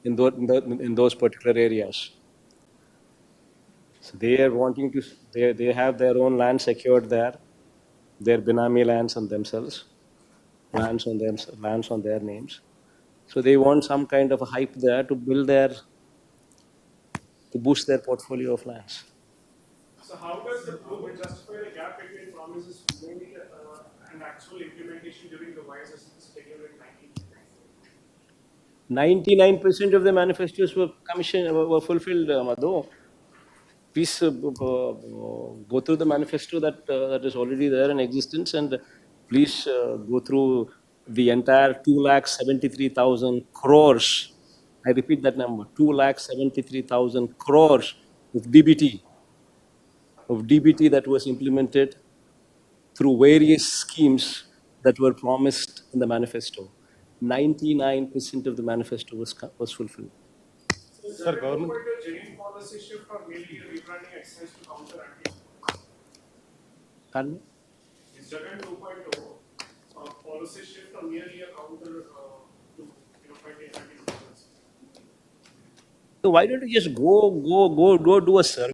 in those particular areas. So they are wanting to, they have their own land secured there, their Binami lands on themselves, lands on their names. So they want some kind of a hype there to boost their portfolio of lands. So how does the government justify the gap between promises made and actual implementation during the vice president's tenure in 1990? 99% of the manifestos were fulfilled, Madhu. Please go through the manifesto that is already there in existence, and please go through the entire 2,73,000 crores. I repeat that number, 2,73,000 crores of DBT that was implemented through various schemes that were promised in the manifesto. 99% of the manifesto was fulfilled. Sir, government a genuine policy shift or merely a rebranding exercise to counter anti? Pardon me? Is Jagan 2.0 policy shift or merely a counter to fight anti? So why don't you just go do a survey?